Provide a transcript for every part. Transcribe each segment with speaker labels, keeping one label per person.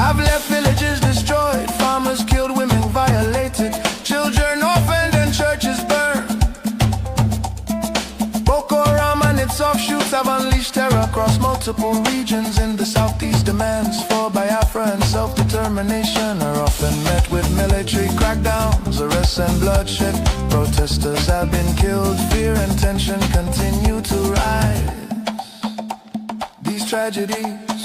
Speaker 1: have left villages destroyed, farmers killed, women violated, children orphaned and churches burned. Boko Haram and its offshoots have unleashed terror across multiple regions in the southeast. Demands for Biafra and self-determination are often met with military crackdowns, arrests and bloodshed. Protesters have been killed, fear and tension continue to rise. These tragedies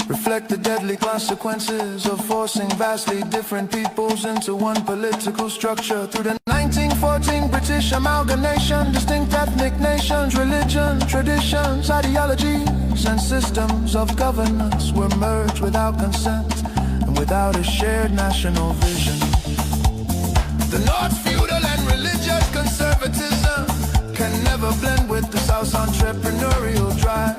Speaker 1: reflect the deadly consequences of forcing vastly different peoples into one political structure. Through the 1914 British amalgamation, distinct ethnic nations, religion, traditions, ideologies, and systems of governance were merged without consent and without a shared national vision. The North's feudal and religious conservatism can never blend with the South's entrepreneurial drive.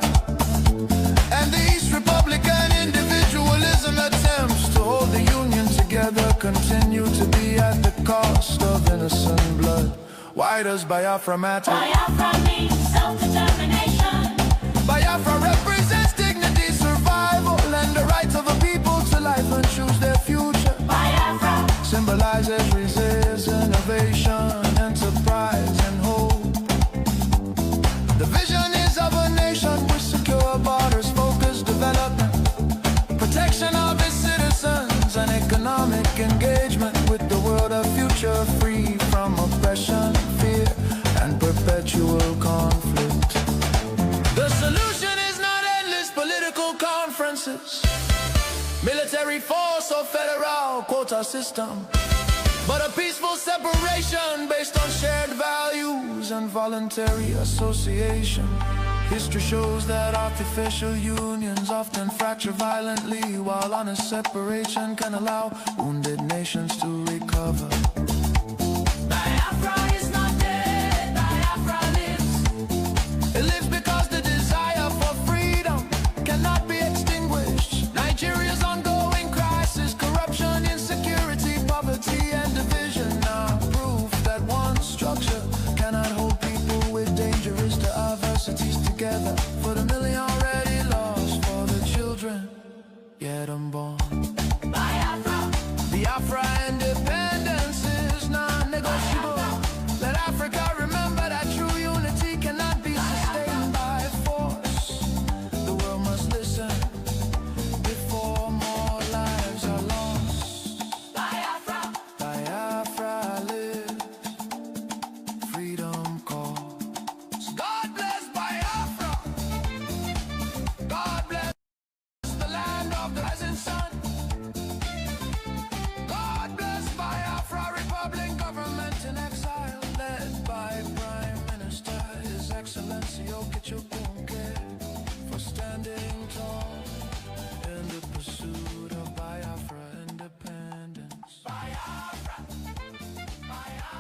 Speaker 1: And the East Republican individualism attempts to hold the Union together continue to be at the cost of innocent blood. Why does Biafra matter?
Speaker 2: Biafra means self-determination.
Speaker 1: Biafra represents dignity, survival, and the rights of a people to life and choose their future.
Speaker 2: Biafra
Speaker 1: symbolizes resistance, innovation, enterprise, and hope. The vision is of a nation with secure borders, focused development, protection of its citizens, and economic engagement with the world of future, free from oppression, fear, and perpetual conflict. The solution is not endless political conferences, military force or federal quota system, but a peaceful separation based on shared values and voluntary association. History shows that artificial unions often fracture violently, while honest separation can allow wounded nations to recover.
Speaker 2: Biafra is not dead, Biafra lives.
Speaker 1: It lives because the desire for freedom cannot be extinguished. Nigeria's ongoing crisis, corruption, insecurity, poverty, and division are proof that one structure cannot hold people with dangerous diversities together. For the million already lost, for the children yet unborn.
Speaker 2: Biafra,
Speaker 1: Biafra independence is non-negotiable. Let Africa remember that true unity cannot be sustained by force. The world must listen before more lives are lost.
Speaker 2: Biafra,
Speaker 1: Biafra lives, freedom calls. God bless Biafra. God bless the land of the rising sun. God bless Biafra, Republic government in exile, led by Prime Minister His Excellency Okechukwu, for standing tall in the pursuit of Biafra independence. Biafra, Biafra.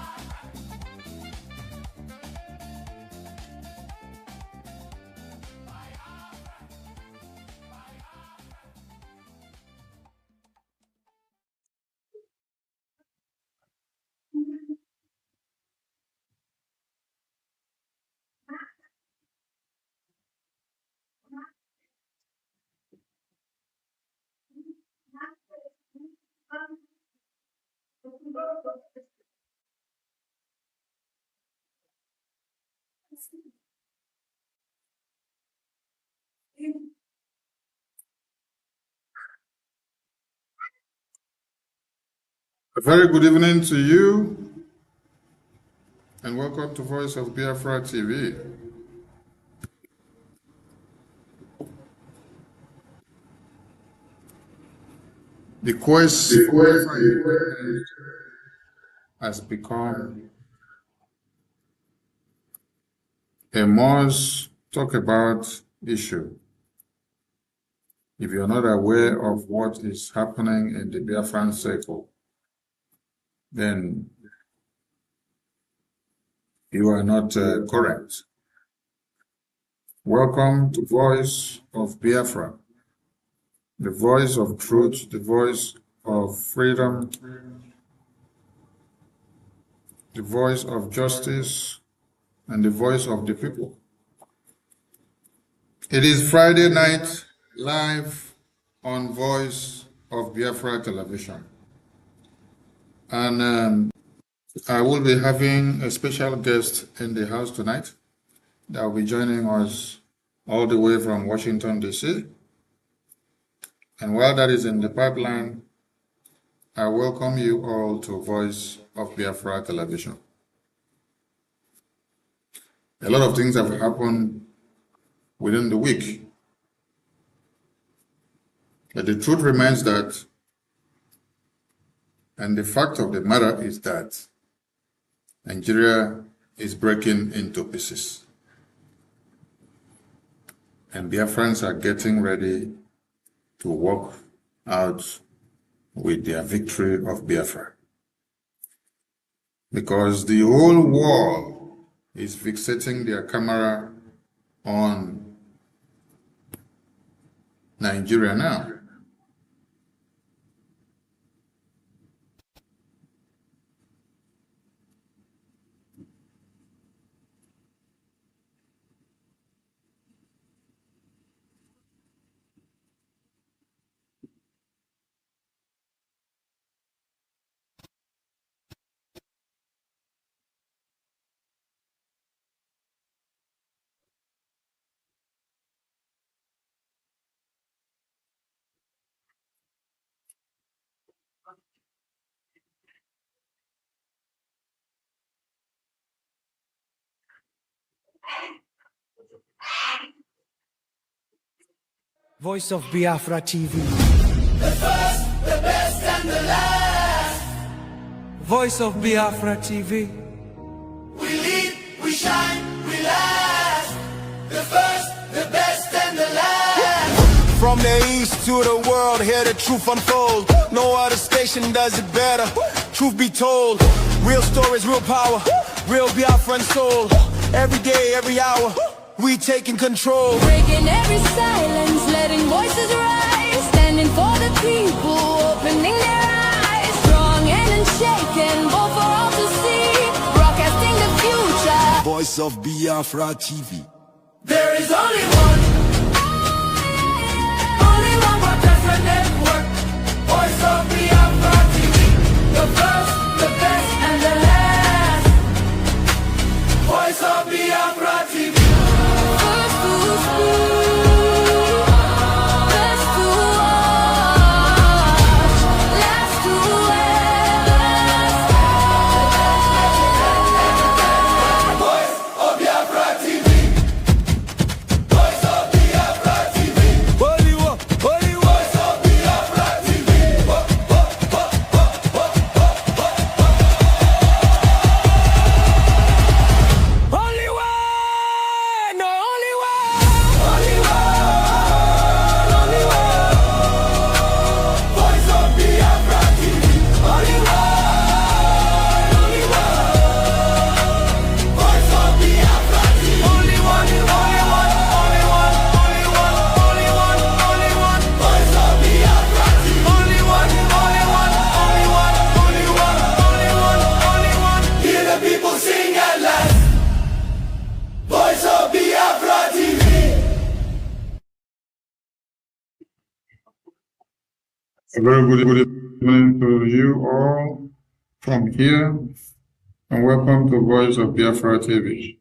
Speaker 3: A very good evening to you, and welcome to Voice of Biafra TV. The quest has become a must talk about issue. If you're not aware of what is happening in the Biafran circle, then you are not correct. Welcome to Voice of Biafra, the voice of truth, the voice of freedom, the voice of justice, and the voice of the people. It is Friday night, live on Voice of Biafra television. And I will be having a special guest in the house tonight that will be joining us all the way from Washington, D.C. And while that is in the pipeline, I welcome you all to Voice of Biafra television. A lot of things have happened within the week. But the truth remains that, and the fact of the matter is that, Nigeria is breaking into pieces. And Biafrans are getting ready to walk out with their victory of Biafra. Because the whole world is fixating their camera on Nigeria now.
Speaker 4: Voice of Biafra TV.
Speaker 2: The first, the best, and the last.
Speaker 4: Voice of Biafra TV.
Speaker 2: We lead, we shine, we last. The first, the best, and the last.
Speaker 1: From the east to the world, hear the truth unfold. No other station does it better. Truth be told, real stories, real power, real Biafran soul. Every day, every hour, we taking control.
Speaker 5: Breaking every silence, letting voices rise. Standing for the people, opening their eyes. Strong and unshaken, bold for all to see. Broadcasting the future.
Speaker 1: Voice of Biafra TV.
Speaker 2: There is only one. Only one broadcaster network. Voice of Biafra TV. The first, the best, and the last. Voice of Biafra TV.
Speaker 5: First to speak, best to watch, last to last.
Speaker 2: Voice of Biafra TV. Voice of Biafra TV.
Speaker 1: Holy war, holy war.
Speaker 2: Voice of Biafra TV.
Speaker 4: Only one, no only one.
Speaker 2: Only one. Only one. Voice of Biafra TV. Only one. Only one. Voice of Biafra TV. Only one. Only one. Only one. Only one. Only one. Only one. Voice of Biafra TV. Only one. Only one. Only one. Only one. Only one. Only one. Hear the people sing at last. Voice of Biafra TV.
Speaker 3: A very good evening to you all from here, and welcome to Voice of Biafra TV.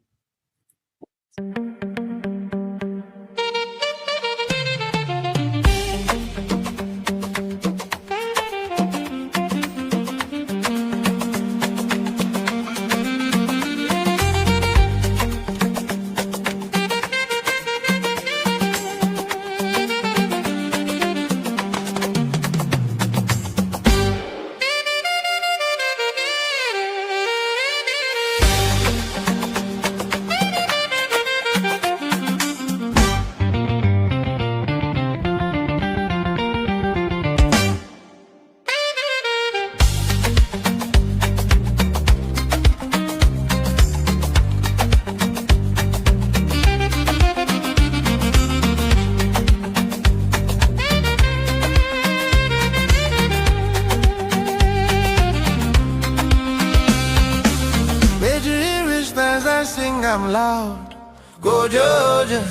Speaker 1: sing I'm loud. Go Georgia,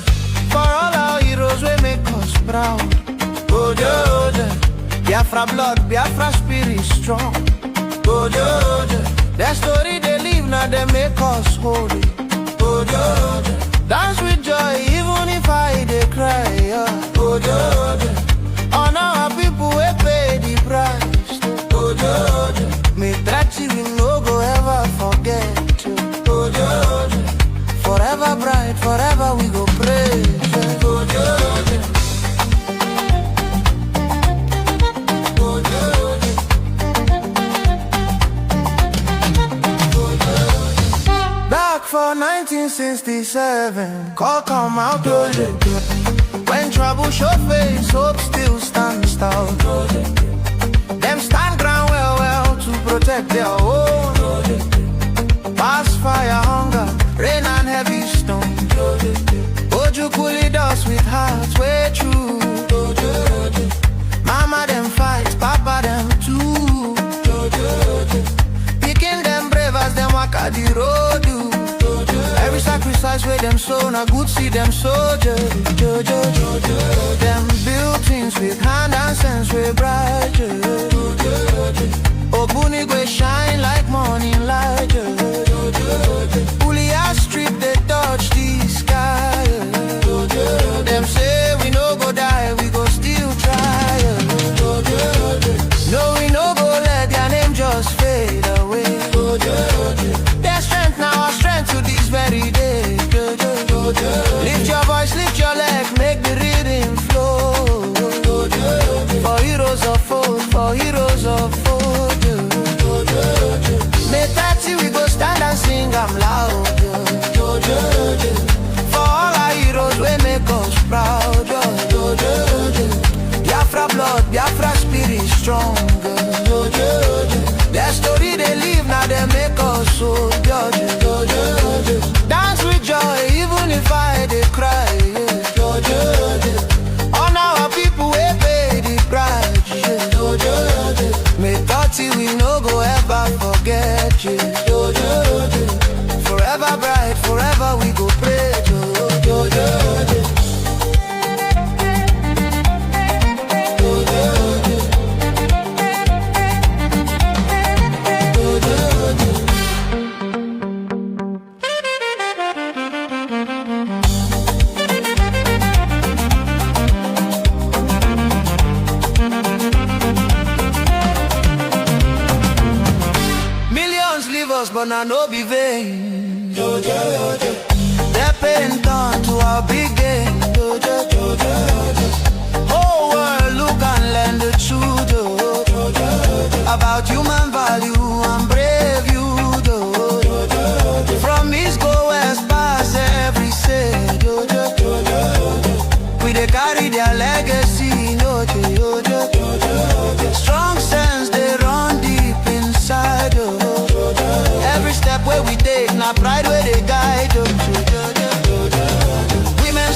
Speaker 1: for all our heroes we make us proud. Go Biafra blood, Biafra spirit strong. Their story they live, now they make us holy. Dance with joy, even if I they cry. Honor our people, we pay the price. Me that we no go ever forget you. Forever bright, forever we go praise. Back for 1967, call come out. When trouble show face, hope still stands tall. Them stand ground well to protect their own. Past fire, hunger, rain and heavy stone. Oju coolly dust with hearts way true. Mama them fight, papa them too. Picking them brave as them walk at the road. Every sacrifice where them sow, na good see them soldiers. Them build things with hand and sense with bright. Obunigwe shine like morning light. Pulia strip they touch the sky. Them say we no go die, we go still try. No, we no go let their name just fade away. Their strength now our strength to this very day. Lift your voice, lift your leg, make the rhythm flow. For heroes of old, for heroes of old. May 30 we go stand and sing, I'm loud. For all our heroes, we make us proud. Biafra blood, Biafra spirit strong. Their story they live, now they make us so. Dance with joy, even if I they cry. On our people, we pay the price. May 30 we no go ever forget you. Forever bright, forever we go pray. But now no be vain. Their pain turn to our big gain. Whole world look and learn the truth about human value and brave you. From east go west past every say. We they carry their legacy. Strong sense they run deep inside. Every step where we take, now pride where they guide. Women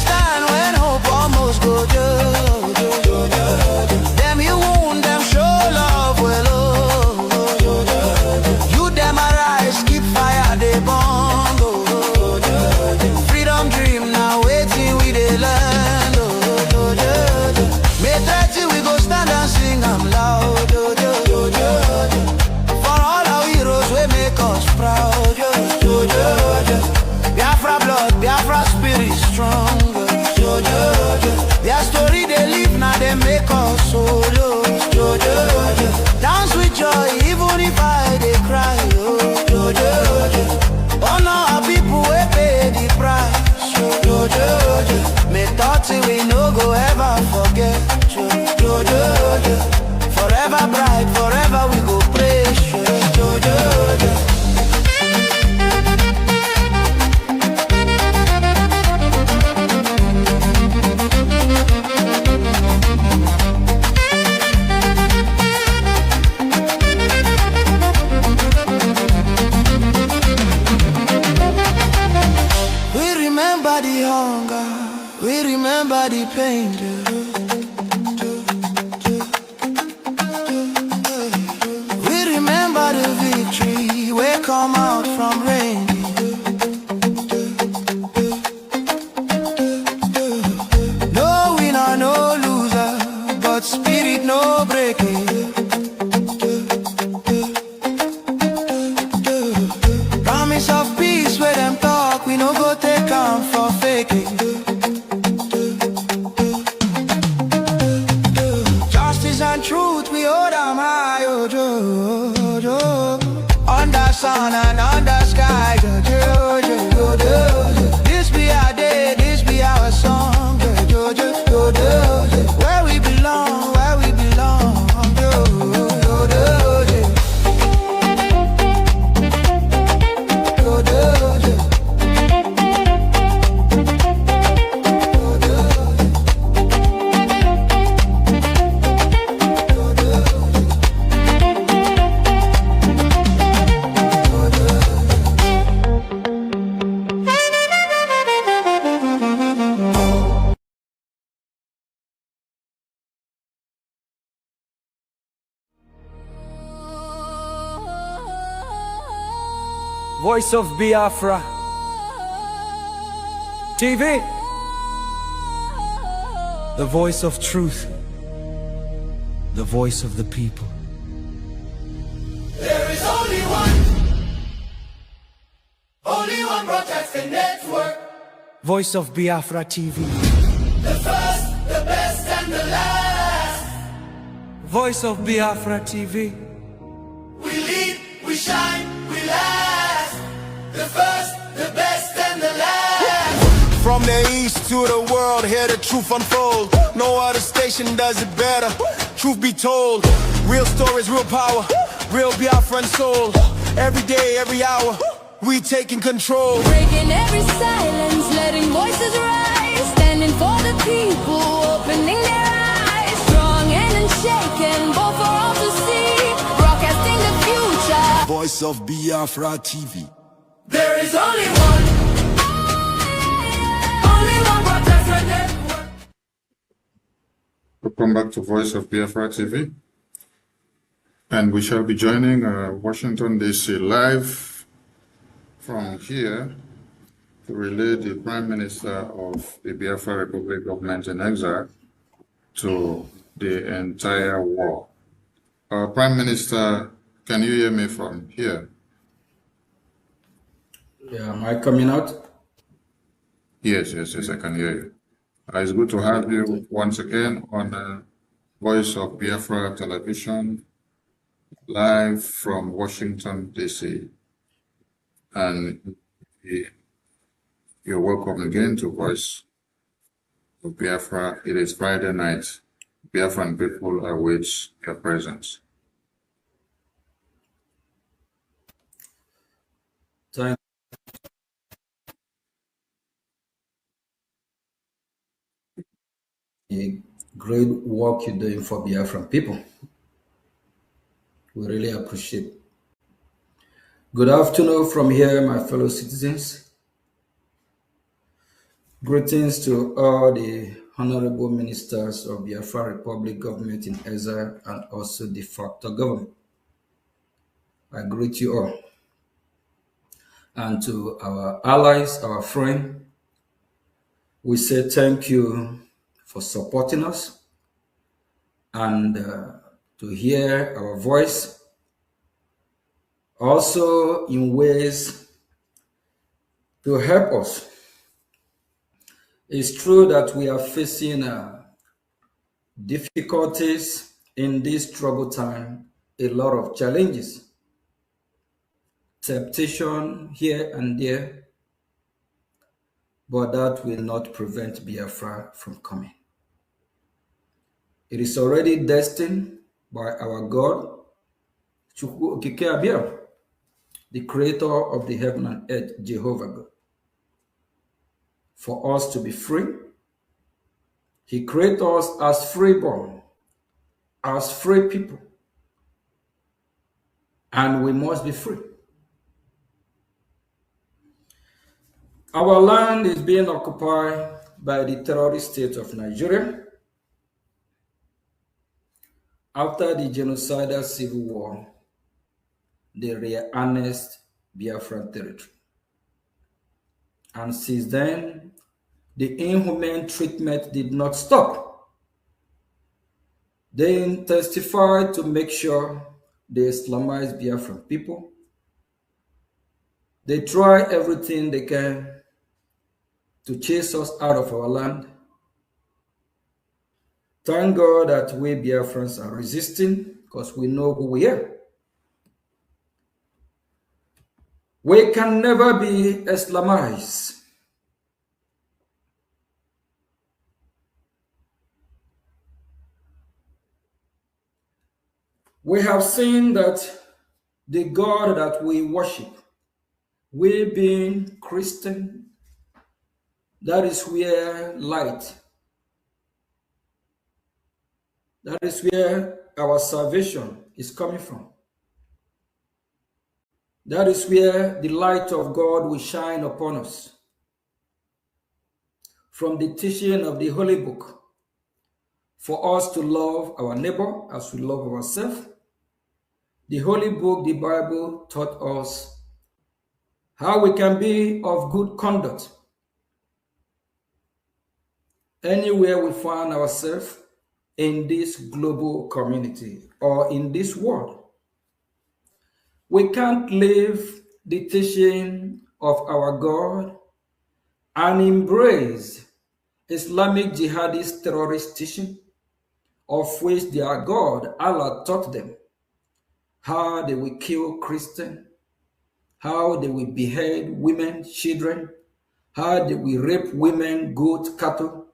Speaker 1: no breaking. Promise of peace where them talk, we no go take on for faking. Justice and truth, we hold them high, oh, under sun and under sky, this be our day, this be our song, where we belong, where we belong,
Speaker 4: Voice of Biafra TV, the voice of truth, the voice of the people.
Speaker 2: There is only one broadcasting network.
Speaker 4: Voice of Biafra TV,
Speaker 2: The first, the best, and the last.
Speaker 4: Voice of Biafra TV,
Speaker 2: We lead, we shine, we last. The first, the best, and the last.
Speaker 1: From the east to the world, hear the truth unfold. No other station does it better. Truth be told, real stories, real power, real Biafran soul. Every day, every hour, we taking control.
Speaker 5: Breaking every silence, letting voices rise. Standing for the people, opening their eyes. Strong and unshaken, both for all to see. Broadcasting the future.
Speaker 1: Voice of Biafra TV.
Speaker 2: There is only one broadcasting network.
Speaker 3: Welcome back to Voice of Biafra TV. And we shall be joining Washington, D.C. live from here to relay the Prime Minister of the Biafra Republic government in exile to the entire world. Prime Minister, can you hear me from here?
Speaker 6: Yeah, am I coming out?
Speaker 3: Yes, I can hear you. It's good to have you once again on Voice of Biafra Television, live from Washington, D.C. And you're welcome again to Voice of Biafra. It is Friday night. Biafran people await your presence.
Speaker 6: Thank you. Great work you're doing for Biafran people. We really appreciate it. Good afternoon from here, my fellow citizens. Greetings to all the honorable ministers of Biafra Republic government in exile and also de facto government. I greet you all. And to our allies, our friends, we say thank you for supporting us and to hear our voice. Also in ways to help us. It's true that we are facing difficulties in this troubled time, a lot of challenges, temptation here and there, but that will not prevent Biafra from coming. It is already destined by our God, Chukwu Okike Abia, the creator of the heaven and earth, Jehovah God, for us to be free. He created us as freeborn, as free people, and we must be free. Our land is being occupied by the terrorist state of Nigeria after the genocidal civil war. They reannexed Biafran territory. And since then, the inhumane treatment did not stop. They intensified to make sure they Islamize Biafran people. They try everything they can to chase us out of our land. Thank God that we Biafrans are resisting because we know who we are. We can never be Islamized. We have seen that the God that we worship, we being Christian, that is where light, that is where our salvation is coming from. That is where the light of God will shine upon us. From the teaching of the Holy Book, for us to love our neighbor as we love ourselves. The Holy Book, the Bible, taught us how we can be of good conduct anywhere we find ourselves in this global community or in this world. We can't leave the teaching of our God and embrace Islamic jihadist terrorist teaching, of which their God, Allah, taught them how they will kill Christians, how they will behead women, children, how they will rape women, goat, cattle.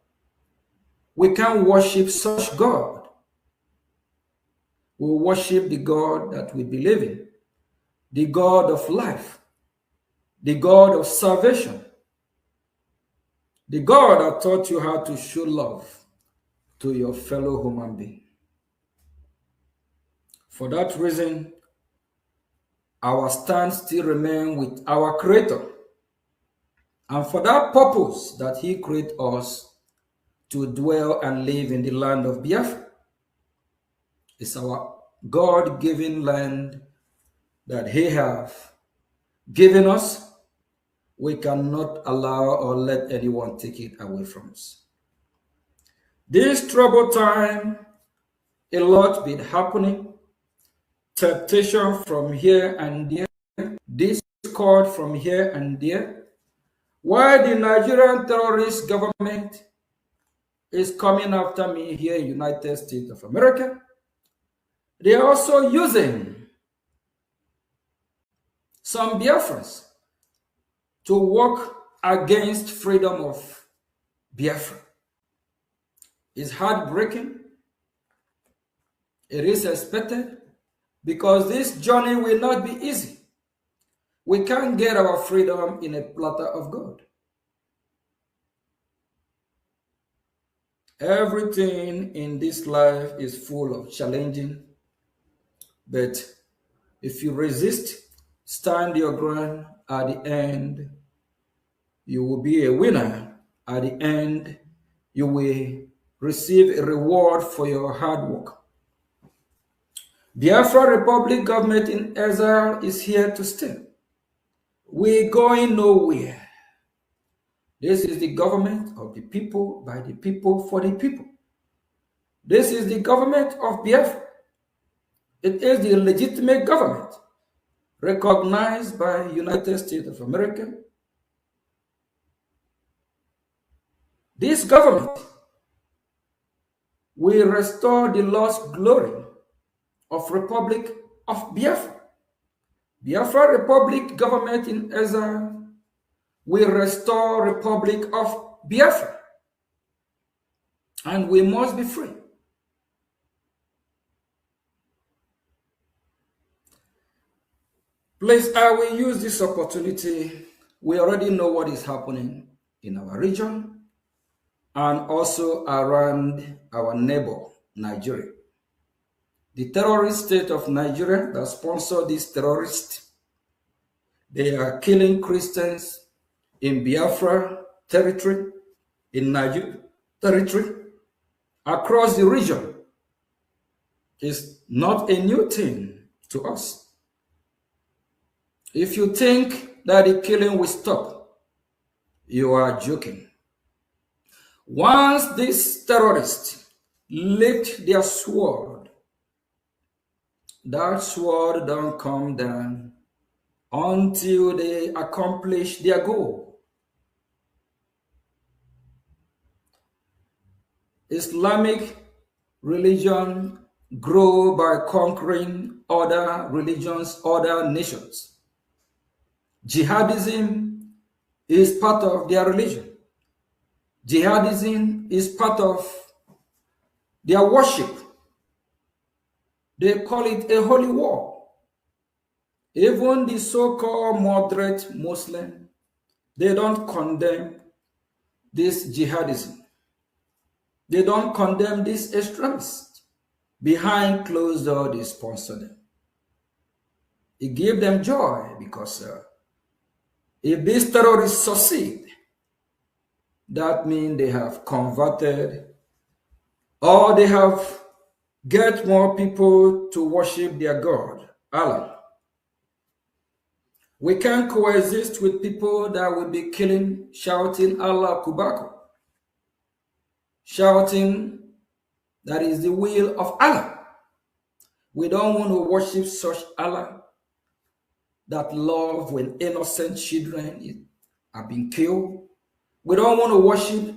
Speaker 6: We can't worship such God. We worship the God that we believe in, the God of life, the God of salvation, the God that taught you how to show love to your fellow human being. For that reason, our stand still remains with our Creator. And for that purpose that He created us to dwell and live in the land of Biafra. It's our God-given land that He has given us. We cannot allow or let anyone take it away from us. This troubled time, a lot been happening. Temptation from here and there, discord from here and there. Why the Nigerian terrorist government is coming after me here in the United States of America, they are also using some Biafrans to work against freedom of Biafra. It's heartbreaking. It is expected because this journey will not be easy. We can't get our freedom in a platter of gold. Everything in this life is full of challenging, but if you resist, stand your ground, at the end, you will be a winner. At the end, you will receive a reward for your hard work. Biafra Republic government in exile is here to stay. We're going nowhere. This is the government of the people, by the people, for the people. This is the government of Biafra. It is the legitimate government recognized by United States of America. This government will restore the lost glory of Republic of Biafra. Biafra Republic government in exile will restore Republic of Biafra. And we must be free. Please, I will use this opportunity. We already know what is happening in our region and also around our neighbor, Nigeria. The terrorist state of Nigeria that sponsored these terrorists, they are killing Christians in Biafra territory, in Nigeria territory, across the region. It's not a new thing to us. If you think that the killing will stop, you are joking. Once these terrorists lift their sword, that sword don't come down until they accomplish their goal. Islamic religion grow by conquering other religions, other nations. Jihadism is part of their religion. Jihadism is part of their worship. They call it a holy war. Even the so-called moderate Muslim, they don't condemn this jihadism. They don't condemn these extremists. Behind closed doors, they sponsor them. It gives them joy because if these terrorists succeed, that means they have converted or they have get more people to worship their God, Allah. We can't coexist with people that will be killing, shouting Allah Kubaku, shouting that is the will of Allah. We don't want to worship such Allah that love when innocent children are being killed. We don't want to worship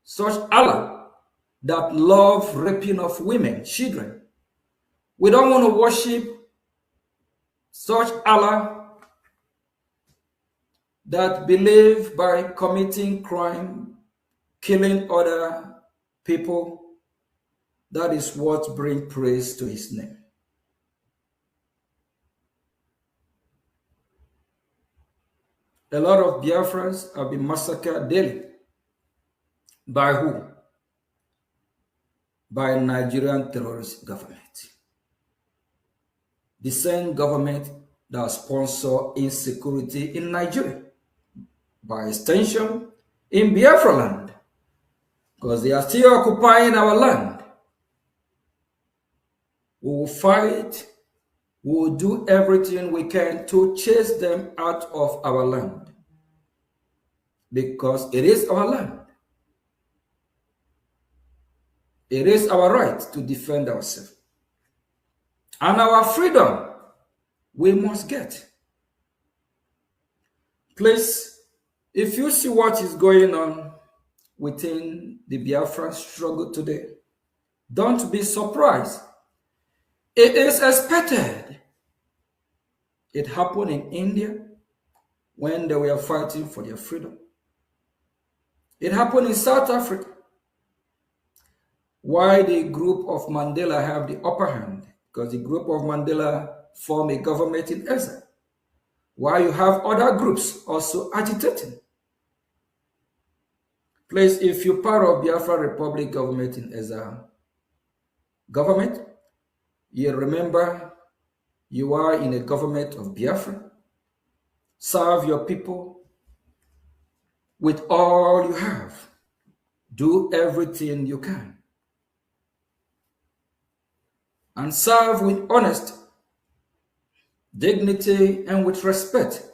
Speaker 6: such Allah that love raping of women, children. We don't want to worship such Allah that believe by committing crime, killing other people. That is what brings praise to his name. A lot of Biafrans have been massacred daily. By who? By Nigerian terrorist government. The same government that sponsors insecurity in Nigeria. By extension, in Biafra land. Because they are still occupying our land. We will fight. We will do everything we can to chase them out of our land. Because it is our land. It is our right to defend ourselves. And our freedom we must get. Please, if you see what is going on within the Biafran struggle today, don't be surprised. It is expected. It happened in India when they were fighting for their freedom. It happened in South Africa. Why the group of Mandela have the upper hand? Because the group of Mandela form a government in exile. Why you have other groups also agitating? Please, if you're part of Biafra Republic government in exile, government, you remember you are in a government of Biafra. Serve your people with all you have. Do everything you can. And serve with honesty, dignity, and with respect.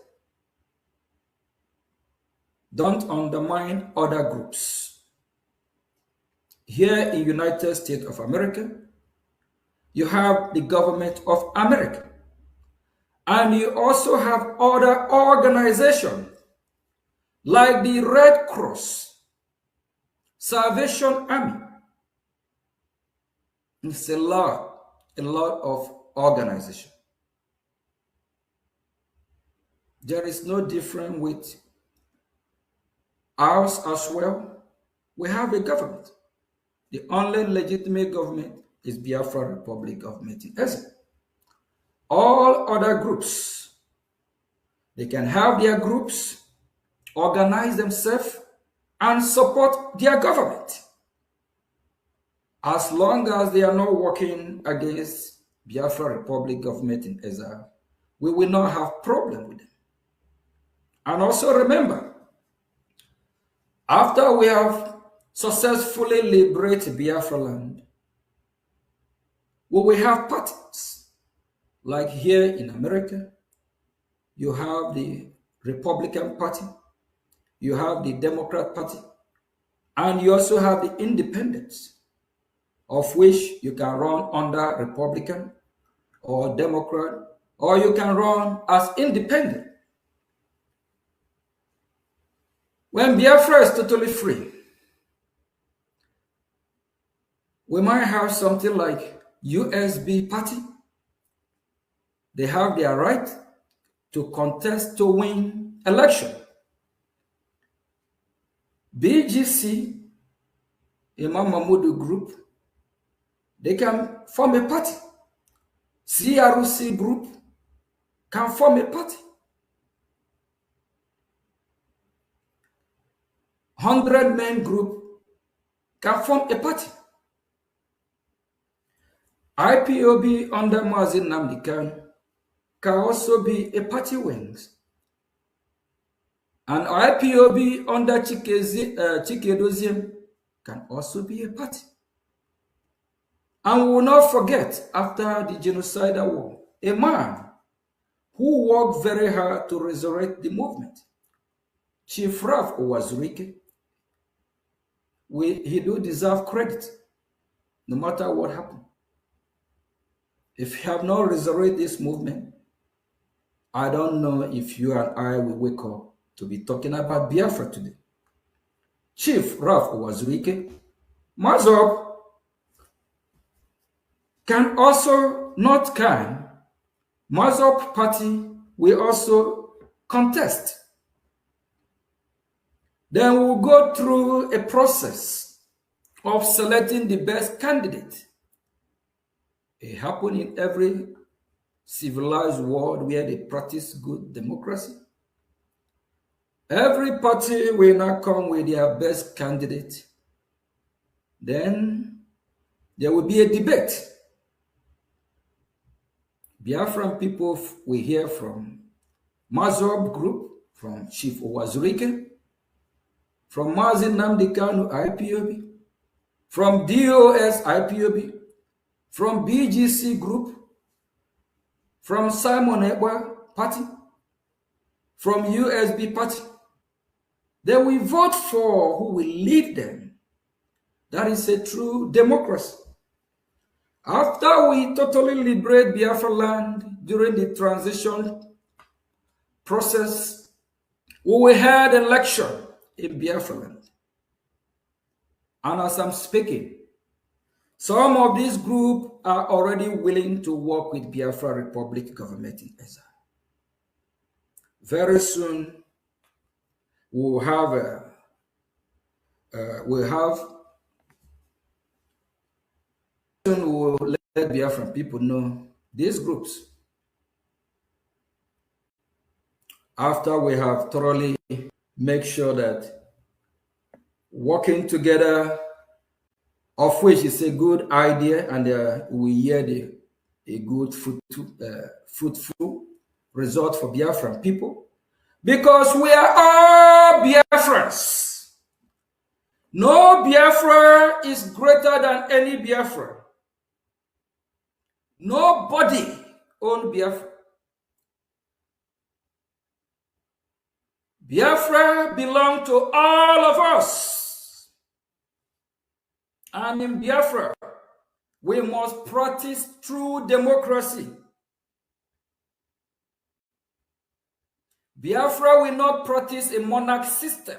Speaker 6: Don't undermine other groups. Here in United States of America, you have the government of America. And you also have other organizations like the Red Cross, Salvation Army. It's a lot of organizations. There is no difference with ours as well. We have a government. The only legitimate government is Biafra Republic government in exile. All other groups, they can have their groups, organize themselves, and support their government. As long as they are not working against Biafra Republic government in exile, we will not have problem with them. And also remember, after we have successfully liberated Biafra land, we will have parties. Like here in America, you have the Republican Party, you have the Democrat Party, and you also have the Independents. of which you can run under Republican or Democrat, or you can run as independent. When Biafra is totally free, we might have something like USB party. They have their right to contest to win election. BGC, Imam Mahmoud group, they can form a party. CRC group can form a party. 100-man group can form a party. IPOB under Mazin Nnamdi Kanu can also be a party wings. And IPOB under Chike can also be a party. And we will not forget, after the genocidal war, a man who worked very hard to resurrect the movement, Chief Ralph Owazurike. He do deserve credit, no matter what happened. If you have not resurrected this movement, I don't know if you and I will wake up to be talking about Biafra today. Chief Ralph Owazurike, Mazop can also not can. Mazop party will also contest. Then we'll go through a process of selecting the best candidate. It happens in every civilized world where they practice good democracy. Every party will not come with their best candidate. Then there will be a debate. Biafran people will hear from Mazop group, from Chief Owazurike, from Mazin Nnamdi Kanu IPOB, from DOS IPOB, from BGC group, from Simon Ekpa party, from USB party. They will vote for who will lead them. That is a true democracy. After we totally liberate Biafra land during the transition process, we will have election in Biafra land. And as I'm speaking, some of this group are already willing to work with Biafra Republic government in exile. Very soon, we'll let Biafran people know these groups. After we have thoroughly make sure that working together, of which is a good idea, and we hear a good fruitful result for Biafran people, because we are all Biafrans. No Biafra is greater than any Biafra. Nobody owns Biafra. Biafra belongs to all of us. And in Biafra, we must practice true democracy. Biafra will not practice a monarch system.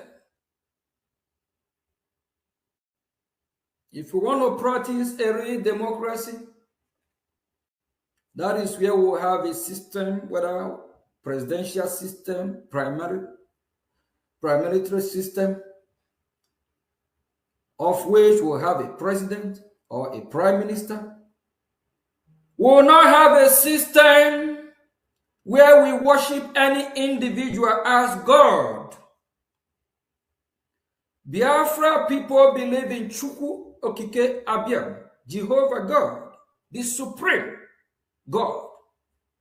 Speaker 6: If we want to practice a real democracy, that is where we will have a system, whether presidential system, paramilitary system, of which we'll have a president or a prime minister. We will not have a system where we worship any individual as God. Biafra people believe in Chukwu Okike Abiam, Jehovah God, the supreme God,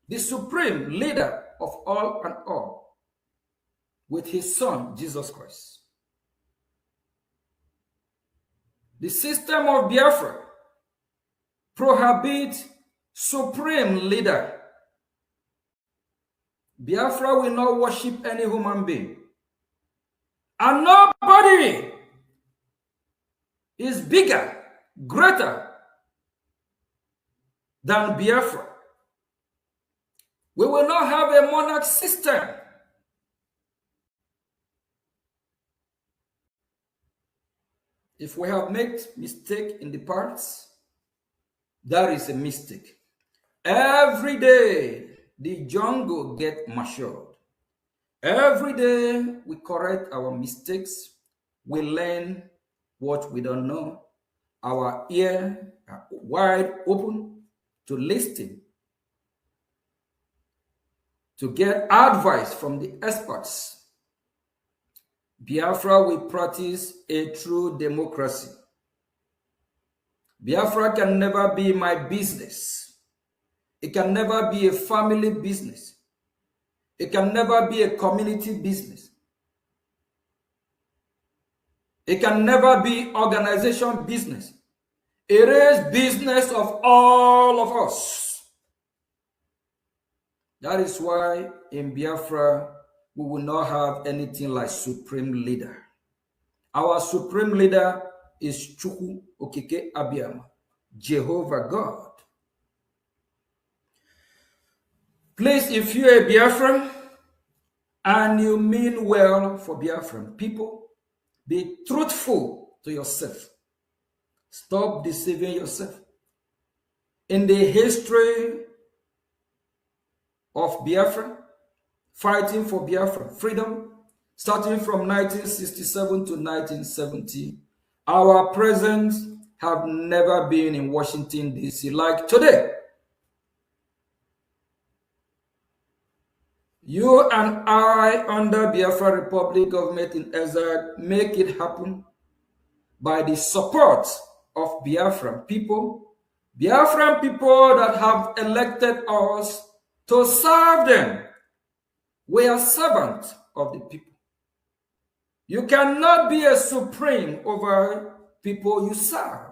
Speaker 6: the supreme leader of all and all, with his son, Jesus Christ. The system of Biafra prohibits supreme leader. Biafra will not worship any human being. And nobody is bigger, greater than Biafra. We will not have a monarch system. If we have made mistake in the past, that is a mistake. Every day, the jungle get matured. Every day, we correct our mistakes. We learn what we don't know. Our ear are wide open to listen, to get advice from the experts. Biafra will practice a true democracy. Biafra can never be my business. It can never be a family business. It can never be a community business. It can never be organization business. It is business of all of us. That is why in Biafra, we will not have anything like supreme leader. Our supreme leader is Chukwu Okike Abiyama, Jehovah God. Please, if you're a Biafran and you mean well for Biafran people, be truthful to yourself. Stop deceiving yourself. In the history of Biafra, fighting for Biafra freedom, starting from 1967 to 1970, our presidents have never been in Washington, D.C. like today. You and I, under Biafra Republic government in exile, make it happen by the support of Biafran people that have elected us to serve them. We are servants of the people. You cannot be a supreme over people you serve.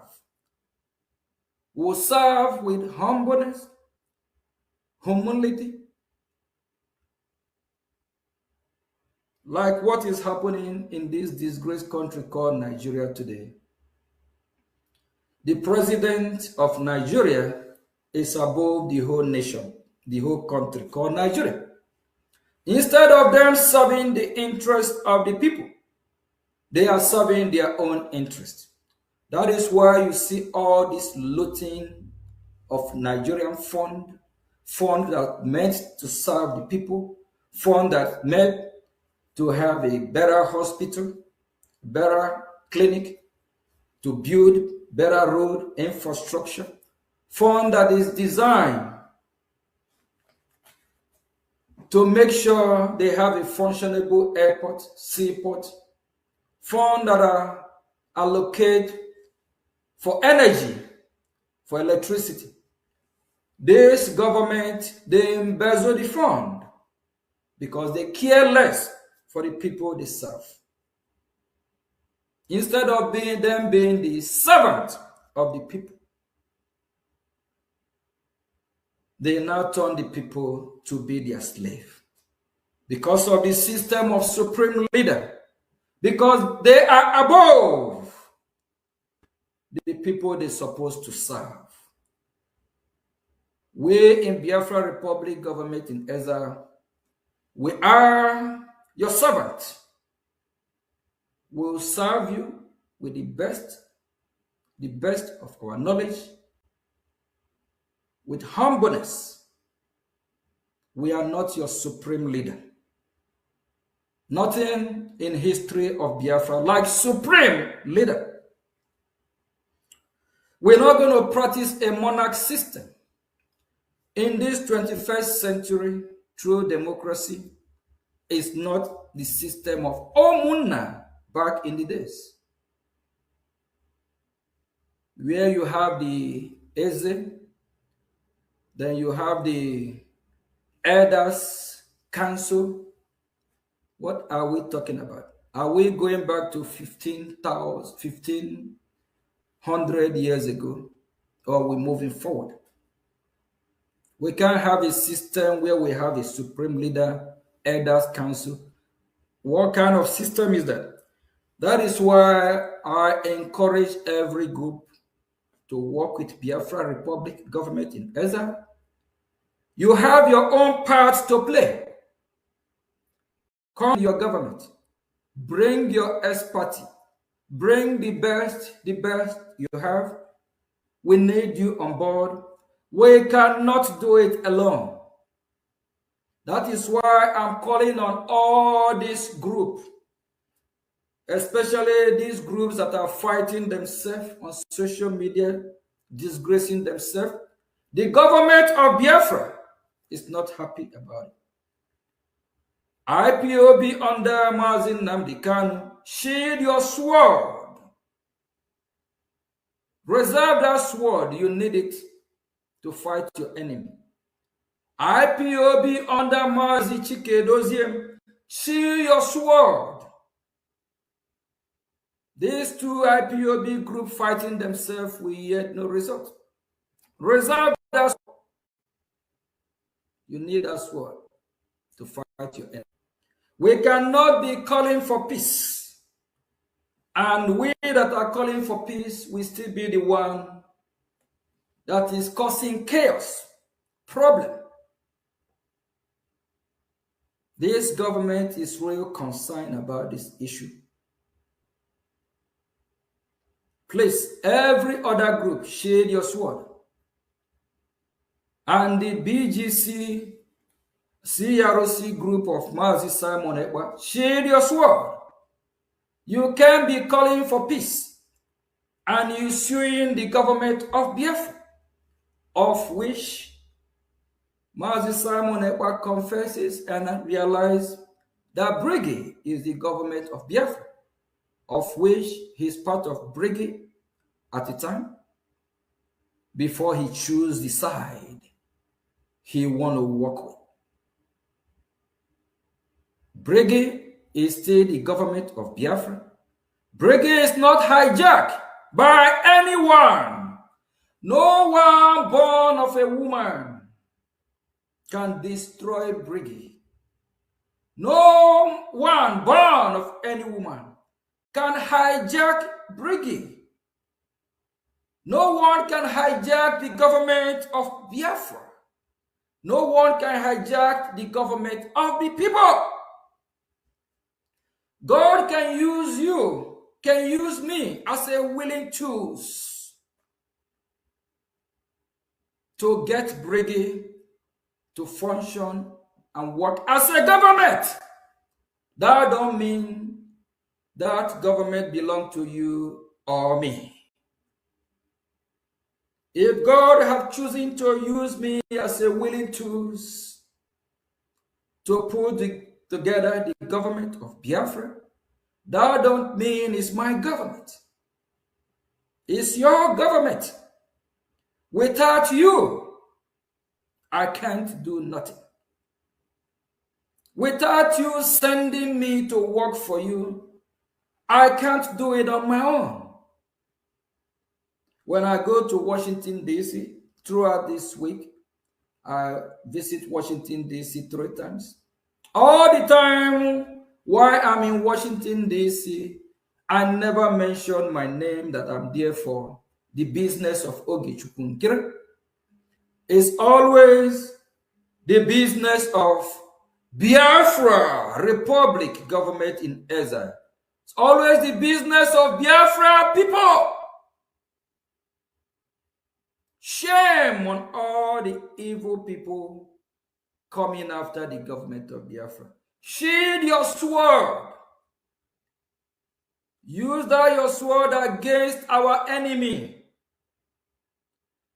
Speaker 6: We serve with humbleness, humility, like what is happening in this disgraced country called Nigeria today. The president of Nigeria is above the whole nation, the whole country called Nigeria. Instead of them serving the interest of the people, they are serving their own interest. That is why you see all this looting of Nigerian fund that meant to serve the people, fund that meant to have a better hospital, better clinic, to build better road infrastructure, fund that is designed to make sure they have a functionable airport, seaport, fund that are allocated for energy, for electricity. This government, they embezzle the fund because they care less for the people they serve. Instead of being the servant of the people, they now turn the people to be their slave. Because of the system of supreme leader, because they are above the people they're supposed to serve. We in Biafra Republic government in exile, we are your servant. We will serve you with the best of our knowledge, with humbleness. We are not your supreme leader. Nothing in history of Biafra like supreme leader. We're not going to practice a monarch system. In this 21st century, true democracy is not the system of Omunna back in the days, where you have the Eze, then you have the Elders Council. What are we talking about? Are we going back to 1500 years ago? Or are we moving forward? We can't have a system where we have a supreme leader, Elders Council. What kind of system is that? That is why I encourage every group to work with Biafra Republic government in exile, you have your own part to play. Come to your government, bring your expertise, bring the best you have. We need you on board. We cannot do it alone. That is why I'm calling on all these groups, especially these groups that are fighting themselves on social media, disgracing themselves. The government of Biafra is not happy about it. IPOB under Mazi Nnamdi Kanu, shield your sword. Reserve that sword, you need it to fight your enemy. IPOB under Mazi Chike, shield your sword. These two IPOB groups fighting themselves will yet no result. Reserve that sword. You need that sword to fight your enemy. We cannot be calling for peace. And we that are calling for peace will still be the one that is causing chaos, problem. This government is real concerned about this issue. Please, every other group, shade your sword. And the BGC, CROC group of Mazi Simon Ekpa, shade your sword. You can be calling for peace and you suing the government of Biafra, of which Mazi Simon Ekpa confesses and realizes that Brgie is the government of Biafra, of which he's part of Brgie at the time, before he chose the side he want to work with. Brgie is still the government of Biafra. Brgie is not hijacked by anyone. No one born of a woman can destroy Brgie. No one born of any woman can hijack Brgie. No one can hijack the government of Biafra. No one can hijack the government of the people. God can use you, can use me as a willing tool to get Brgie to function and work as a government. That don't mean that government belongs to you or me. If God have chosen to use me as a willing tool to put together the government of Biafra, that don't mean it's my government. It's your government. Without you, I can't do nothing. Without you sending me to work for you, I can't do it on my own. When I go to Washington, D.C., throughout this week, I visit Washington, D.C. 3 times. All the time while I'm in Washington, D.C., I never mention my name that I'm there for the business of Ogichukunkira. It's always the business of Biafra Republic government in exile. It's always the business of Biafra people. Shame on all the evil people coming after the government of Biafra. Shield your sword. Use that your sword against our enemy.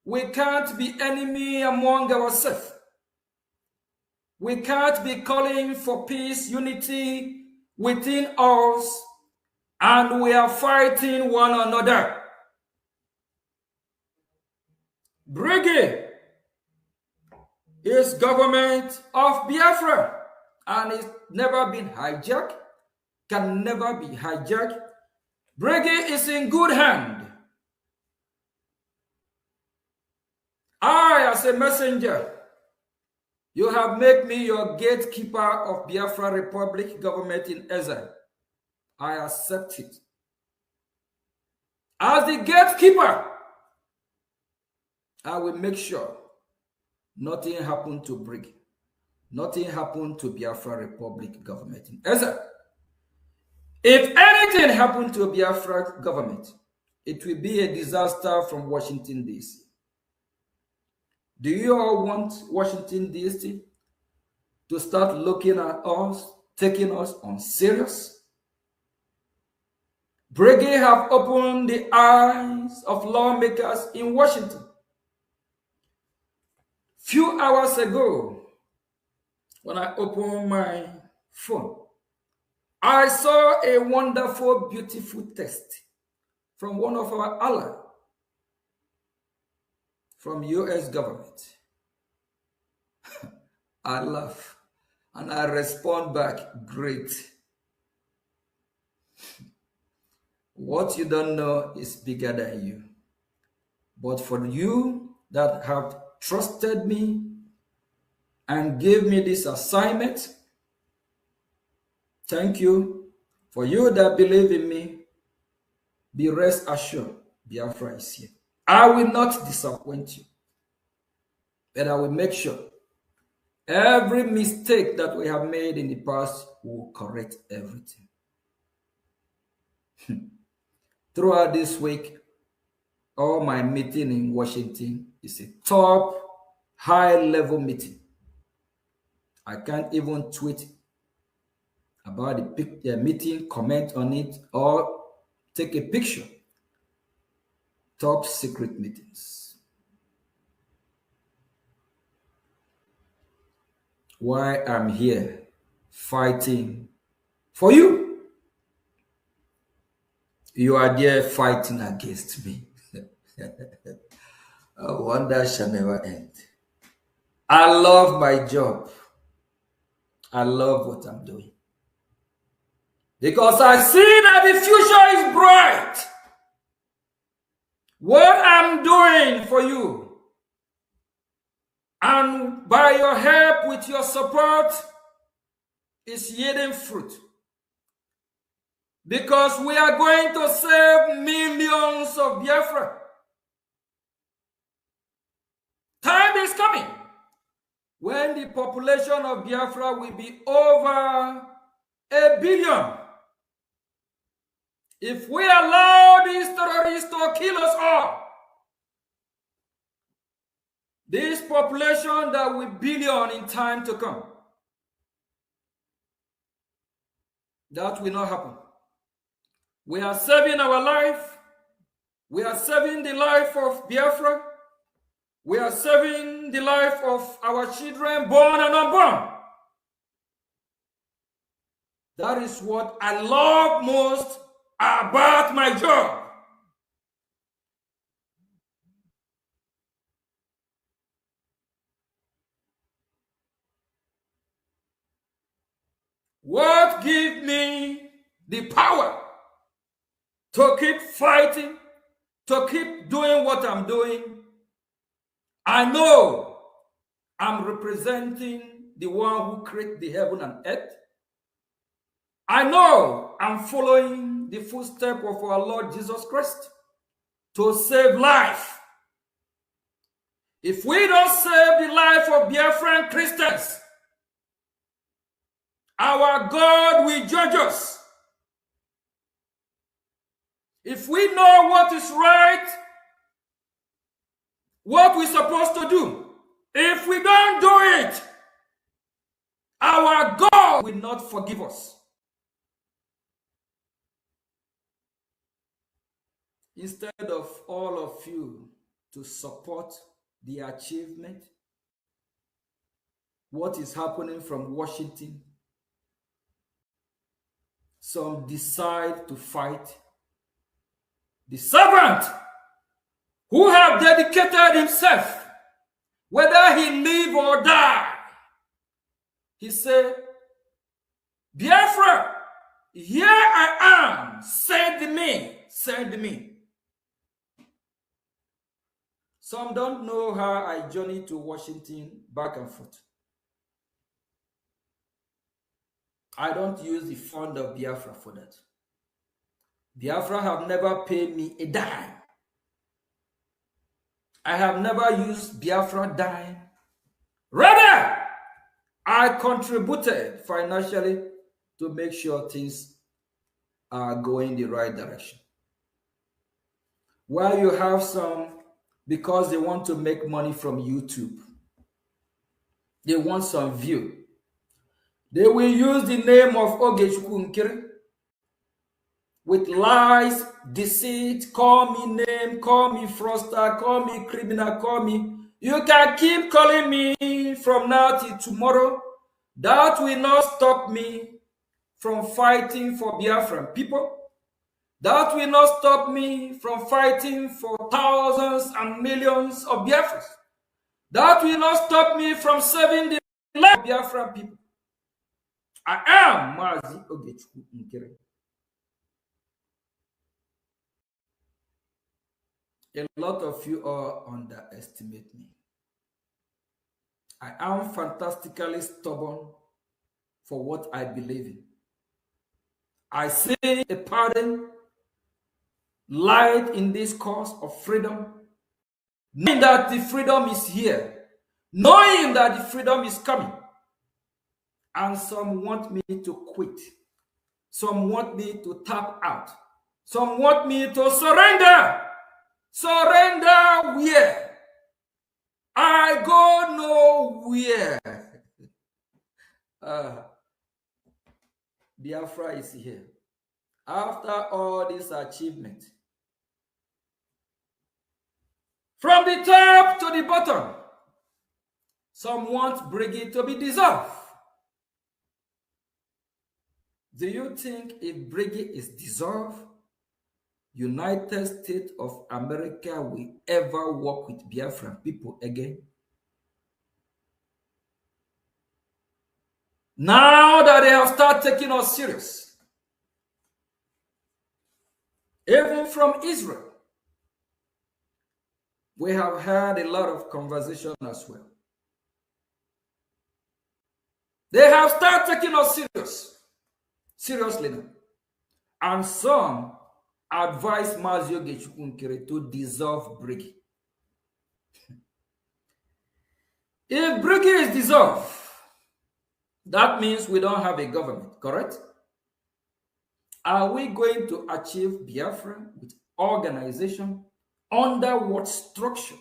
Speaker 6: We can't be enemy among ourselves. We can't be calling for peace, unity within us, and we are fighting one another. Brgie is government of Biafra and it's never been hijacked, can never be hijacked. Brgie is in good hand. I, as a messenger, you have made me your gatekeeper of Biafra Republic government in exile. I accept it. As the gatekeeper, I will make sure nothing happened to Brgie. Nothing happened to Biafra Republic government. If anything happened to Biafra government, it will be a disaster from Washington, D.C. Do you all want Washington, D.C. to start looking at us, taking us on serious? Brgie have opened the eyes of lawmakers in Washington. Few hours ago, when I opened my phone, I saw a wonderful, beautiful text from one of our allies from US government. I laugh and I respond back, great. What you don't know is bigger than you. But for you that have trusted me and gave me this assignment, thank you. For you that believe in me, be rest assured, Biafra is here. I will not disappoint you, but I will make sure every mistake that we have made in the past will correct everything. Throughout this week, all my meeting in Washington is a top, high-level meeting. I can't even tweet about the meeting, comment on it, or take a picture. Top secret meetings. Why I'm here fighting for you. You are there fighting against me. A wonder shall never end. I love my job. I love what I'm doing. Because I see that the future is bright. What I'm doing for you, and by your help, with your support, is yielding fruit. Because we are going to save millions of Biafra. Time is coming when the population of Biafra will be over 1 billion. If we allow these terrorists to kill us all, this population that will billion in time to come, that will not happen. We are saving our life. We are saving the life of Biafra. We are saving the life of our children, born and unborn. That is what I love most about my job. What gives me the power to keep fighting, to keep doing what I'm doing? I know I'm representing the one who created the heaven and earth. I know I'm following the footsteps of our Lord Jesus Christ to save life. If we don't save the life of Biafran Christians, our God will judge us. If we know what is right, what we're supposed to do, if we don't do it, our God will not forgive us. Instead of all of you to support the achievement, what is happening from Washington, some decide to fight the servant who have dedicated himself, whether he live or die. He said, Biafra, here I am, send me, send me. Some don't know how I journey to Washington back and forth. I don't use the fund of Biafra for that. Biafra have never paid me a dime. I have never used Biafra dime. Rather, I contributed financially to make sure things are going the right direction. While you have some, because they want to make money from YouTube, they want some view, they will use the name of Ogechukwu Nkiri with lies, deceit, call me name, call me fraudster, call me criminal, call me. You can keep calling me from now till tomorrow. That will not stop me from fighting for Biafran people. That will not stop me from fighting for thousands and millions of Biafrans. That will not stop me from serving the life of Biafran people. I am Mazi Ogechukwu Nkiri. A lot of you all underestimate me. I am fantastically stubborn for what I believe in. I see a pattern, light in this cause of freedom, knowing that the freedom is here, knowing that the freedom is coming. And some want me to quit. Some want me to tap out. Some want me to surrender. Surrender where? I go nowhere. Biafra is here. After all this achievement, from the top to the bottom, some want Brgie to be dissolved. Do you think if Brgie is dissolved, United States of America will ever work with Biafran people again? Now that they have started taking us serious, even from Israel, we have had a lot of conversation as well. They have started taking us seriously now. And some advise Mazi Ogechukwu Nkiri to dissolve Brgie. If Brgie is dissolved, that means we don't have a government, correct? Are we going to achieve Biafra with organization under what structure?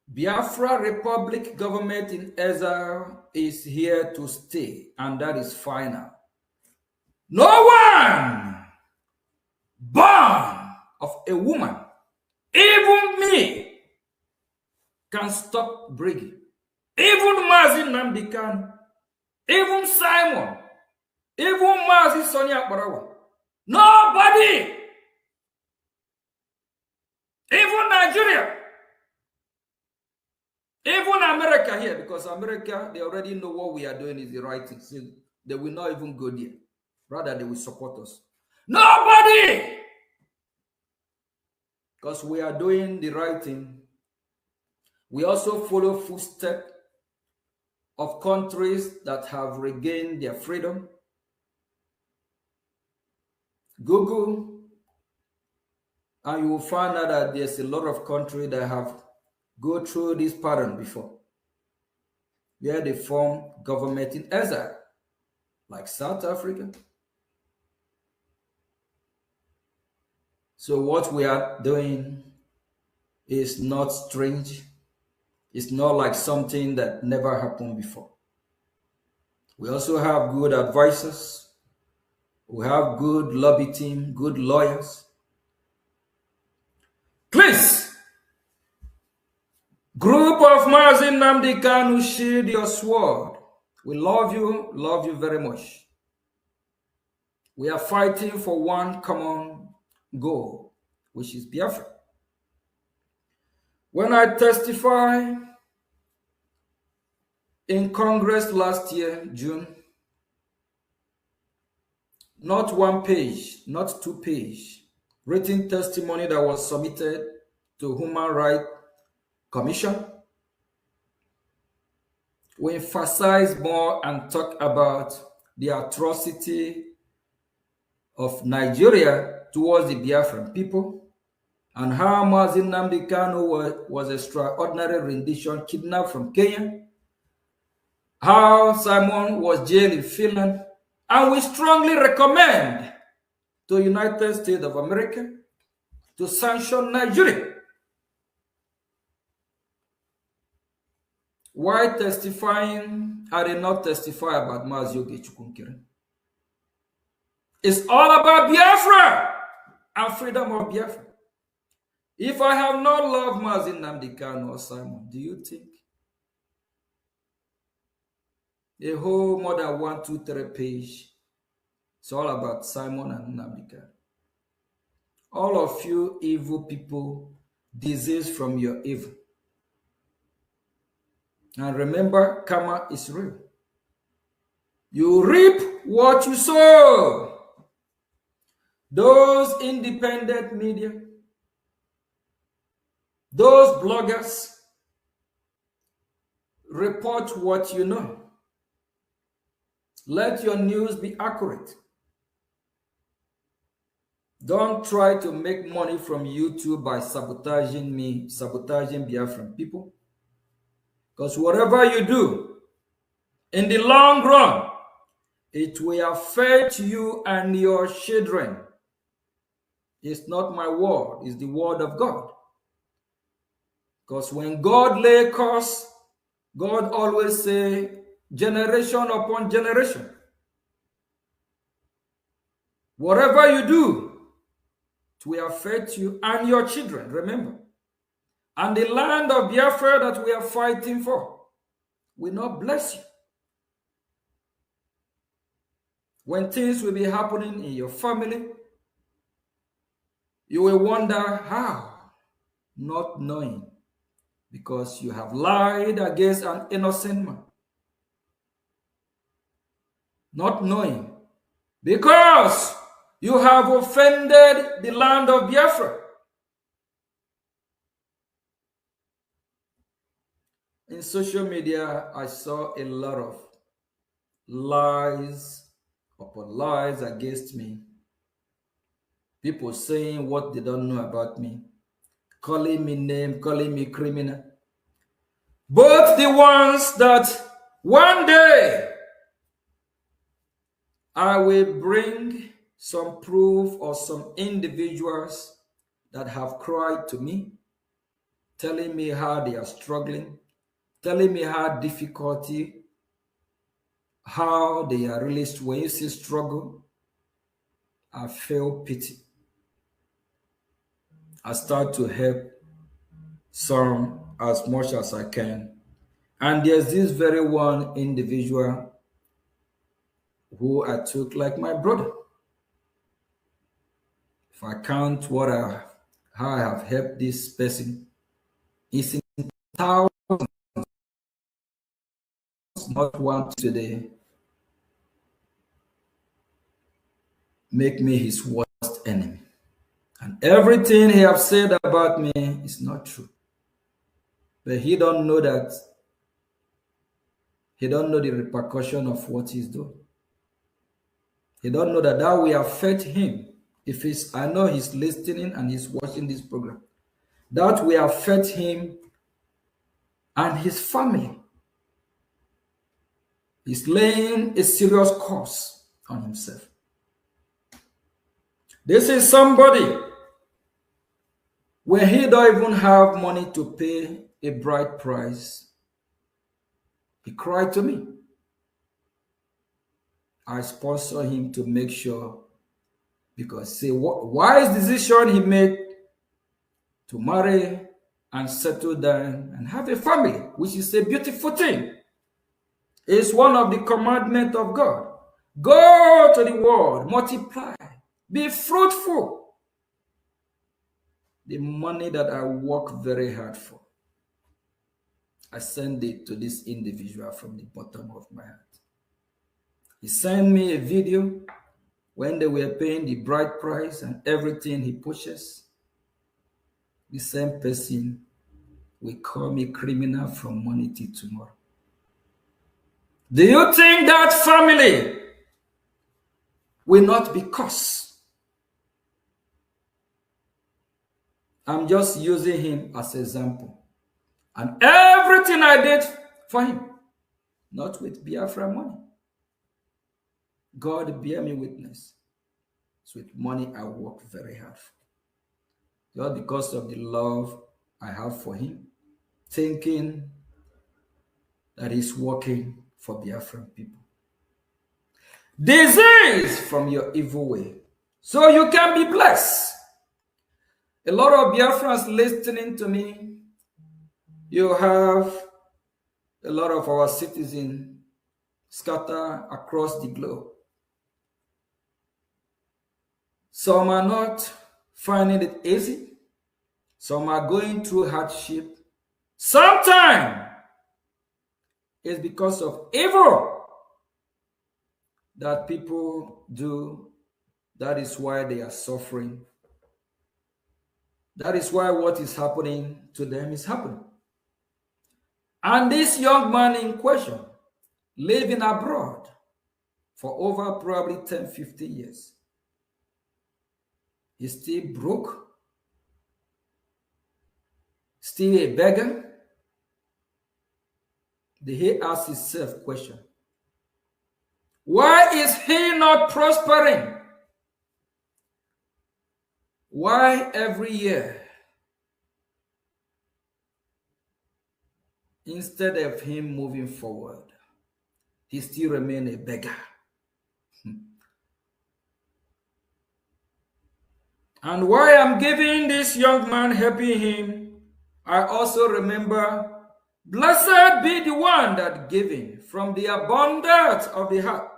Speaker 6: Biafra Republic government in exile is here to stay, and that is final. No one born of a woman, even me, can stop Brgie. Even Mazi Nnamdi Kanu, even Simon, even Mazi Sonia Barawa. Nobody, even Nigeria, even America here, because America, they already know what we are doing is the right thing. So they will not even go there. Rather, they will support us. Nobody! Because we are doing the right thing. We also follow footsteps of countries that have regained their freedom. Google, and you will find out that there's a lot of countries that have go through this pattern before, where they form government in exile, like South Africa. So what we are doing is not strange. It's not like something that never happened before. We also have good advisors. We have good lobby team, good lawyers. Please, group of Mazi Nnamdi Kanu, shield your sword. We love you very much. We are fighting for one common goal, which is Biafra. When I testified in Congress last year, June, not one page, not 2 pages, written testimony that was submitted to Human Rights Commission, we emphasize more and talk about the atrocity of Nigeria towards the Biafran people, and how Mazi Nnamdi Kanu was extraordinary rendition kidnapped from Kenya, how Simon was jailed in Finland, and we strongly recommend to the United States of America to sanction Nigeria. Why testifying? I did not testify about Mazi Ogechukwu. It's all about Biafra and freedom of Biafra. If I have not loved Mazi Nnamdi Kanu or Simon, do you think a whole more than 1, 2, 3 page, it's all about Simon and Nnamdi Kanu? All of you evil people, disease from your evil. And remember, karma is real. You reap what you sow. Those independent media, those bloggers, report what you know. Let your news be accurate. Don't try to make money from YouTube by sabotaging me, sabotaging Biafran people. Because whatever you do, in the long run, it will affect you and your children. It's not my word, it's the word of God. Because when God lay curse, God always say, generation upon generation. Whatever you do, it will affect you and your children, remember. And the land of Biafra that we are fighting for will not bless you. When things will be happening in your family, you will wonder how, not knowing, because you have lied against an innocent man. Not knowing, because you have offended the land of Biafra. In social media, I saw a lot of lies upon lies against me. People saying what they don't know about me, calling me name, calling me criminal. Both the ones that one day I will bring some proof or some individuals that have cried to me, telling me how they are struggling, telling me how difficulty, how they are really, when you see struggle, I feel pity. I start to help some as much as I can. And there's this very one individual who I took like my brother. If I count how I have helped this person, it's in thousands, not one today, make me his worst enemy. And everything he have said about me is not true. But he don't know that. He don't know the repercussion of what he's doing. He don't know that that will affect him. If he's, I know he's listening and he's watching this program. That will affect him and his family. He's laying a serious curse on himself. This is somebody when he don't even have money to pay a bride price. He cried to me. I sponsor him to make sure, because see, wise decision he made to marry and settle down and have a family, which is a beautiful thing. It's one of the commandments of God. Go to the world, multiply, be fruitful. The money that I work very hard for, I send it to this individual from the bottom of my heart. He sent me a video when they were paying the bride price and everything he pushes. The same person will call me criminal from morning till tomorrow. Do you think that family will not be cursed. I'm just using him as an example. And everything I did for him, not with Biafra money. God bear me witness. It's with money I work very hard for. Just because of the love I have for him, thinking that he's working for Biafran people. Disease from your evil way, so you can be blessed. A lot of Biafrans listening to me. You have a lot of our citizens scattered across the globe. Some are not finding it easy. Some are going through hardship. Sometimes it's because of evil that people do. That is why they are suffering. That is why what is happening to them is happening. And this young man in question, living abroad for over probably 10, 15 years, he's still broke, still a beggar. He asks himself question, why is he not prospering? Why every year, instead of him moving forward, he still remains a beggar? And why I'm giving this young man, helping him, I also remember, blessed be the one that giving from the abundance of the heart.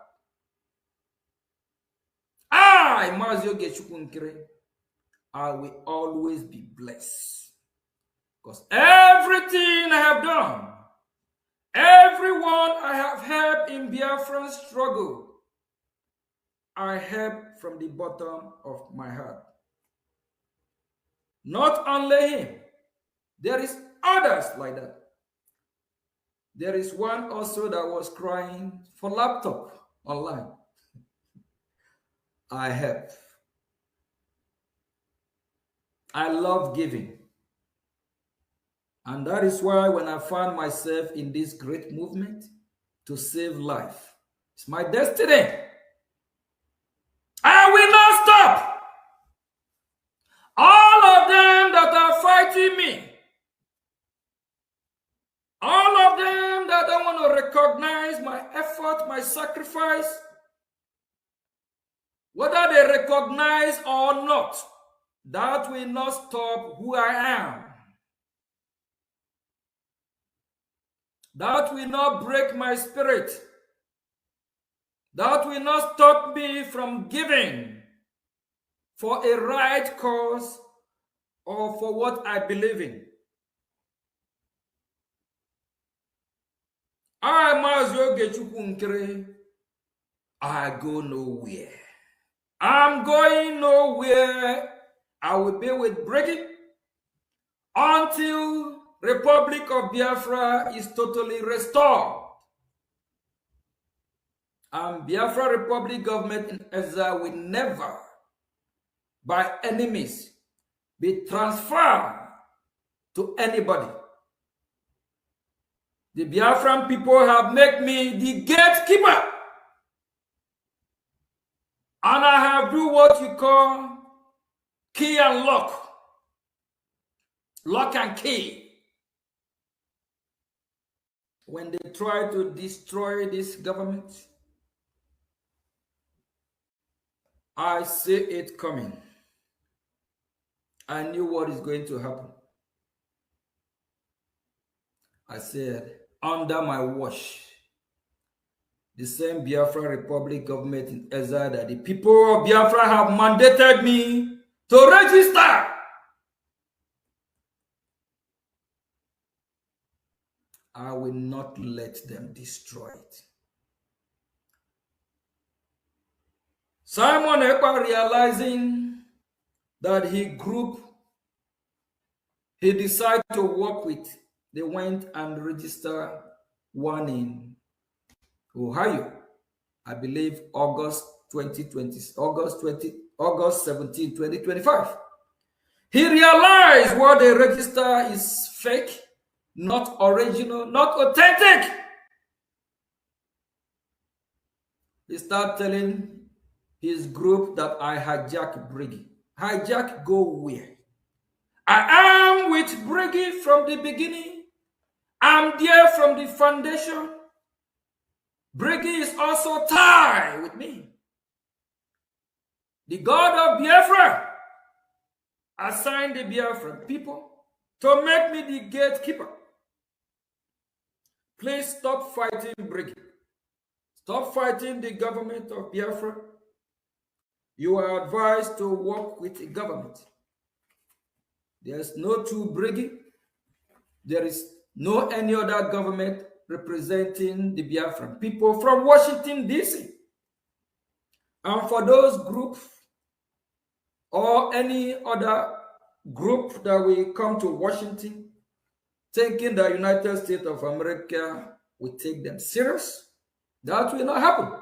Speaker 6: I will always be blessed. Because everything I have done, everyone I have helped in Biafran struggle, I help from the bottom of my heart. Not only him, there is others like that. There is one also that was crying for laptop online. I help. I love giving. And that is why when I found myself in this great movement to save life, it's my destiny. I will not stop. All of them that are fighting me, all of them that don't want to recognize my effort, my sacrifice, whether they recognize or not, that will not stop who I am. That will not break my spirit. That will not stop me from giving for a right cause or for what I believe in. I go nowhere. I'm going nowhere. I will be with Brgie until Republic of Biafra is totally restored. And Biafra Republic government in exile will never, by any means, be transferred to anybody. The Biafran people have made me the gatekeeper. And I have do what you call key and lock. Lock and key. When they try to destroy this government, I see it coming. I knew what is going to happen. I said, under my watch, the same Biafra Republic government in exile that the people of Biafra have mandated me to register. I will not let them destroy it. Simon Ekpa, realizing that he decided to work with, they went and registered one in Ohio, I believe August August 17, 2025. He realized what they register is fake, not original, not authentic. He started telling his group that I hijacked Brgie. Hijack, go where? I am with Brgie from the beginning. I'm there from the foundation. Brgie is also tied with me. The God of Biafra assigned the Biafran people to make me the gatekeeper. Please stop fighting Brgie. Stop fighting the government of Biafra. You are advised to work with the government. There's no true Brgie. There is no any other government representing the Biafran people from Washington, D.C. And for those groups or any other group that will come to Washington thinking the United States of America will take them serious, that will not happen.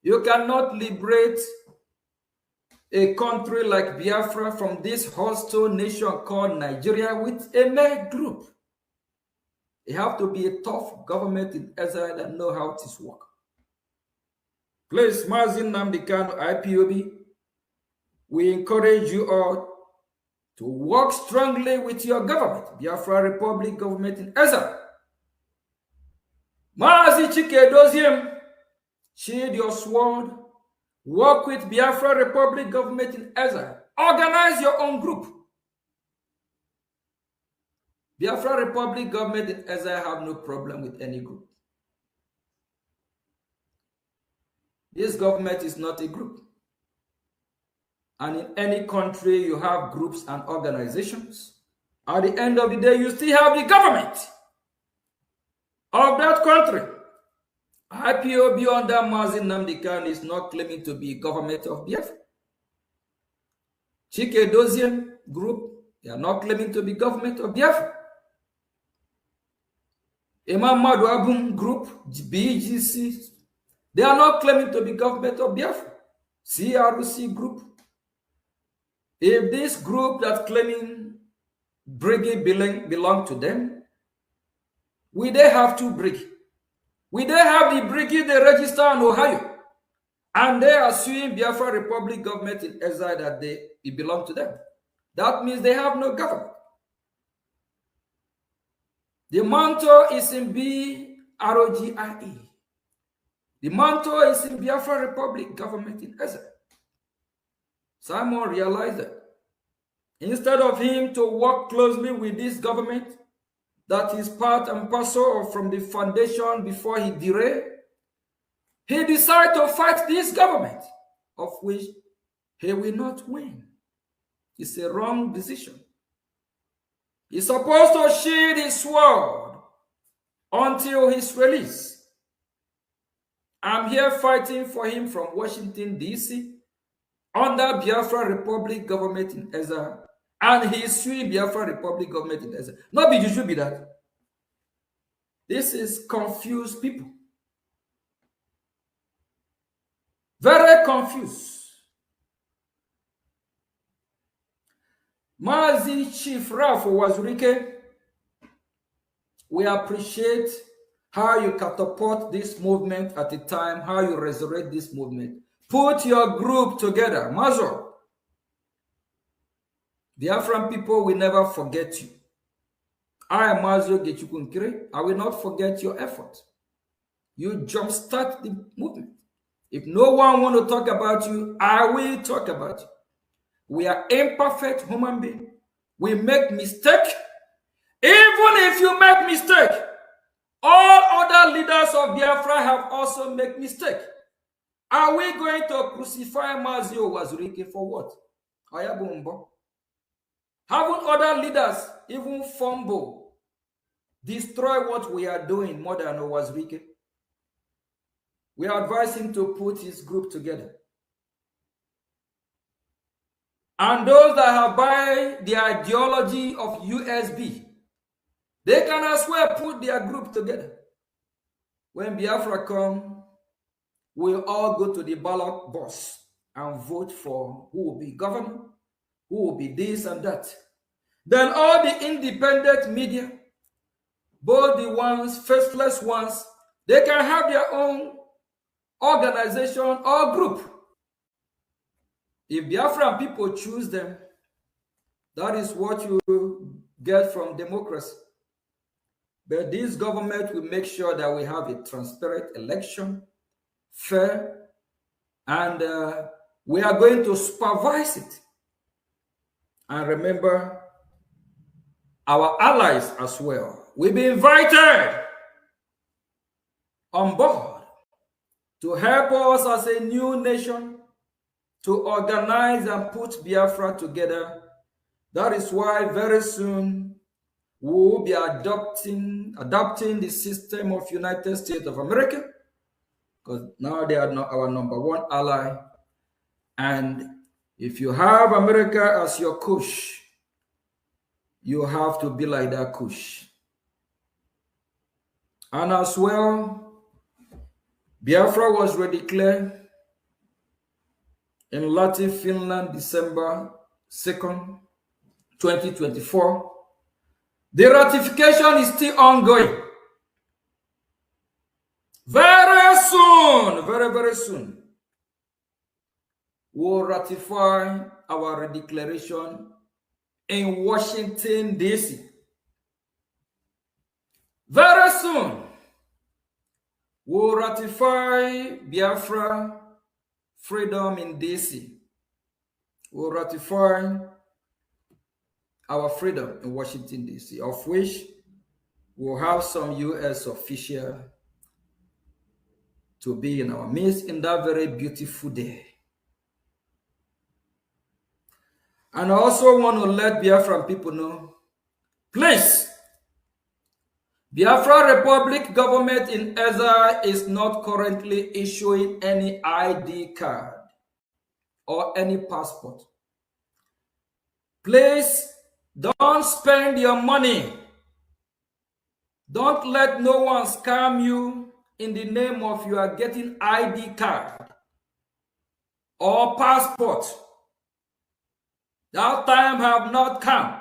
Speaker 6: You cannot liberate a country like Biafra from this hostile nation called Nigeria with a mere group. It have to be a tough government in Israel that know how this works. Please, Mazin Namdekan, IPOB, we encourage you all to work strongly with your government, Biafra Republic government in Israel. Mazi Chike Doziem, shield your sword, work with Biafra Republic government in Israel. Organize your own group. Biafra Republic government in Israel have no problem with any group. This government is not a group. And in any country, you have groups and organizations. At the end of the day, you still have the government of that country. IPOB under Mazin Namdekan is not claiming to be government of Biafra. Chike Doziem group, they are not claiming to be government of Biafra. Imam Madu Abum group, BGC, they are not claiming to be government of Biafra. CRC group. If this group that's claiming Brgie belong to them, we they have two Brgie. We they have the Brgie they register in Ohio, and they are suing Biafra Republic government in Israel that it belong to them. That means they have no government. The mantle is in BROGIE. The mantle is in Biafra Republic government in Israel. Simon realized that instead of him to work closely with this government that is part and parcel from the foundation before he derailed, he decided to fight this government, of which he will not win. It's a wrong decision. He's supposed to shield his sword until his release. I'm here fighting for him from Washington, D.C., under Biafra Republic government in Israel, and he is suing Biafra Republic government in Israel. Not be you should be that. This is confused people. Very confused. Mazi Chief Ralph Wazurike, we appreciate how you catapult this movement at a time, how you resurrect this movement. Put your group together. Mazo. Biafran people will never forget you. I am Mazo Gechukunkire. I will not forget your effort. You jumpstart the movement. If no one want to talk about you, I will talk about you. We are imperfect human beings. We make mistake. Even if you make mistake, all other leaders of Biafra have also made mistake. Are we going to crucify Mazio Wazurike for what? Ayabumbo. Haven't other leaders even fumble, destroy what we are doing more than Wazurike? We advise him to put his group together. And those that have buy the ideology of USB, they can as well put their group together. When Biafra come, we'll all go to the ballot box and vote for who will be governor, who will be this and that. Then all the independent media, both the ones, faceless ones, they can have their own organization or group. If Biafran people choose them, that is what you get from democracy. But this government will make sure that we have a transparent election, fair, and we are going to supervise it. And remember, our allies as well will be invited on board to help us as a new nation to organize and put Biafra together. That is why very soon we will be adopting the system of United States of America, because now they are not our #1 ally. And if you have America as your kush, you have to be like that kush. And as well, Biafra was redeclared in Latin Finland, December 2nd, 2024. The ratification is still ongoing. Very soon, very soon, we'll ratify our redeclaration in Washington, D.C. Very soon, we'll ratify Biafra freedom in D.C. We'll ratify our freedom in Washington, D.C., of which we'll have some U.S. official to be in our midst in that very beautiful day. And I also want to let Biafran people know, please, Biafra Republic government in Ezza is not currently issuing any ID card or any passport. Please, don't spend your money. Don't let no one scam you in the name of you are getting ID card or passport. That time have not come.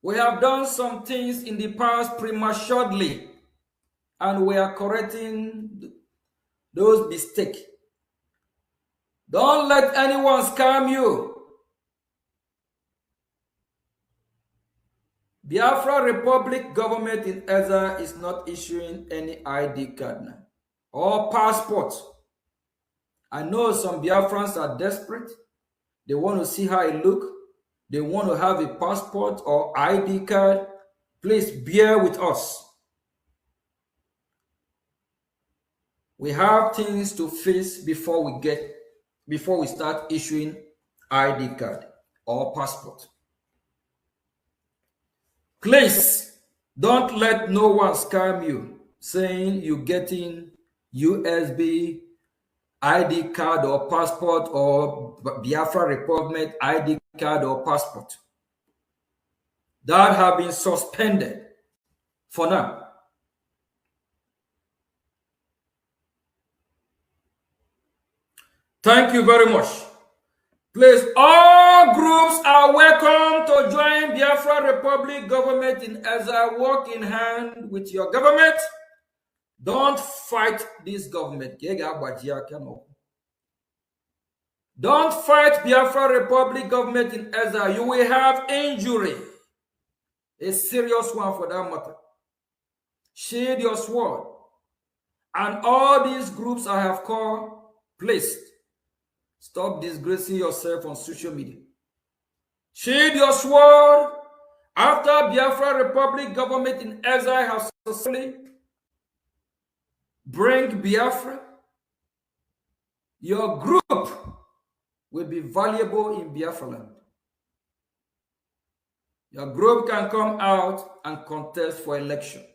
Speaker 6: We have done some things in the past prematurely, and we are correcting those mistakes. Don't let anyone scam you. Biafra Republic government in Ezza is not issuing any ID card now or passport. I know some Biafrans are desperate. They want to see how I look. They want to have a passport or ID card. Please bear with us. We have things to face before we start issuing ID card or passport. Please don't let no one scam you saying you're getting USB ID card or passport or Biafra Republic ID card or passport. That have been suspended for now. Thank you very much. Please, all groups are welcome to join Biafra Republic government in Ezza. Work in hand with your government. Don't fight this government. Don't fight Biafra Republic government in Ezza. You will have injury. A serious one for that matter. Shield your sword. And all these groups I have called, please, stop disgracing yourself on social media. Shield your sword. After Biafra Republic government in Ezza has successfully bring Biafra, your group will be valuable in Biafra land. Your group can come out and contest for election.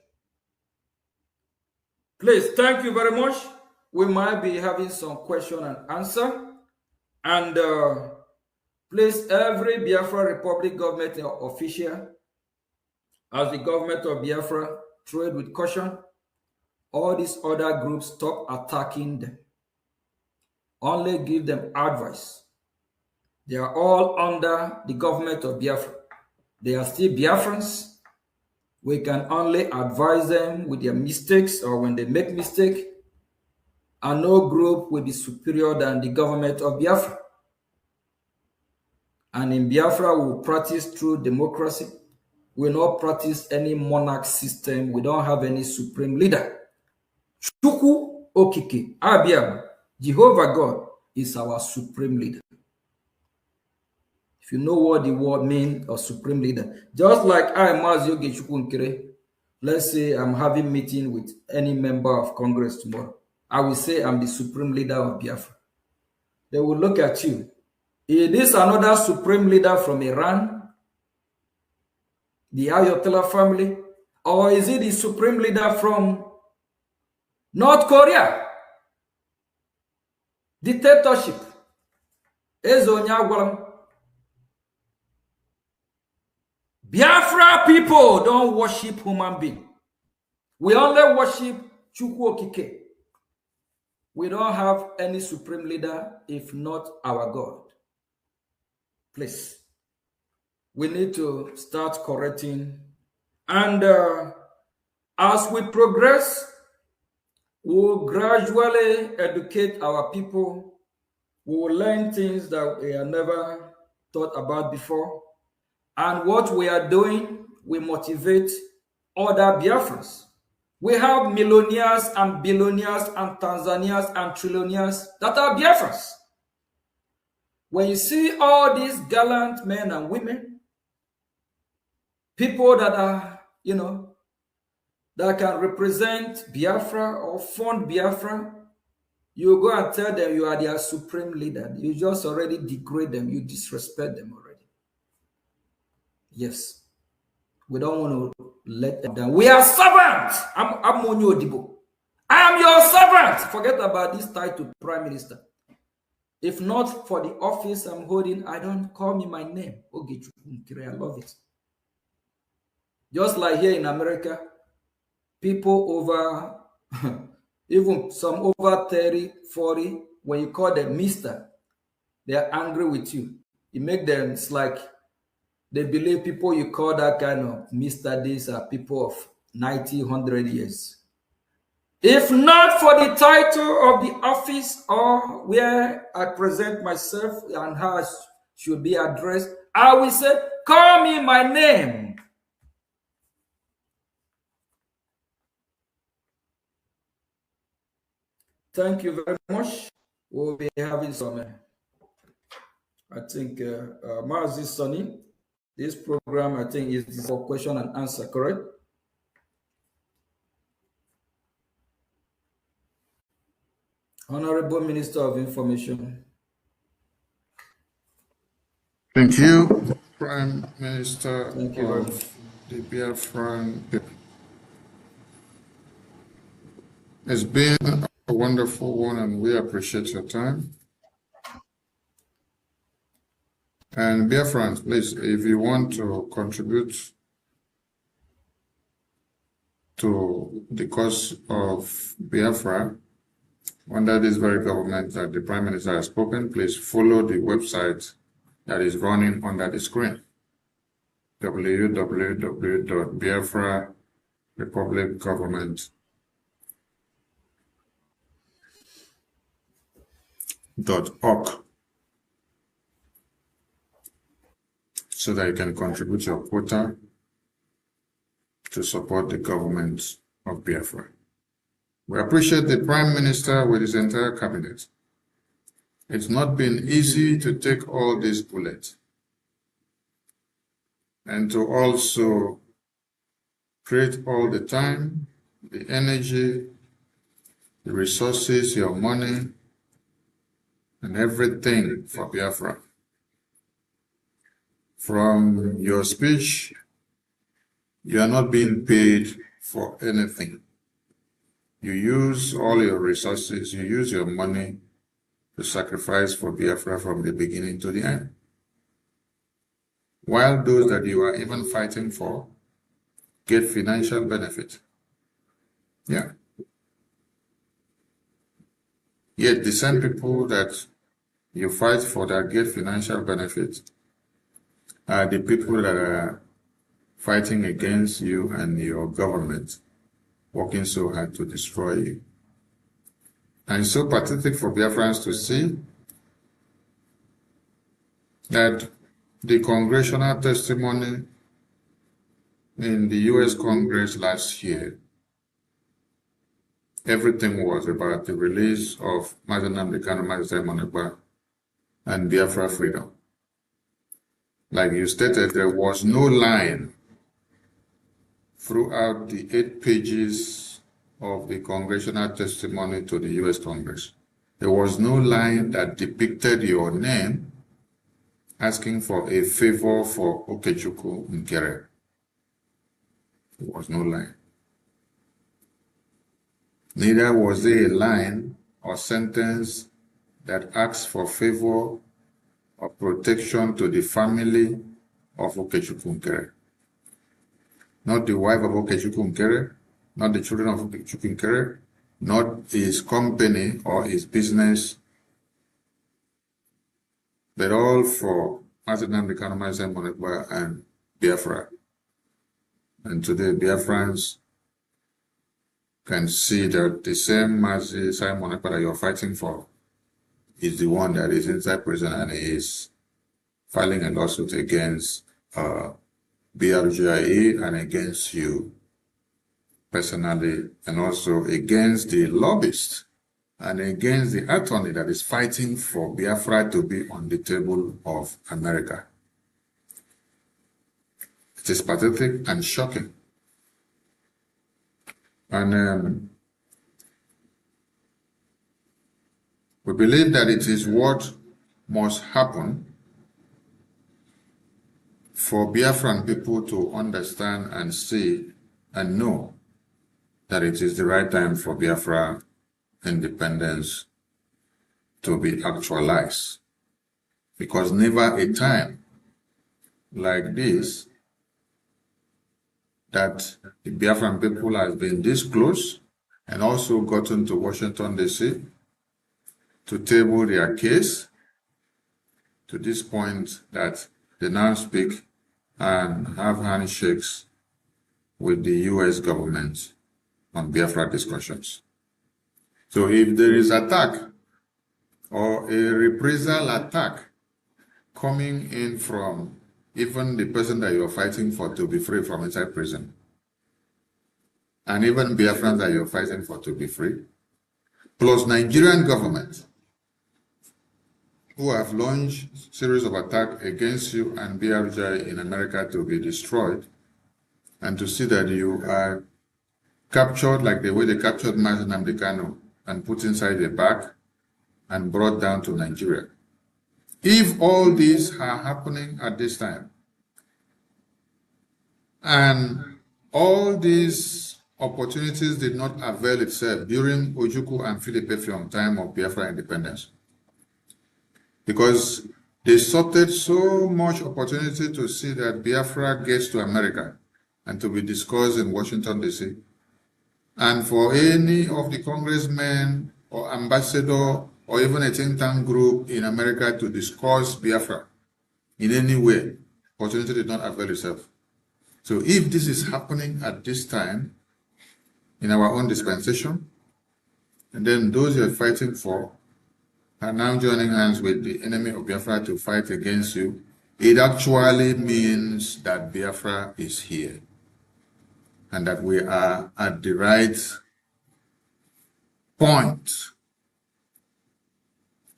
Speaker 6: Please, thank you very much. We might be having some question and answer. And please, every Biafra Republic government official, as the government of Biafra, tread with caution. all these other groups stop attacking them. Only give them advice. They are all under the government of Biafra. They are still Biafrans. We can only advise them with their mistakes or when they make mistake. And no group will be superior than the government of Biafra. And in Biafra, we will practice true democracy. We will not practice any monarch system. We don't have any supreme leader. Chukwu Okike, Abiam, Jehovah God is our supreme leader. If you know what the word means, or supreme leader, just like I, Mazioge Chukwu Nkere, let's say I'm having meeting with any member of Congress tomorrow, I will say I'm the supreme leader of Biafra. They will look at you. Is this another supreme leader from Iran, the Ayatollah family, or is it the supreme leader from North Korea? Dictatorship. Biafra people don't worship human being. We only worship Chukwu Okike. We don't have any supreme leader if not our God. Please. We need to start correcting. And as we progress, we'll gradually educate our people. We will learn things that we have never thought about before. And what we are doing, we motivate other Biafrans. We have millionaires and billionaires and Tanzanians and trillionaires that are Biafrans. When you see all these gallant men and women, people that are, that can represent Biafra or fund Biafra, you go and tell them you are their supreme leader. You just already degrade them. You disrespect them already. Yes. We don't want to let them down. We are servants. I'm Monyo Odibo. I am your servant. Forget about this title, Prime Minister. If not for the office I'm holding, I don't call me my name. I love it. Just like here in America, people over, even some over 30, 40, when you call them Mr., they are angry with you. You make them, it's like they believe people you call that kind of Mr. These are people of 90, 100 years. If not for the title of the office or where I present myself and how I should be addressed, I will say, call me my name. Thank you very much. We'll be having some, I think, Mazi Sonny. This program, I think, is for question and answer, correct? Honorable Minister of Information.
Speaker 3: Thank you, Prime Minister
Speaker 6: Thank you very much.
Speaker 3: of the Biafran people. It's been a wonderful one, and we appreciate your time. And Biafrans, please, if you want to contribute to the cause of Biafra under this very government that the Prime Minister has spoken, please follow the website that is running under the screen, www.biafrarepublicgovernment.org, so that you can contribute your quota to support the government of Biafra. We appreciate the Prime Minister with his entire cabinet. It's not been easy to take all these bullets and to also create all the time, the energy, the resources, your money, and everything for Biafra. From your speech, you are not being paid for anything. You use all your resources, you use your money to sacrifice for Biafra from the beginning to the end. While those that you are even fighting for get financial benefit. Yeah. Yet the same people that you fight for that get financial benefit are the people that are fighting against you and your government, working so hard to destroy you. And it's so pathetic for Biafrans to see that the congressional testimony in the US Congress last year, everything was about the release of Mazi Nnamdi Kanu, Mazi Monegba, and Biafra freedom. Like you stated, there was no line throughout the 8 pages of the congressional testimony to the US Congress. There was no line that depicted your name asking for a favor for Okechukwu Nkere. There was no line. Neither was there a line or sentence that asked for favor or protection to the family of Okechukwu Nkere. Not the wife of Okechukwu Nkere, not the children of Okechukwu Nkere, not his company or his business, but all for Mazi Nnamdi Kanu, Mazi Monegba, and Biafra. And today, Biafrans can see that the same Mazi Monegba that you're fighting for is the one that is inside prison and is filing a lawsuit against Brgie and against you personally, and also against the lobbyist and against the attorney that is fighting for Biafra to be on the table of America. It is pathetic and shocking. And we believe that it is what must happen for Biafran people to understand and see and know that it is the right time for Biafra independence to be actualized. Because never a time like this that the Biafran people has been this close and also gotten to Washington, D.C. to table their case to this point that they now speak and have handshakes with the U.S. government on Biafra discussions. So if there is attack or a reprisal attack coming in from even the person that you're fighting for to be free from inside prison, and even Biafrans that you're fighting for to be free, plus Nigerian government who have launched series of attacks against you and Brgie in America to be destroyed, and to see that you are captured like the way they captured Mazi Nnamdi Kanu and put inside a bag and brought down to Nigeria. If all these are happening at this time, and all these opportunities did not avail itself during Ojukwu and Philip Effiong time of Biafra independence, because they sorted so much opportunity to see that Biafra gets to America and to be discussed in Washington, D.C., and for any of the congressmen or ambassador or even a think tank group in America to discuss Biafra in any way, opportunity did not avail itself. So if this is happening at this time in our own dispensation, and then those you are fighting for are now joining hands with the enemy of Biafra to fight against you, it actually means that Biafra is here and that we are at the right point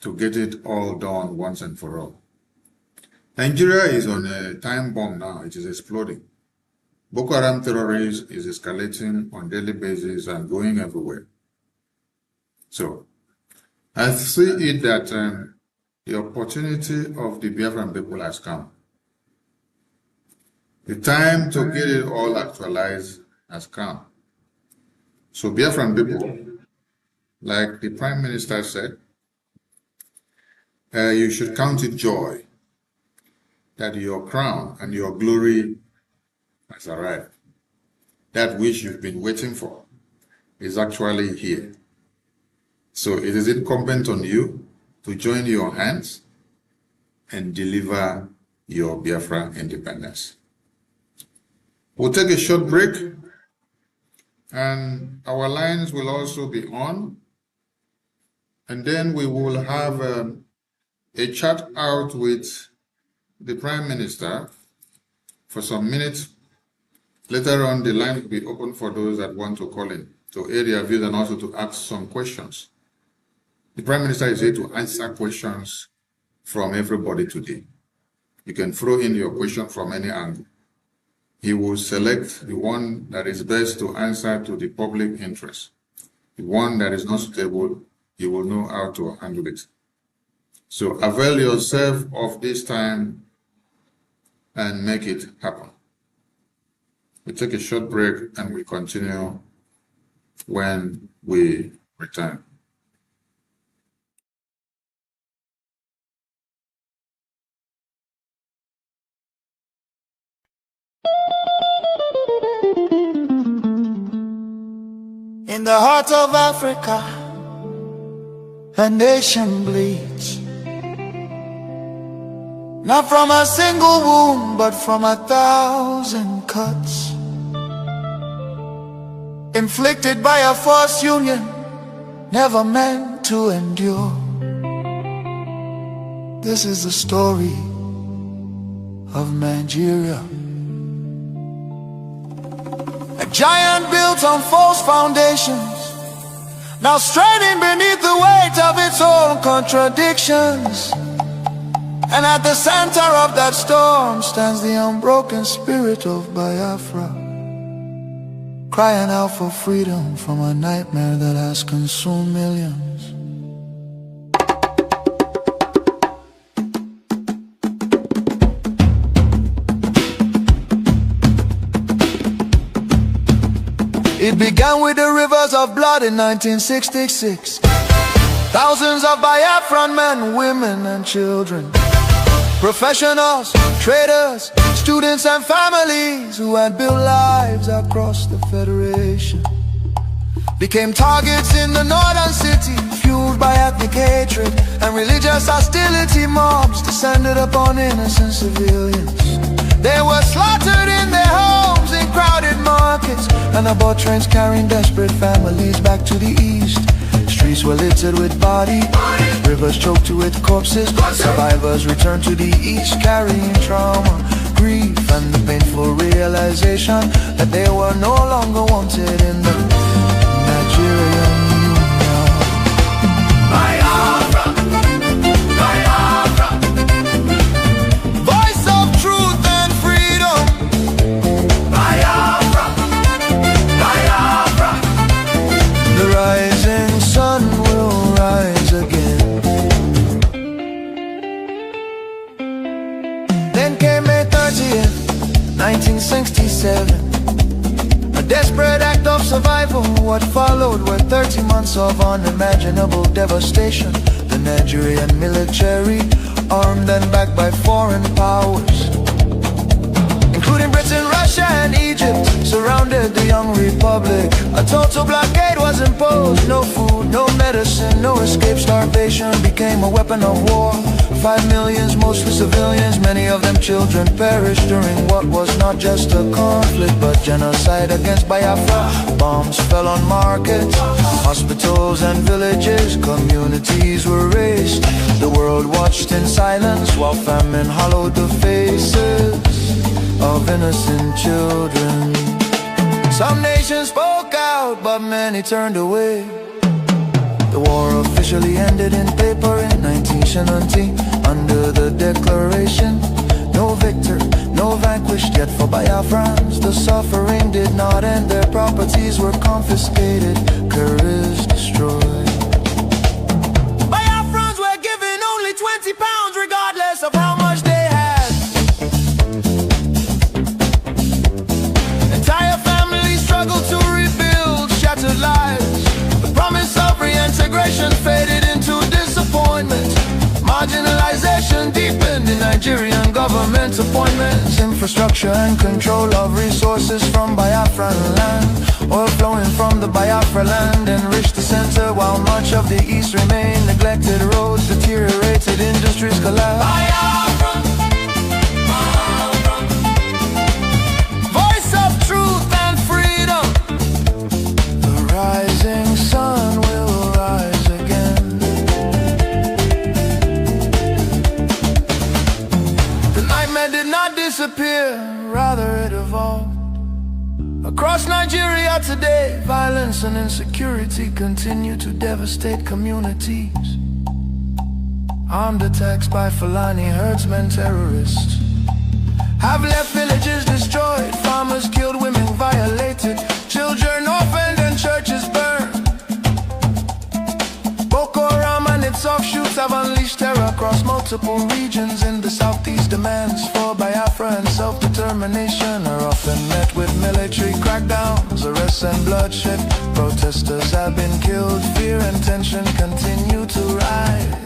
Speaker 3: to get it all done once and for all. Nigeria is on a time bomb now. It is exploding. Boko Haram terrorism is escalating on a daily basis and going everywhere. So I see it that the opportunity of the Biafran people has come. The time to get it all actualized has come. So Biafran people, like the Prime Minister said, you should count it joy that your crown and your glory has arrived. That which you've been waiting for is actually here. So it is incumbent on you to join your hands and deliver your Biafra independence. We'll take a short break, and our lines will also be on. And then we will have a chat out with the Prime Minister for some minutes. Later on, the line will be open for those that want to call in to air their views and also to ask some questions. The Prime Minister is here to answer questions from everybody today. You can throw in your question from any angle. He will select the one that is best to answer to the public interest. The one that is not suitable, he will know how to handle it. So avail yourself of this time and make it happen. We take a short break and we continue when we return.
Speaker 1: In the heart of Africa, a nation bleeds, not from a single wound, but from 1,000 cuts, inflicted by a false union, never meant to endure. This is the story of 9Geria, a giant built on false foundations, now straining beneath the weight of its own contradictions. And at the center of that storm stands the unbroken spirit of Biafra, crying out for freedom from a nightmare that has consumed millions. It began with the rivers of blood in 1966. Thousands of Biafran men, women and children, professionals, traders, students and families who had built lives across the Federation became targets in the northern city, fueled by ethnic hatred and religious hostility. Mobs descended upon innocent civilians. They were slaughtered in their homes, in crowded markets, and aboard trains carrying desperate families back to the east. Streets were littered with bodies, rivers choked with corpses. Survivors returned to the east carrying trauma, grief, and the painful realization that they were no longer wanted in the Nigerian Union. Biafra, Biafra, voice of truth and freedom. Biafra, Biafra, the rising sun will rise again. Then came May 30th, 1967, a desperate act of survival. What followed were 30 months of unimaginable devastation. The Nigerian military, armed and backed by foreign powers, including Britain, Russia and Egypt, surrounded the young republic. A total blockade was imposed. No food, no medicine, no escape. Starvation became a weapon of war. 5 million, mostly civilians, many of them children, perished during what was not just a conflict but genocide against Biafra. Bombs fell on markets, hospitals and villages. Communities were razed. The world watched in silence while famine hollowed the faces of innocent children. Some nations spoke out, but many turned away. The war officially ended in paper in 9Geria under the declaration, no victor, no vanquished. Yet for Biafrans, the suffering did not end. Their properties were confiscated, careers destroyed. Biafrans were given only 20 pounds regardless of how much they had. Entire families struggled to rebuild shattered lives. The promise of reintegration faded into disappointment. Marginalization deepened in Nigerian government appointments, infrastructure and control of resources from Biafran land. Oil flowing from the Biafra land enriched the center, while much of the east remained neglected. Roads deteriorated, industries collapsed.
Speaker 2: Biafra,
Speaker 1: Voice of truth and freedom. The rising sun will rise again. The nightmare did not disappear, rather it evolved. Across Nigeria today, violence and insecurity continue to devastate communities. Armed attacks by Fulani herdsmen terrorists have left villages destroyed, farmers killed, women violated, children orphaned and churches burned. Boko Haram and its offshoots have unleashed terror across multiple regions in the southeast. Demands for Biafra and self-determination are often met with military crackdowns, arrests and bloodshed. Protesters have been killed, fear and tension continue to rise.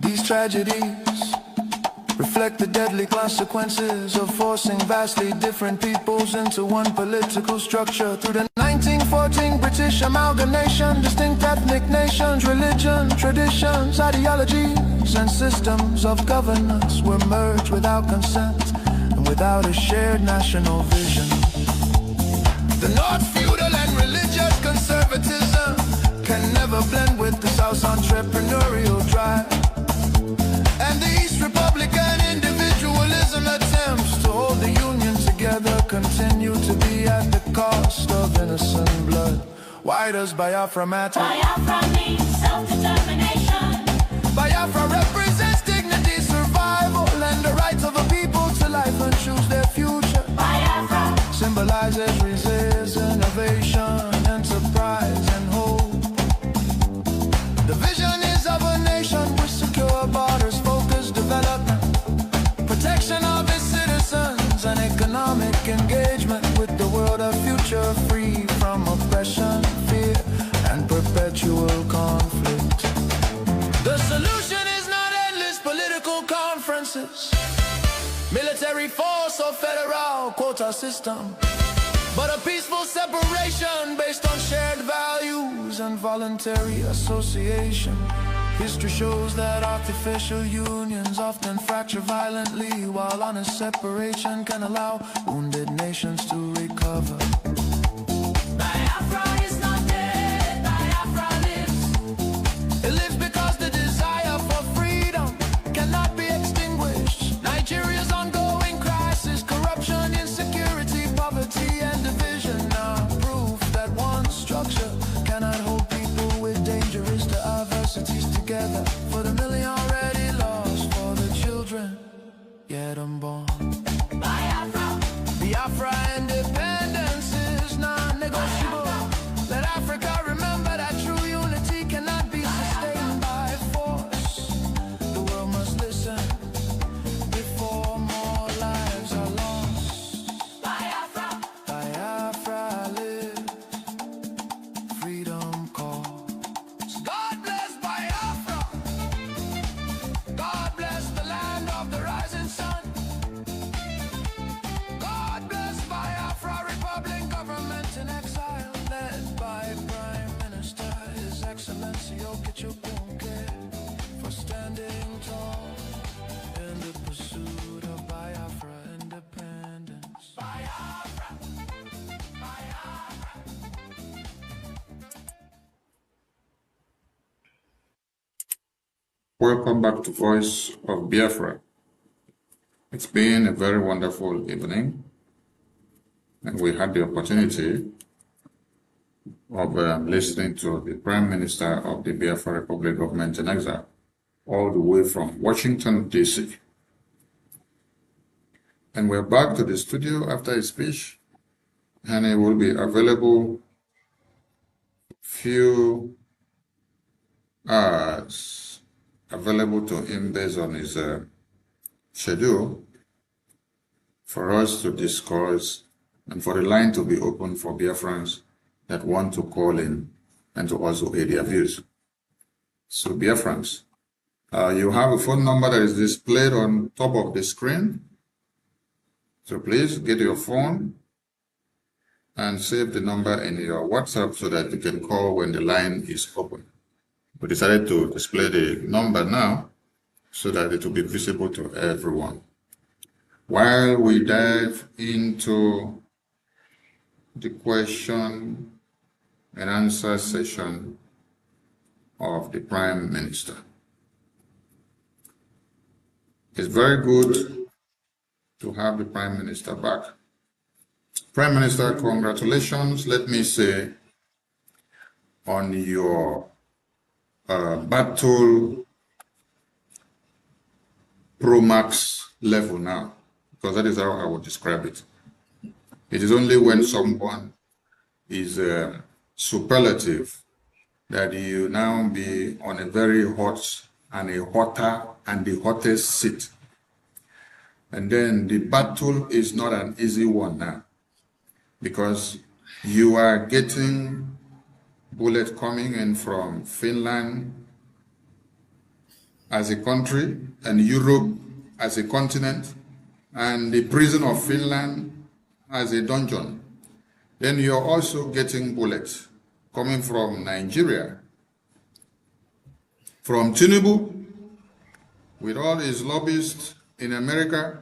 Speaker 1: These tragedies reflect the deadly consequences of forcing vastly different peoples into one political structure. Through the 1914 British amalgamation, distinct ethnic nations, religion, traditions, ideologies, and systems of governance were merged without consent and without a shared national vision. The North feudal and religious conservatism can never blend with the South's entrepreneurial drive. And the East Republican individualism attempts to hold the Union together continue to be at the cost of innocent blood. Why does Biafra matter?
Speaker 2: Biafra means self-determination.
Speaker 1: Biafra represents dignity, survival, and the rights of a people to life and choose their future.
Speaker 2: Biafra
Speaker 1: Symbolizes resistance, innovation, enterprise, and hope. The vision is of a nation with secure borders, focused development, protection of its citizens, and economic engagement with the world, a future free from oppression, fear, and perpetual conflict. The solution is not endless political conferences, military force or federal quota system, but a peaceful separation based on shared values and voluntary association. History shows that artificial unions often fracture violently, while honest separation can allow wounded nations to recover.
Speaker 2: Biafra is not dead, Biafra lives.
Speaker 1: It lives because the desire for freedom cannot be extinguished. Nigeria's ongoing crisis, corruption, insecurity, poverty, and division are proof that one structure cannot hold people with dangerous diversities together. For the million already lost, for the children yet unborn.
Speaker 2: Biafra,
Speaker 1: Biafra independence is non-negotiable. Let Africa remember that true unity cannot be sustained by force. The world must listen before more lives are lost.
Speaker 2: Biafra,
Speaker 1: Biafra live, freedom calls. God bless Biafra. God bless the land of the rising sun. God bless Biafra Republic, government in exile, led by Prime Minister His Excellency Okechukwu, for standing tall in the pursuit of Biafra independence.
Speaker 2: Biafra, Biafra.
Speaker 3: Welcome back to Voice of Biafra. It's been a very wonderful evening, and we had the opportunity of listening to the Prime Minister of the Biafra Republic government in exile, all the way from Washington, D.C. And we're back to the studio after his speech, and it will be available few hours available to him based on his schedule for us to discuss and for the line to be open for Biafrans that want to call in and to also aid their views. So Biafrans, You have a phone number that is displayed on top of the screen. So please get your phone and save the number in your WhatsApp so that you can call when the line is open. We decided to display the number now so that it will be visible to everyone. While we dive into the question and answer session of the Prime Minister, it's very good to have the Prime Minister back. Prime Minister, congratulations, let me say, on your battle Pro Max level now, because that is how I would describe it. It is only when someone is superlative that you now be on a very hot and a hotter and the hottest seat. And then the battle is not an easy one now, because you are getting bullets coming in from Finland as a country and Europe as a continent and the prison of Finland as a dungeon. Then you're also getting bullets coming from Nigeria, from Tinubu, with all his lobbyists in America,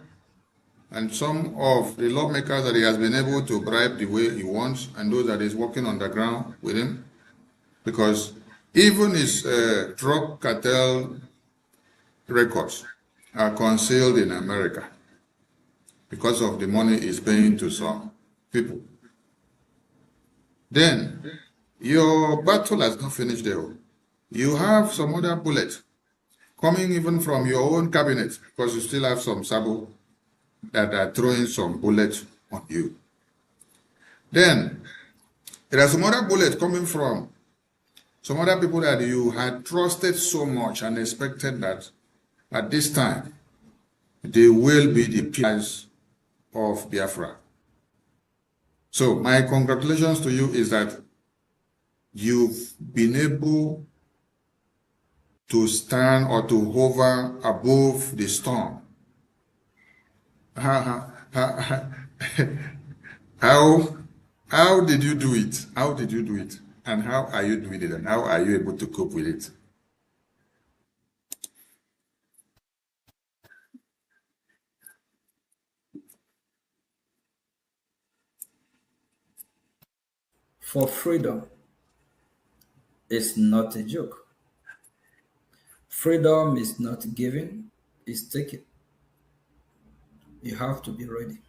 Speaker 3: and some of the lawmakers that he has been able to bribe the way he wants, and those that is working on the ground with him, because even his drug cartel records are concealed in America because of the money he's paying to some people. Then your battle has not finished there. You have some other bullets coming even from your own cabinet, because you still have some Sabo that are throwing some bullets on you. Then there are some other bullets coming from some other people that you had trusted so much and expected that at this time they will be the pillars of Biafra. So my congratulations to you is that you've been able to stand or to hover above the storm. How did you do it? How did you do it? And how are you doing it? And how are you able to cope with it?
Speaker 6: For freedom is not a joke. Freedom is not given, it's taken. You have to be ready.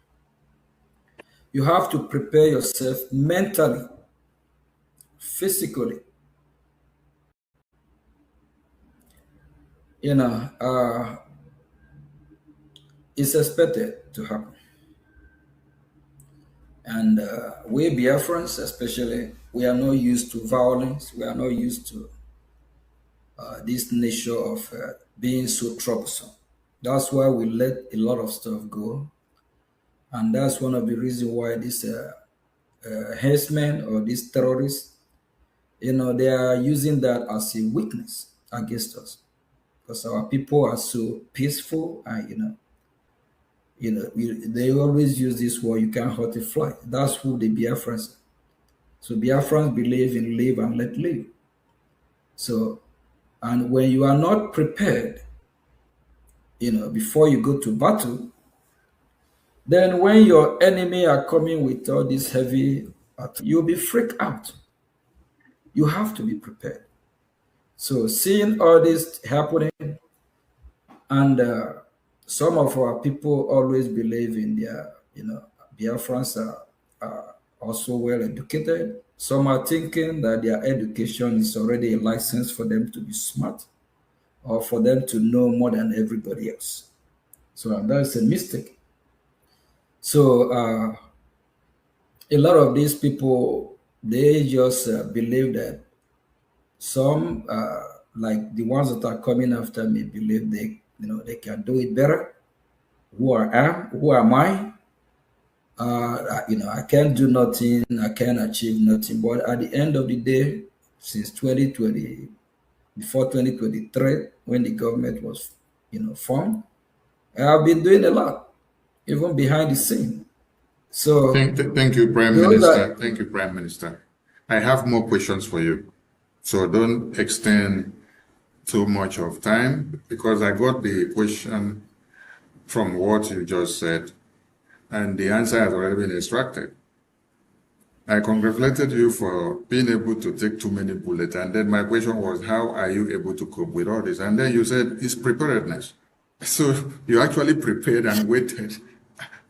Speaker 6: You have to prepare yourself mentally, physically. It's expected to happen. And we Biafrans, especially, we are not used to violence. We are not used to this nature of being so troublesome. That's why we let a lot of stuff go. And that's one of the reasons why these henchmen or these terrorists, they are using that as a weakness against us. Because our people are so peaceful and, they always use this word, you can't hurt a fly. That's who the Biafrans are. So Biafrans believe in live and let live. So, and when you are not prepared, before you go to battle, then when your enemy are coming with all this heavy, you'll be freaked out. You have to be prepared. So seeing all this happening, and some of our people always believe in their, Biafrans are also well educated. Some are thinking that their education is already a license for them to be smart or for them to know more than everybody else. So that's a mistake. So a lot of these people, they just believe that some, like the ones that are coming after me, believe they can do it better. Who am I? I can't do nothing. I can't achieve nothing. But at the end of the day, since 2020, before 2023, when the government was, formed. I have been doing a lot, even behind the scene. So
Speaker 3: Thank you, Prime
Speaker 6: those
Speaker 3: Minister.
Speaker 6: are
Speaker 3: Thank you, Prime Minister. I have more questions for you. So don't extend too much of time because I got the question from what you just said, and the answer has already been extracted. I congratulated you for being able to take too many bullets, and then my question was, how are you able to cope with all this? And then you said it's preparedness. So you actually prepared and waited,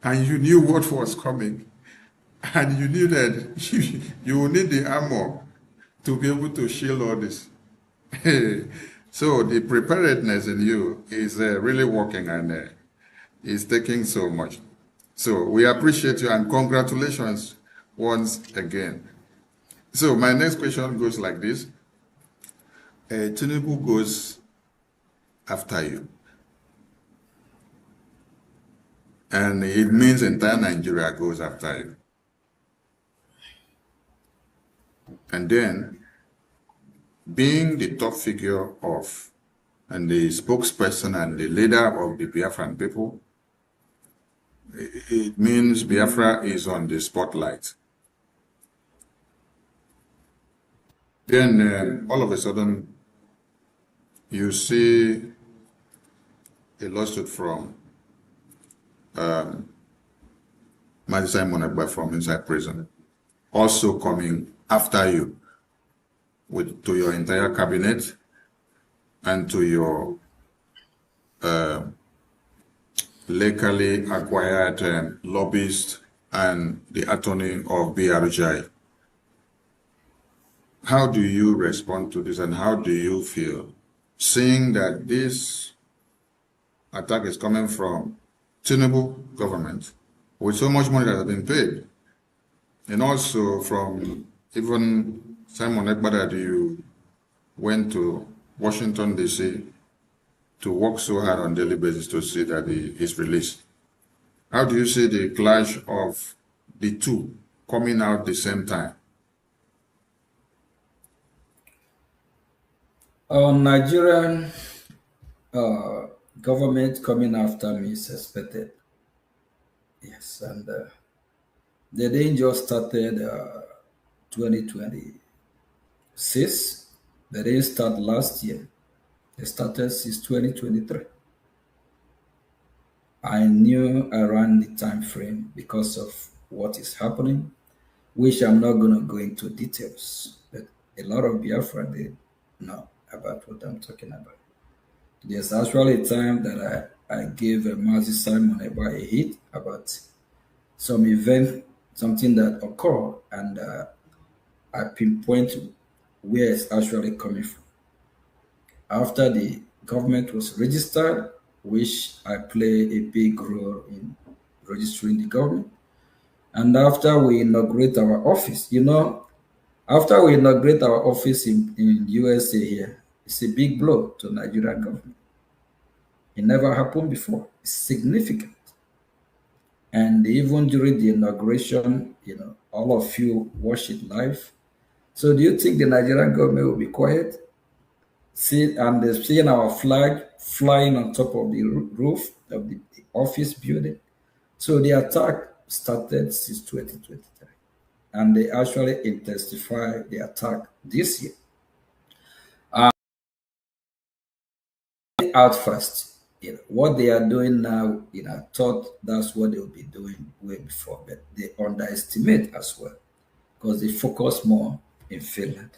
Speaker 3: and you knew what was coming, and you knew that you will need the armor to be able to shield all this. So the preparedness in you is really working, and is taking so much. So we appreciate you and congratulations once again. So my next question goes like this. Tinubu goes after you. And it means entire Nigeria goes after you. And then, being the top figure of, and the spokesperson and the leader of the Biafran people, it means Biafra is on the spotlight. Then all of a sudden, you see a lawsuit from Mazi Simon Ekpa from inside prison, also coming after you to your entire cabinet and to your legally acquired lobbyist and the attorney of Brgie. How do you respond to this, and how do you feel seeing that this attack is coming from Tinubu government with so much money that has been paid, and also from even Simon Ekpa that you went to Washington, D.C. to work so hard on a daily basis to see that he is released? How do you see the clash of the two coming out the same time?
Speaker 6: Nigerian government coming after me is expected. Yes, and they didn't just started 2026. They didn't start last year. They started since 2023. I knew around the time frame because of what is happening, which I'm not going to go into details, but a lot of Biafra they know about what I'm talking about. There's actually a time that I gave Mazi Simon about a hit about some event, something that occurred, and I pinpoint where it's actually coming from. After the government was registered, which I play a big role in registering the government, and after we inaugurate our office, after we inaugurate our office in USA here, it's a big blow to Nigerian government. It never happened before. It's significant. And even during the inauguration, all of you watch it live. So do you think the Nigerian government will be quiet? They're seeing our flag flying on top of the roof of the office building. So the attack started since 2023. And they actually intensified the attack this year. Out first. What they are doing now, I thought that's what they'll be doing way before, but they underestimate as well because they focus more in Finland.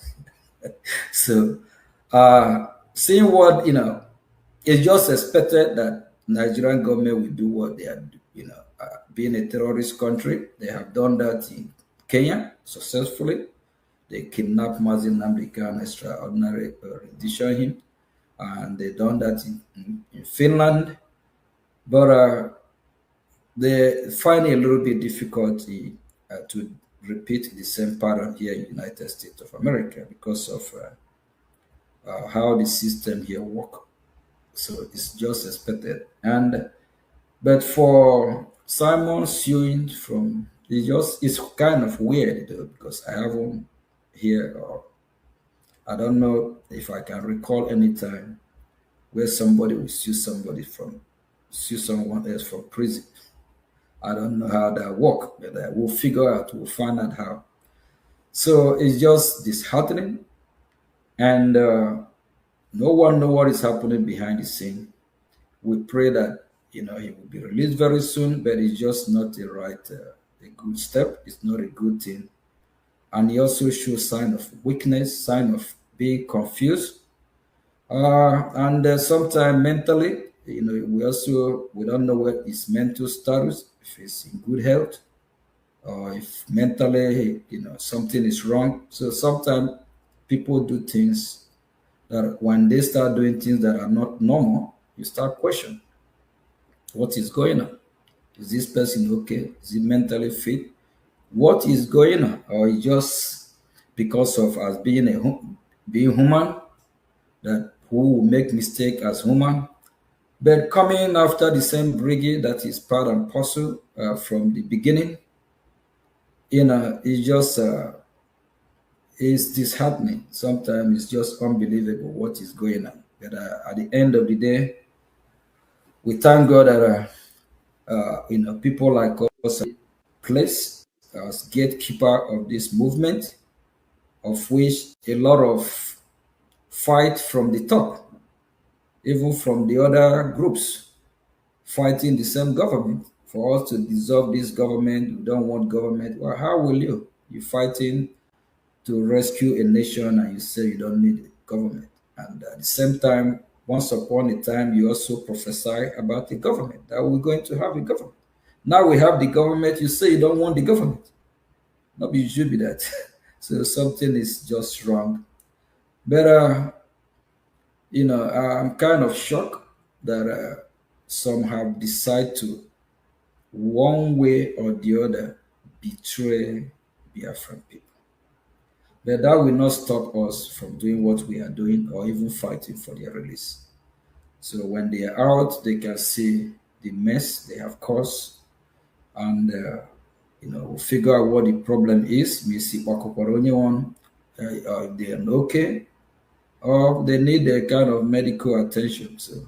Speaker 6: So, seeing what, it's just expected that Nigerian government will do what they are, being a terrorist country. They have done that in Kenya successfully. They kidnapped Mazi Nnamdi Kanu, extraordinary rendition him. And they done that in Finland, but they find it a little bit difficult to repeat the same pattern here in the United States of America because of how the system here work. So it's just expected. But for Simon suing from, it's kind of weird though, because I haven't heard I don't know if I can recall any time where somebody will sue someone else from prison. I don't know how that work, but we'll figure out, we'll find out how. So it's just disheartening, and no one know what is happening behind the scene. We pray that he will be released very soon, but it's just not the right, a good step. It's not a good thing, and he also shows sign of weakness, sign of being confused, and sometimes mentally, we don't know what his mental status, if he's in good health, or if mentally, something is wrong. So sometimes people do things that when they start doing things that are not normal, you start questioning what is going on. Is this person okay? Is he mentally fit? What is going on? Or is just because of us being being human, that who will make mistake as human? But coming after the same Brgie that is part and parcel from the beginning, it's just it's disheartening. Sometimes it's just unbelievable what is going on. But at the end of the day, we thank God that people like us are placed as gatekeeper of this movement, of which a lot of fight from the top, even from the other groups fighting the same government for us to dissolve this government. We don't want government. Well, how will you? You're fighting to rescue a nation and you say you don't need government. And at the same time, once upon a time, you also prophesy about the government, that we're going to have a government. Now we have the government, you say you don't want the government. No, it should be that. So something is just wrong. But, I'm kind of shocked that some have decided to, one way or the other, betray Biafran people. But that will not stop us from doing what we are doing or even fighting for their release. So when they are out, they can see the mess they have caused, and we'll figure out what the problem is. We see one, if they are okay, or they need a kind of medical attention. So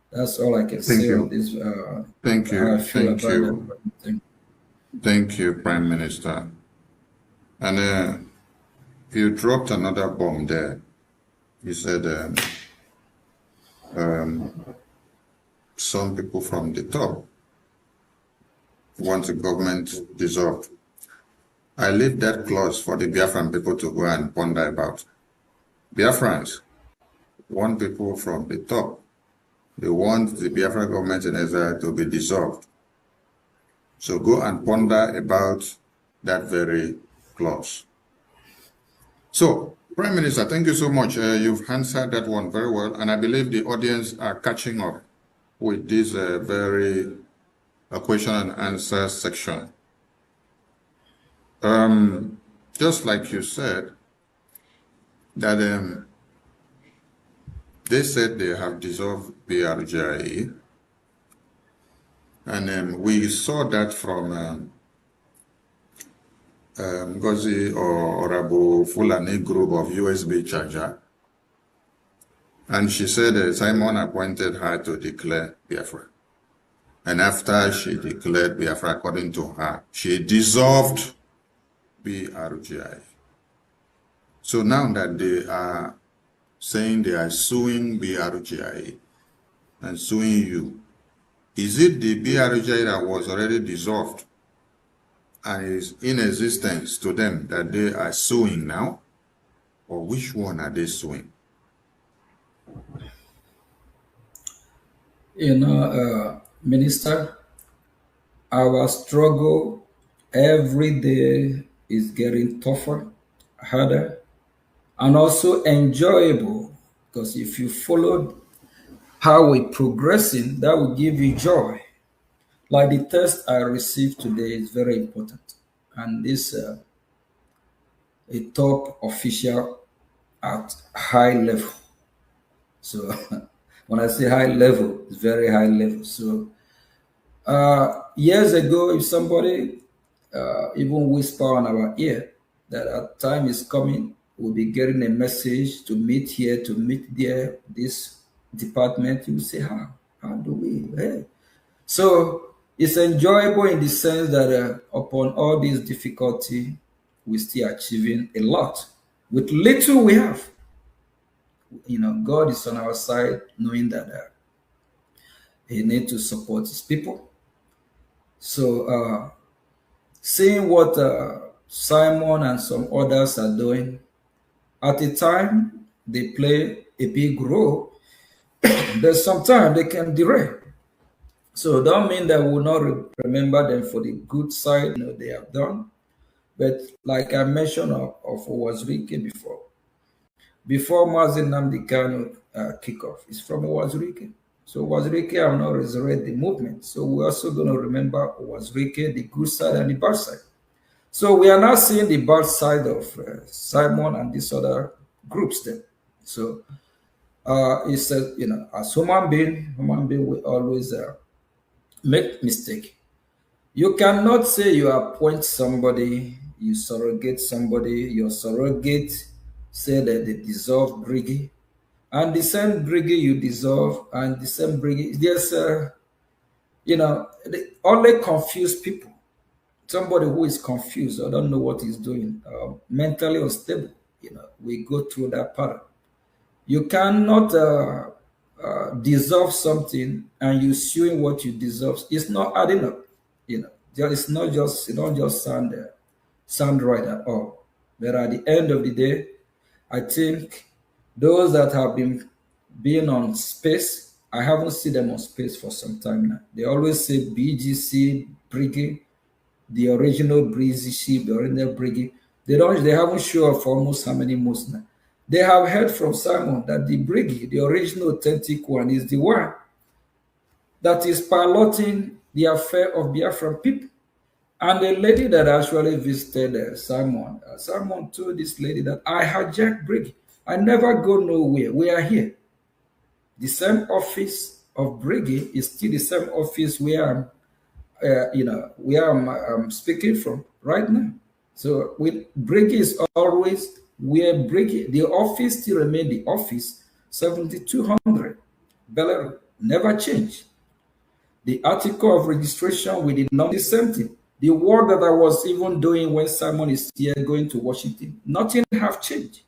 Speaker 6: that's all I can
Speaker 3: Thank
Speaker 6: say
Speaker 3: you.
Speaker 6: on this.
Speaker 3: Thank
Speaker 6: How I
Speaker 3: you.
Speaker 6: feel
Speaker 3: Thank
Speaker 6: about
Speaker 3: you.
Speaker 6: that.
Speaker 3: Thank you, Prime Minister. And you dropped another bomb there. You said some people from the top want the government dissolved. I leave that clause for the Biafran people to go and ponder about. Biafrans want people from the top. They want the Biafran government in Israel to be dissolved. So go and ponder about that very clause. So, Prime Minister, thank you so much. You've answered that one very well, and I believe the audience are catching up with this very question and answer section. Just like you said, that they said they have dissolved Brgie, and we saw that from Ngozi or Abu Fulani group of USB charger, and she said Simon appointed her to declare Biafra. And after she declared Biafra, according to her, she dissolved Brgie. So now that they are saying they are suing Brgie and suing you, is it the Brgie that was already dissolved and is in existence to them that they are suing now? Or which one are they suing?
Speaker 6: Minister, our struggle every day is getting tougher, harder, and also enjoyable. Because if you followed how we're progressing, that will give you joy. Like the test I received today is very important. And this a top official at high level. So when I say high level, it's very high level. So years ago, if somebody even whisper on our ear that a time is coming will be getting a message to meet here, to meet there, this department. You will say, how do we? Hey. So it's enjoyable in the sense that upon all this difficulty, we're still achieving a lot. With little we have, God is on our side, knowing that He needs to support His people. So seeing what Simon and some others are doing, at a time they play a big role, but sometimes they can derail. So don't mean that we will not remember them for the good side they have done. But like I mentioned of Owazurike before Mazi Nnamdi Kanu kickoff, it's from Owazurike. So Owazurike have not resurrected the movement. So we're also going to remember Owazurike, the good side and the bad side. So we are now seeing the bad side of Simon and these other groups then. So it says, as human being will always make mistake. You cannot say you appoint somebody, you surrogate somebody, your surrogate say that they dissolve Brgie, and the same Brgie you dissolve, and the same Brgie, there's they only confuse people. Somebody who is confused or don't know what he's doing, mentally unstable, we go through that part. You cannot dissolve something and you suing what you dissolve. It's not adding up. It's not just, it don't just sound right at all. But at the end of the day, I think those that have been on space, I haven't seen them on space for some time now. They always say BGC, Brgie, the original Brgie, the original Brgie. They haven't shown up for almost how many months now. They have heard from Simon that the Brgie, the original authentic one, is the one that is piloting the affair of Biafran people. And the lady that actually visited Simon, Simon told this lady that I hijacked Brgie. I never go nowhere. We are here. The same office of Brgie is still the same office where I'm speaking from right now. So with Brgie is always where Brgie, the office still remain the office 7200. Belarus never changed. The article of registration we did not the same thing. The work that I was even doing when Simon is here going to Washington, nothing have changed.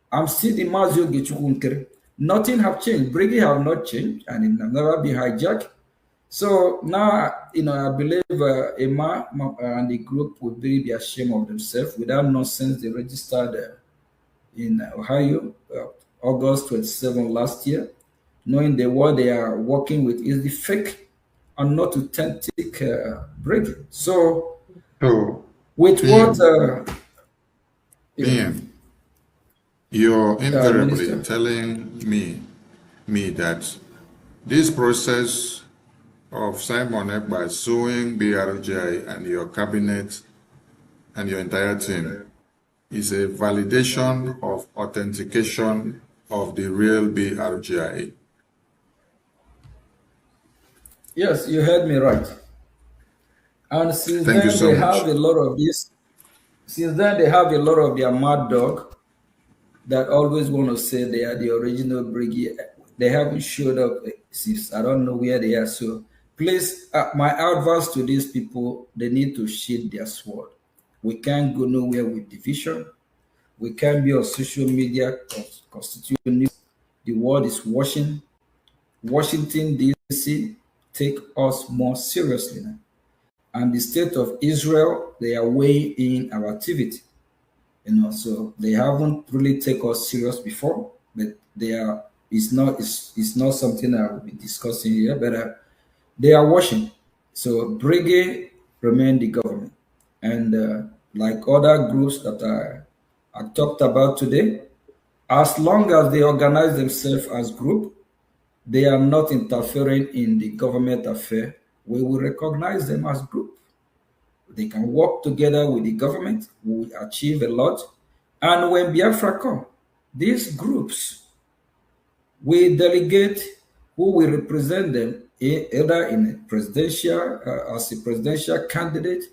Speaker 6: I'm still the Mazio Gichukunkere. Nothing have changed. Brigi have not changed and it have never been hijacked. So now, I believe Emma and the group would really be ashamed of themselves without nonsense. They registered in Ohio, August 27 last year, knowing that what they are working with is the fake and not authentic Brigi. So, with what...
Speaker 3: Ian, you're invariably
Speaker 6: Minister.
Speaker 3: telling me that this process of Simon Ekpa suing BRGI and your cabinet and your entire team is a validation of authentication of the real BRGI.
Speaker 6: Yes, you heard me right. And since
Speaker 3: Thank you
Speaker 6: then,
Speaker 3: so
Speaker 6: they
Speaker 3: much.
Speaker 6: have a lot of this. Since then, they have a lot of their mad dog that always want to say they are the original Brigade. They haven't showed up since I don't know where they are. So please, my advice to these people, they need to sheath their sword. We can't go nowhere with division. We can't be on social media constituting news. The world is watching. Washington, D.C., take us more seriously now. And the state of Israel, they are weighing in our activity. So they haven't really taken us serious before, but they are. It's not something I will be discussing here, but they are watching. So Brigade remain the government, and like other groups that I talked about today, as long as they organize themselves as group, they are not interfering in the government affair. We will recognize them as group. They can work together with the government. We will achieve a lot. And when Biafra come, these groups will delegate who will represent them either in a presidential, as a presidential candidate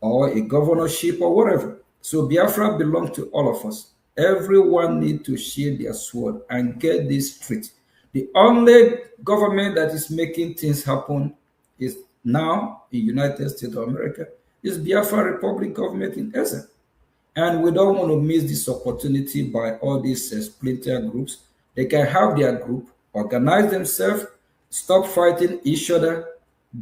Speaker 6: or a governorship or whatever. So Biafra belongs to all of us. Everyone need to sheathe their sword and get this straight. The only government that is making things happen is now in United States of America is Biafra Republic government in essence. And we don't want to miss this opportunity by all these splinter groups. They can have their group, organize themselves, stop fighting each other,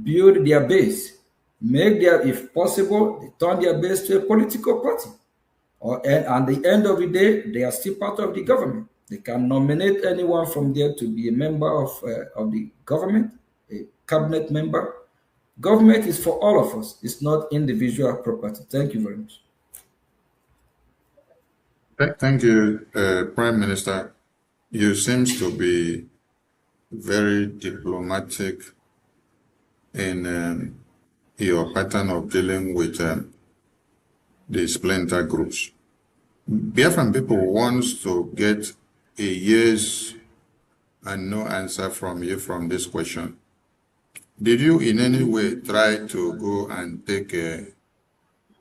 Speaker 6: build their base, make their, if possible, they turn their base to a political party. And at the end of the day, they are still part of the government. They can nominate anyone from there to be a member of the government, a cabinet member. Government is for all of us. It's not individual property. Thank you very much.
Speaker 3: Thank you, Prime Minister. You seems to be very diplomatic in your pattern of dealing with the splinter groups. Biafran people wants to get a yes and no answer from you from this question. Did you in any way try to go and take the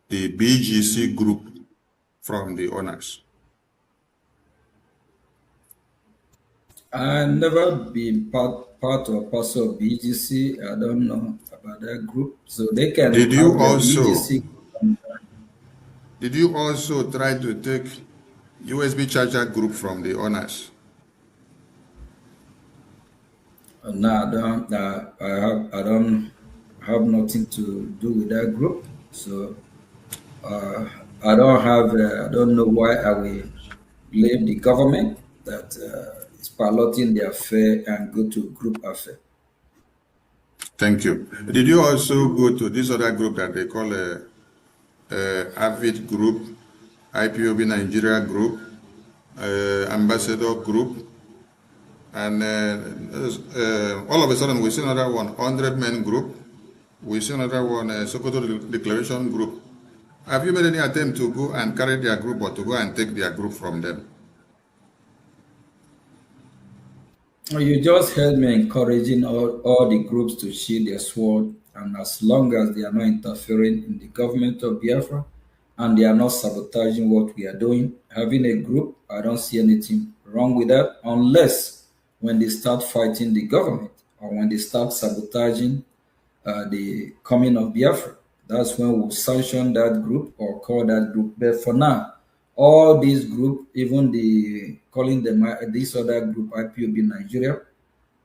Speaker 3: BGC group from the owners?
Speaker 6: I never been part or parcel of BGC. I don't know about that group, so they can
Speaker 3: Did
Speaker 6: have
Speaker 3: you
Speaker 6: the
Speaker 3: also
Speaker 6: BGC.
Speaker 3: try to take USB charger group from the owners?
Speaker 6: No, I don't. I don't have nothing to do with that group. So I don't have. I don't know why I will blame the government that is piloting the affair and go to group affair.
Speaker 3: Thank you. Did you also go to this other group that they call a AVID group, IPOB Nigeria group, Ambassador group, and all of a sudden we see another one, 100 Men group, we see another one, Sokoto Declaration group. Have you made any attempt to go and carry their group or to go and take their group from them?
Speaker 6: You just heard me encouraging all the groups to sheathe their sword, and as long as they are not interfering in the government of Biafra and they are not sabotaging what we are doing, having a group, I don't see anything wrong with that, unless when they start fighting the government or when they start sabotaging the coming of Biafra. That's when we'll sanction that group or call that group. But for now, all these group, even the calling them this other group IPOB Nigeria,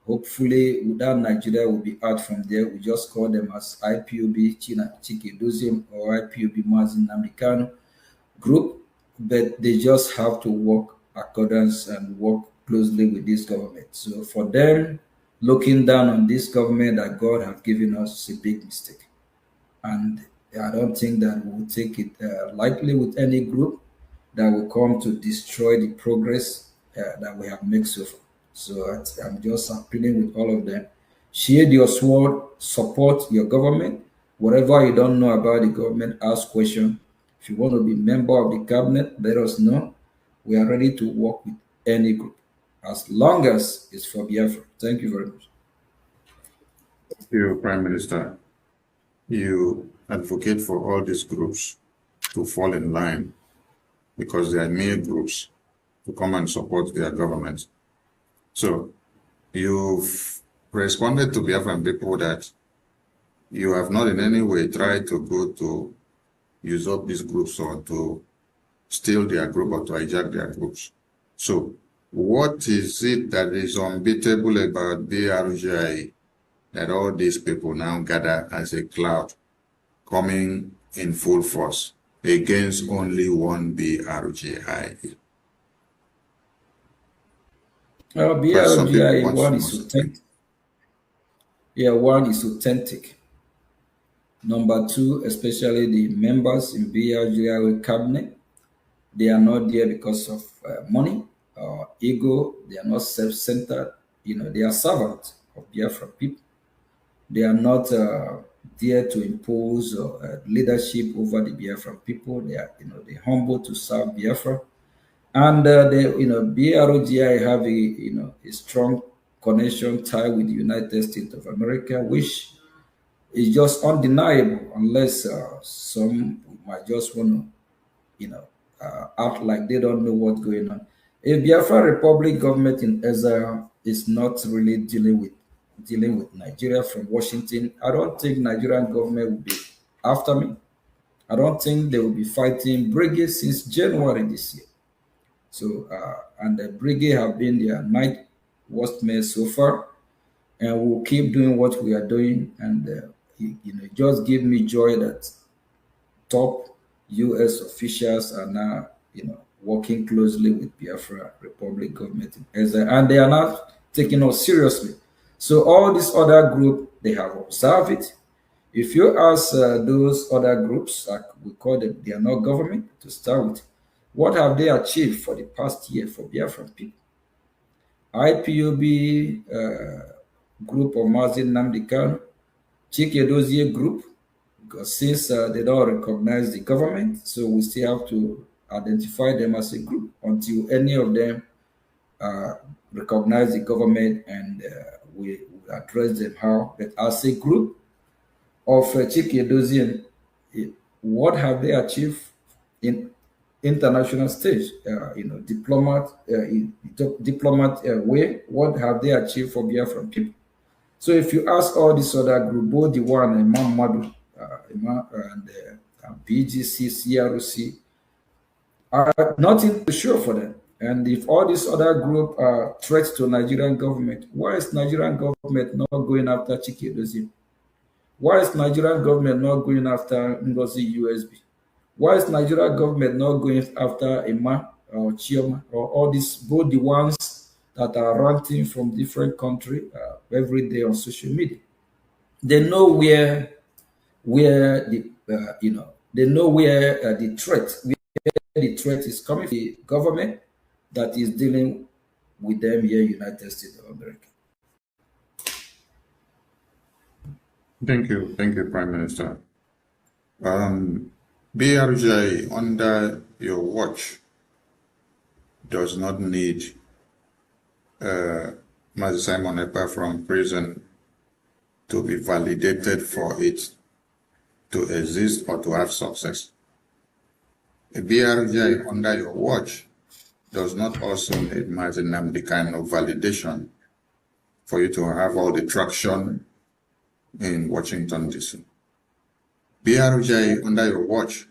Speaker 6: hopefully without Nigeria will be out from there. We just call them as IPOB China Chike Dozim or IPOB Mazin Namikano group, but they just have to work accordance and work closely with this government. So for them, looking down on this government that God has given us is a big mistake. And I don't think that we'll take it lightly with any group that will come to destroy the progress that we have made so far. So I'm just appealing with all of them. Sheathe your sword, support your government. Whatever you don't know about the government, ask questions. If you want to be member of the cabinet, let us know. We are ready to work with any group, as long as it's for Biafra. Thank you very much.
Speaker 3: Thank you, Prime Minister. You advocate for all these groups to fall in line because they are mere groups to come and support their government. So you've responded to Biafran people that you have not in any way tried to go to use up these groups or to steal their group or to hijack their groups. So what is it that is unbeatable about BRGI that all these people now gather as a cloud coming in full force against only one BRGI?
Speaker 6: BRGI, one is authentic. Yeah, one is authentic. Number two, especially the members in BRGI cabinet, they are not there because of money or ego. They are not self-centered. They are servants of Biafra people. They are not there to impose leadership over the Biafran people. They are, they're humble to serve Biafra. And BROGI have a strong connection tie with the United States of America, which is just undeniable, unless some might just want to, act like they don't know what's going on. If Biafra Republic government in exile is not really dealing with Nigeria from Washington, I don't think Nigerian government will be after me. I don't think they will be fighting Brgie since January this year. So, and the Brgie have been their night watchmen so far, and we'll keep doing what we are doing. And it just give me joy that top U.S. officials are now, working closely with Biafra Republic government in exile, and they are not taking us seriously. So all these other group, they have observed it. If you ask those other groups, like we call them, they are not government to start with. What have they achieved for the past year for Biafran people? IPOB group of Mazin Namdekan, Chikedozie group, because since they don't recognize the government, so we still have to identify them as a group until any of them recognize the government, and we address them how. But as a group of Chikedozie, what have they achieved in international stage? Diplomat way. What have they achieved for Biafran people? So if you ask all these other group, both the one Imam Madu, and BGC, CRC, are nothing to show for them. And if all these other group are threats to Nigerian government, why is Nigerian government not going after Chike Dozie? Why is Nigerian government not going after Ngozi USB? Why is Nigerian government not going after Emma or Chioma or all these, both the ones that are ranting from different country every day on social media? They know where the they know where the threat is coming from, the government that is dealing with them here, United States of America.
Speaker 3: Thank you, Prime Minister. BRJ under your watch does not need Mazi Simon Ekpa from prison to be validated for it to exist or to have success. A BRJ under your watch does not also need Mazi Nnamdi kind of validation for you to have all the traction in Washington, D.C. BRJ under your watch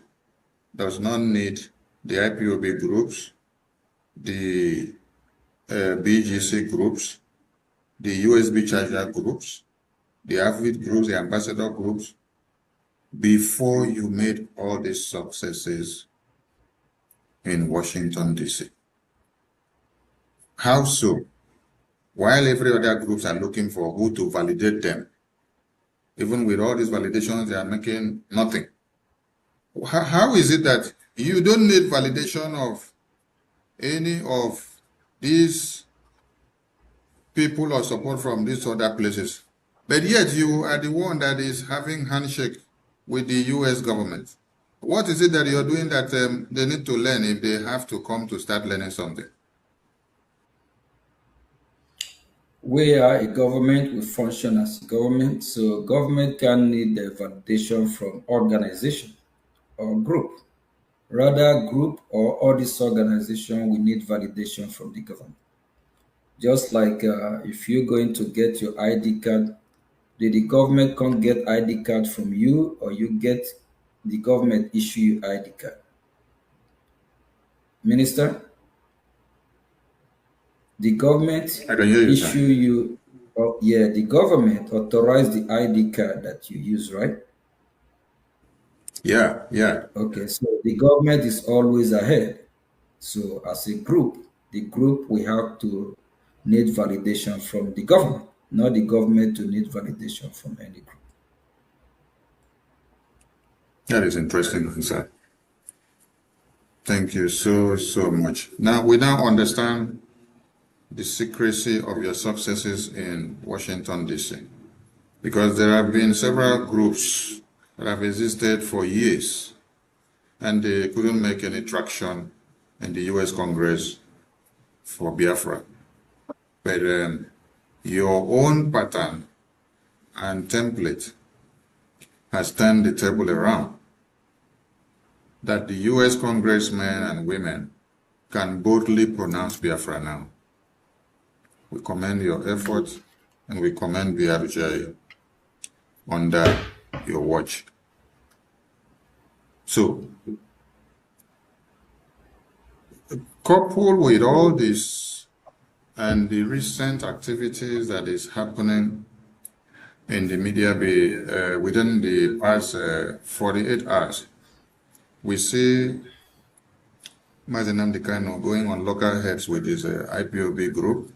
Speaker 3: does not need the IPOB groups, the BGC groups, the USB charger groups, the AVID groups, the ambassador groups, before you made all these successes in Washington, D.C. How so? While every other groups are looking for who to validate them, even with all these validations, they are making nothing. How is it that you don't need validation of any of these people or support from these other places, but yet you are the one that is having handshake with the U.S. government? What is it that you're doing that they need to learn if they have to come to start learning something?
Speaker 6: We are a government, we function as a government, so government can need the validation from organization or group. Rather, group or all this organization, we need validation from the government. Just like if you're going to get your ID card, the government can't get ID card from you, or you get the government issue you ID card. Minister? The government
Speaker 3: I can hear you,
Speaker 6: issue you, the government authorize the ID card that you use, right?
Speaker 3: Yeah.
Speaker 6: Okay, so the government is always ahead. So as a group, the group we have to need validation from the government, not the government to need validation from any group.
Speaker 3: That is interesting, sir. Thank you so much. Now, we now understand the secrecy of your successes in Washington, D.C. because there have been several groups that have existed for years and they couldn't make any traction in the U.S. Congress for Biafra. But your own pattern and template has turned the table around. that the U.S. congressmen and women can boldly pronounce Biafra now. We commend your effort and we commend Brgie under your watch. So, coupled with all this and the recent activities that is happening in the media within the past 48 hours, we see Mazi Nnamdi Kanu going on lockerheads with his IPOB group.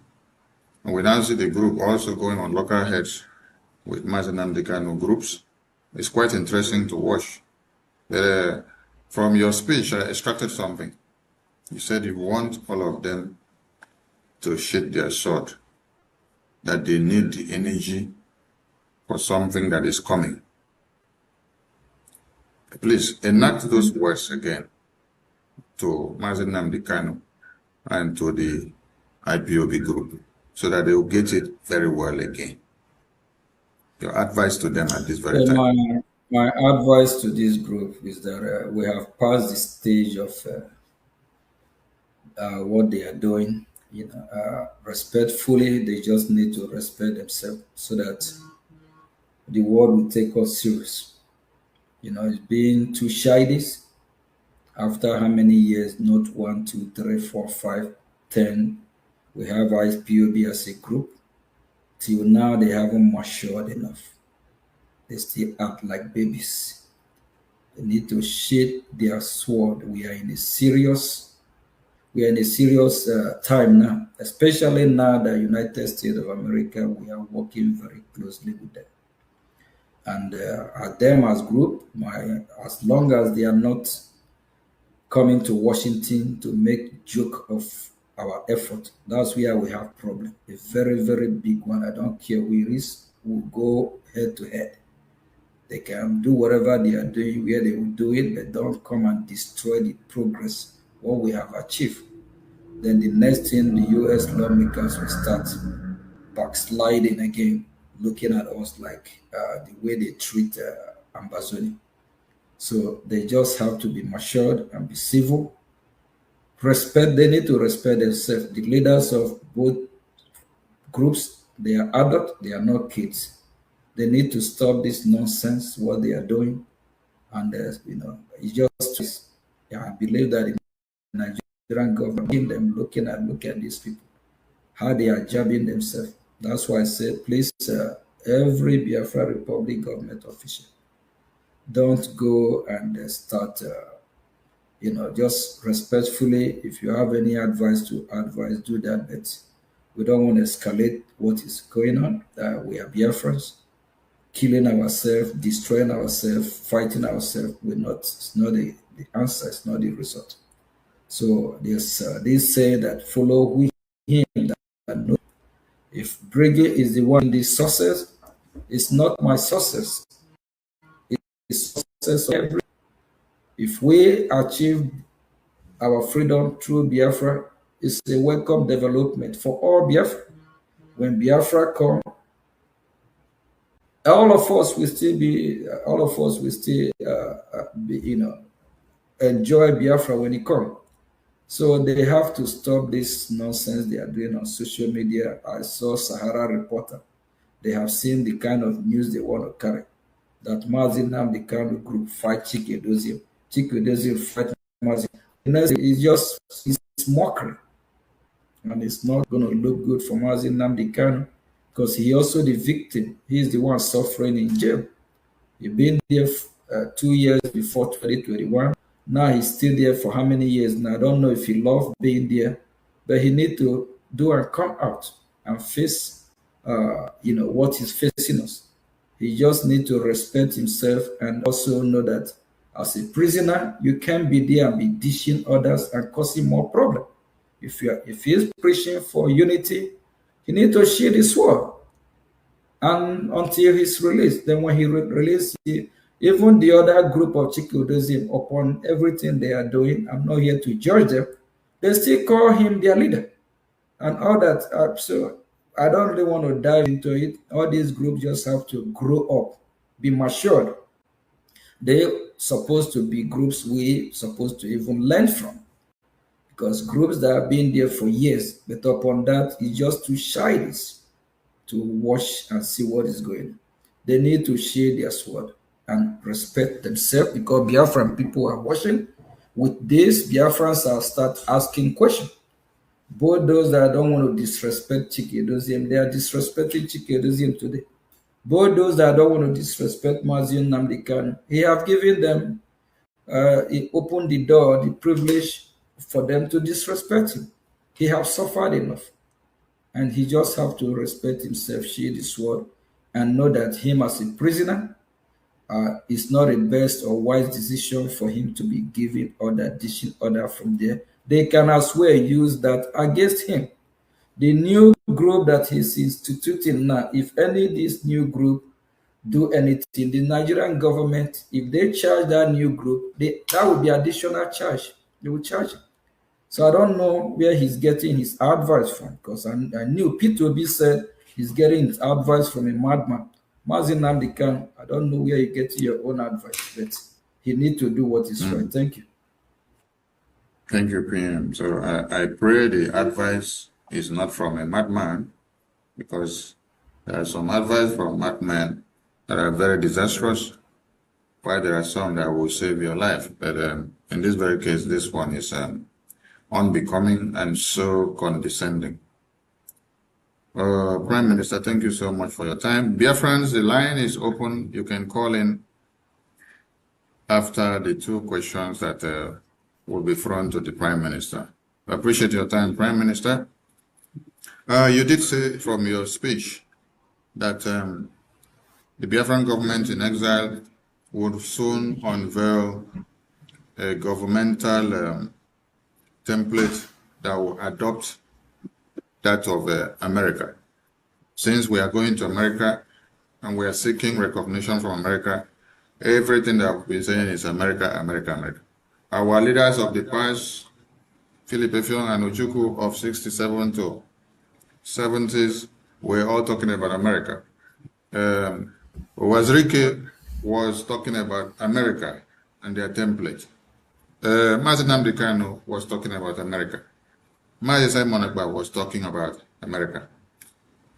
Speaker 3: And we now see the group also going on lockerheads with Mazi Nnamdi Kanu groups. It's quite interesting to watch. From your speech, I extracted something. You said you want all of them to shake their sword, that they need the energy for something that is coming. Please enact those words again to Mazi Nnamdi Kanu and to the IPOB group so that they will get it very well again. Your advice to them at this very time.
Speaker 6: My advice to this group is that we have passed the stage of what they are doing. Respectfully, they just need to respect themselves so that the world will take us serious. It's being too childish. After how many years? Not 1, 2, 3, 4, 5, 10. We have IPOB as a group. Till now, they haven't matured enough. They still act like babies. They need to sheath their sword. We are in a serious time now, especially now that United States of America, we are working very closely with them. And at them as group, as long as they are not coming to Washington to make joke of our effort, that's where we have problem. A very, very big one. I don't care who it is, we'll go head to head. They can do whatever they are doing, where they will do it, but don't come and destroy the progress, what we have achieved. Then the next thing, the US lawmakers will start backsliding again, looking at us like the way they treat Ambazoni. So they just have to be matured and be civil. They need to respect themselves. The leaders of both groups, they are adults, they are not kids. They need to stop this nonsense, what they are doing. And, it's just, I believe that the Nigerian government, looking at these people, how they are jabbing themselves. That's why I said, please, every Biafra Republic government official, don't go and start, just respectfully, if you have any advice to advise, do that. But we don't want to escalate what is going on. We are Biafrans. Killing ourselves, destroying ourselves, fighting ourselves, it's not the answer, it's not the result. So they say that follow him that know. If Brgie is the one in the success, it's not my success. It's success of every. If we achieve our freedom through Biafra, it's a welcome development for all Biafra. When Biafra comes, all of us will still be, enjoy Biafra when it comes. So they have to stop this nonsense they are doing on social media. I saw Sahara Reporter. They have seen the kind of news they want to carry. That Mazi Nnamdi Kanu group fight Chike Doziem. Chike Doziem fight Mazi. It's mockery. And it's not going to look good for Mazi Nnamdi Kanu, because he also the victim. He's the one suffering in jail. He's been there 2 years before 2021. Now he's still there for how many years now? I don't know if he loved being there, but he need to do and come out and face, what he's facing us. He just need to respect himself and also know that as a prisoner, you can't be there and be dishing others and causing more problem. If he is preaching for unity, he need to sheath his sword, and until he's released. Then when he released, even the other group of Chikudozim, upon everything they are doing, I'm not here to judge them, they still call him their leader and all that. So I don't really want to dive into it. All these groups just have to grow up, be matured. they supposed to be groups we supposed to even learn from, because groups that have been there for years, but upon that, it's just too childish to watch and see what is going on. They need to share their sword and respect themselves, because Biafran people are watching. With this, Biafrans will start asking questions. Both those that don't want to disrespect Chike, they are disrespecting Chike today. Both those that don't want to disrespect Mazin Namdekan, he have given them, he opened the door, the privilege for them to disrespect him. He have suffered enough, and he just have to respect himself, shield his sword, and know that him as a prisoner is not a best or wise decision for him to be giving order, dishing order from there. They can as well use that against him. The new group that he's instituting now, if any of this new group do anything, the Nigerian government, if they charge that new group, that will be additional charge. They will charge him. So I don't know where he's getting his advice from, because I knew P2B said he's getting his advice from a madman. Mazin Namdekan, I don't know where you get your own advice, but he need to do what is right. Thank you.
Speaker 3: Thank you, PM. So I pray the advice is not from a madman, because there are some advice from madmen that are very disastrous, while there are some that will save your life. But in this very case, this one is unbecoming and so condescending. Prime Minister, thank you so much for your time. Biafrans, the line is open. You can call in after the two questions that will be thrown to the Prime Minister. I appreciate your time, Prime Minister. You did say from your speech that the Biafran government in exile would soon unveil a governmental template that will adopt that of America. Since we are going to America and we are seeking recognition from America, everything that we've been saying is America, America, America. Our leaders of the past, Philip Effiong and Ojukwu of 67 to 70s, were all talking about America. Wazirike was talking about America and their template. Mazin Namdekan was talking about America. Mazi Simon Ekpa was talking about America.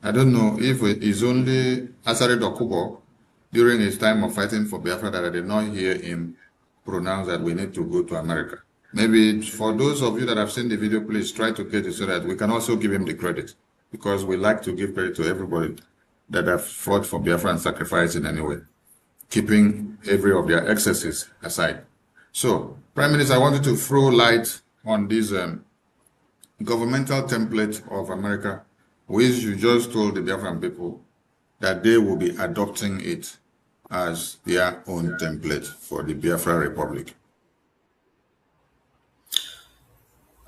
Speaker 3: I don't know if it is only Asari Dokubo during his time of fighting for Biafra that I did not hear him pronounce that we need to go to America. Maybe for those of you that have seen the video, please try to get it so that we can also give him the credit, because we like to give credit to everybody that have fought for Biafra and sacrificed in any way, keeping every of their excesses aside. So, Prime Minister, I wanted to throw light on this governmental template of America, which you just told the Biafran people that they will be adopting it as their own template for the Biafra Republic.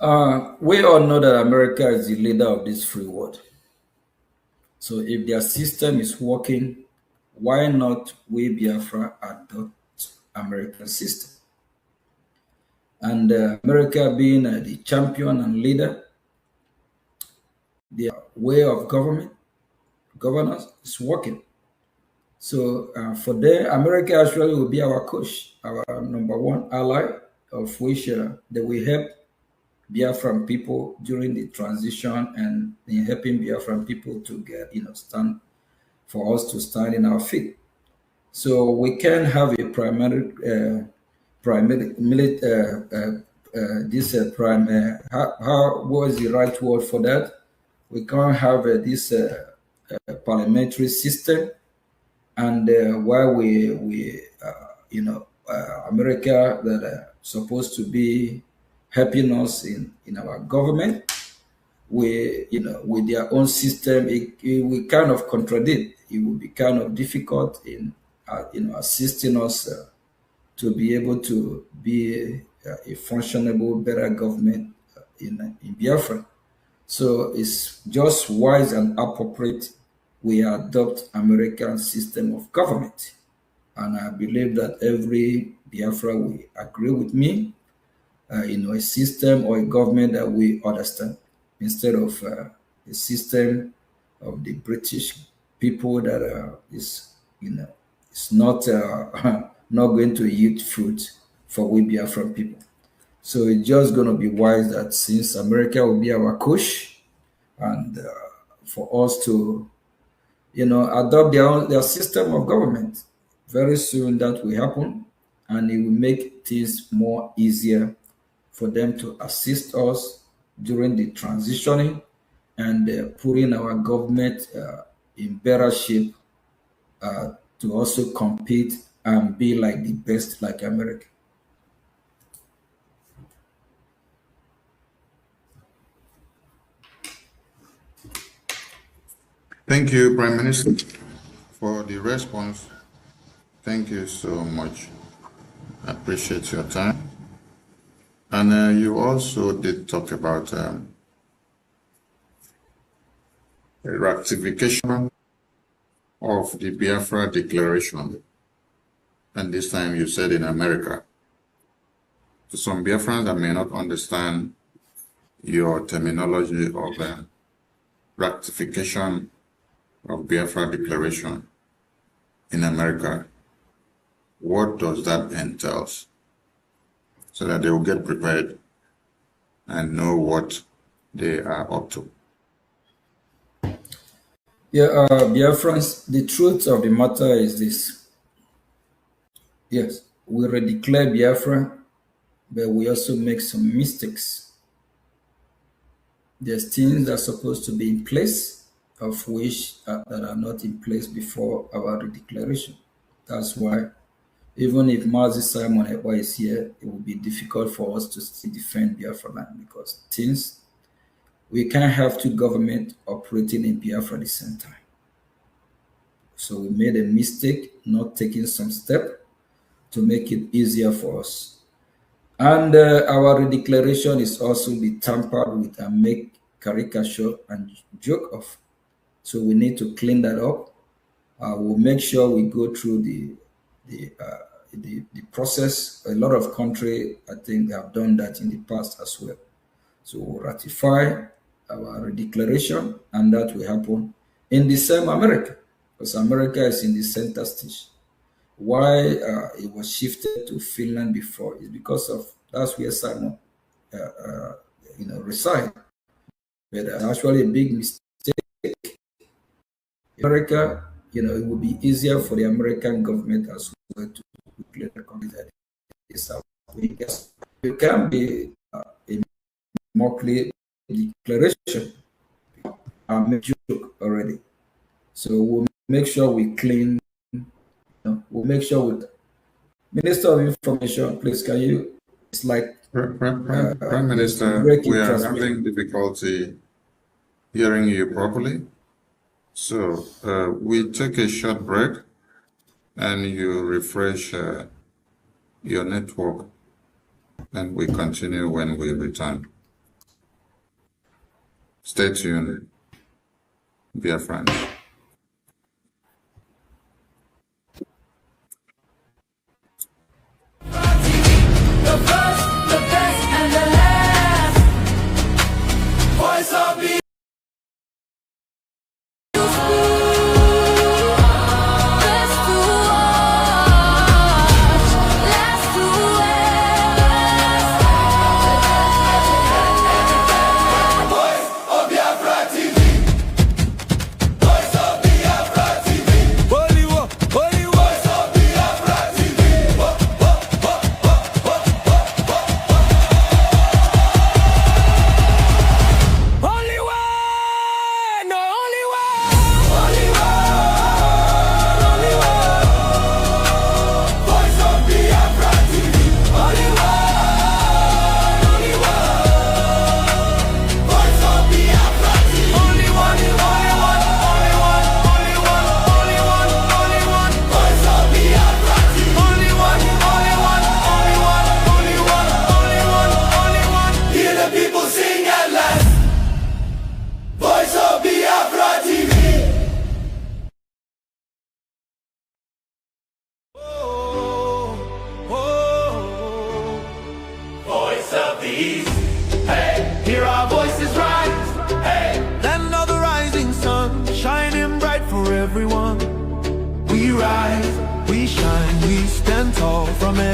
Speaker 6: We all know that America is the leader of this free world. So if their system is working, why not we Biafra adopt American system? And America being the champion and leader, their way of governance is working. So for them, America actually will be our coach, our number one ally, of which they will help Biafran people during the transition and in helping Biafran people to get, stand for us to stand in our feet. So we can have a primary how was the right word for that? We can't have this parliamentary system, and while America that are supposed to be helping us in our government, with their own system, it will kind of contradict. It will be kind of difficult in assisting us to be able to be a functionable, better government in Biafra. So it's just wise and appropriate we adopt American system of government. And I believe that every Biafra will agree with me, a system or a government that we understand, instead of a system of the British people that is, it's not not going to yield fruit for we Biafran people. So it's just going to be wise that since America will be our coach, and for us to, adopt their system of government. Very soon that will happen, and it will make things more easier for them to assist us during the transitioning and putting our government in better shape to also compete and be like the best, like America.
Speaker 3: Thank you, Prime Minister, for the response. Thank you so much. I appreciate your time. And you also did talk about ratification of the Biafra Declaration. And this time you said in America. To some Biafrans that may not understand your terminology of ratification of Biafra Declaration in America, what does that entail? So that they will get prepared and know what they are up to.
Speaker 6: Yeah, Biafrans, the truth of the matter is this. Yes, we redeclare Biafra, but we also make some mistakes. There's things that are supposed to be in place, of which that are not in place before our redeclaration. That's why, even if Mazi Simon Ekpa is here, it will be difficult for us to still defend Biafra land, because things, we can't have two governments operating in Biafra at the same time. So we made a mistake not taking some step to make it easier for us. And our redeclaration is also be tampered with and make caricature and joke of. So we need to clean that up. We'll make sure we go through the process. A lot of countries, I think, have done that in the past as well. So we'll ratify our redeclaration, and that will happen in the same America, because America is in the center stage. Why it was shifted to Finland before is because of that's where Simon, reside. But actually a big mistake. America, it would be easier for the American government as well to declare the country that is out. It can be a more clear declaration. I made joke already, so we'll make sure we clean. We'll make sure with Minister of Information, please, can you, it's like
Speaker 3: Prime Minister, we are having difficulty hearing you properly. So we take a short break and you refresh your network, and we continue when we return. Stay tuned, dear friends.
Speaker 2: The first, the best, and the last. Voice of the
Speaker 5: Best to watch, last to
Speaker 2: voice of Biafra TV. Voice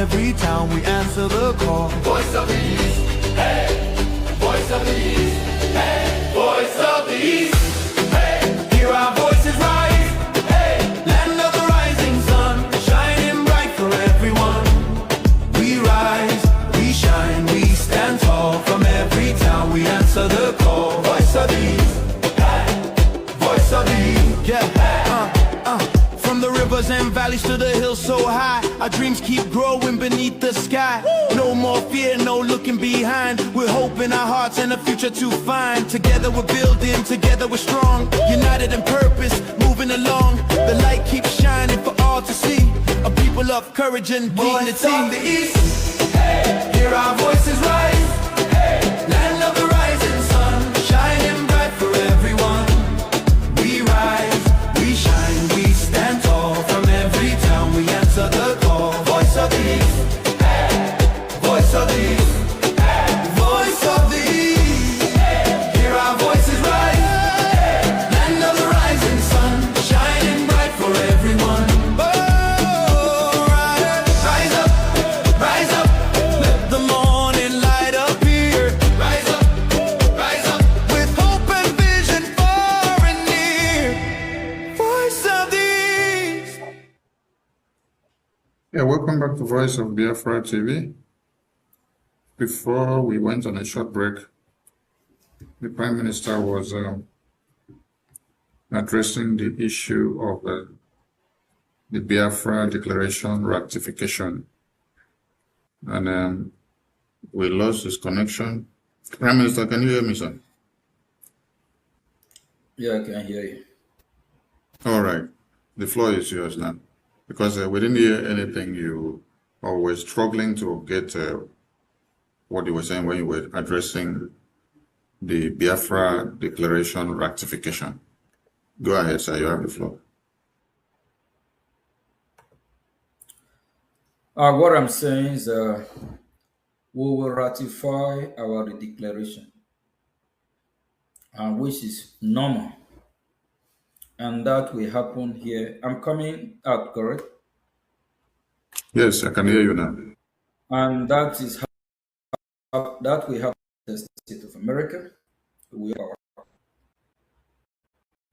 Speaker 1: every town we answer the call.
Speaker 2: Voice of the East, hey, voice of the East, hey, voice of the East, hey,
Speaker 1: Hear our voices rise,
Speaker 2: hey,
Speaker 1: land of the rising sun, shining bright for everyone. We rise, we shine, we stand tall. From every town we answer the call. Voice of the East, voice of the East. From the rivers and valleys to the hills so high, our dreams keep growing beneath the sky. No more fear, no looking behind. We're hope in our hearts and a future to find. Together we're building, together we're strong. United in purpose, moving along. The light keeps shining for all to see. A people of courage and dignity.
Speaker 2: voice of the East, hey,
Speaker 1: Hear our voices rise,
Speaker 2: hey,
Speaker 1: land of the rising sun, shining bright for everyone. We rise, we shine, we stand tall. From every town we answer the call. Voice of the East, voice of the East, voice of the East. Hear our voices rise, land of the rising sun, shining bright for everyone. Oh, rise up, let the morning light appear.
Speaker 2: rise up,
Speaker 1: With hope and vision far and near. Voice of the East.
Speaker 3: Yeah, welcome back to Voice of Biafra TV. Before we went on a short break, the Prime Minister was addressing the issue of the Biafra Declaration ratification. And we lost his connection. Prime Minister, can you hear me, sir?
Speaker 6: Yeah, I can hear you.
Speaker 3: All right. The floor is yours now. Because we didn't hear anything you were struggling to get what you were saying when you were addressing the Biafra Declaration ratification. Go ahead, sir. You have the floor.
Speaker 6: What I'm saying is we will ratify our declaration, which is normal. And that will happen here. I'm coming out, correct?
Speaker 3: Yes, I can hear you now.
Speaker 6: And that is how that we have the state of America. We are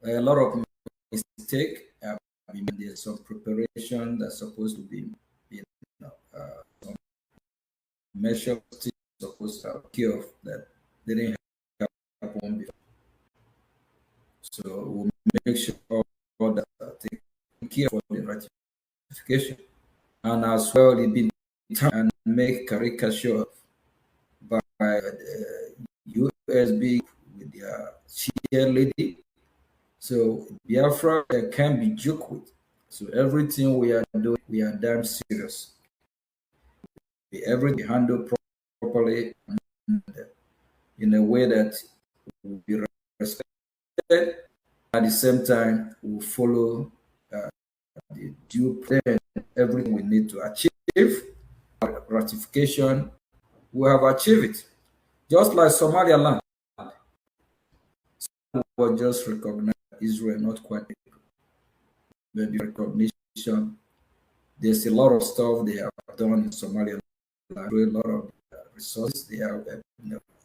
Speaker 6: a lot of mistake. There's some preparation that's supposed to be, some measures supposed to have care of that didn't happen before. So we'll make sure all that are taken care for the ratification, and as well it be time and make caricature by USB with their cheerleading. So Biafra can be joked with. So everything we are doing, we are damn serious. Everything handled properly and in a way that will be respected. At the same time, we follow the due plan, everything we need to achieve. Ratification, we have achieved it. Just like Somaliland was just recognized Israel, not quite, but the recognition. There's a lot of stuff they have done in Somalia, a lot of resources. They have,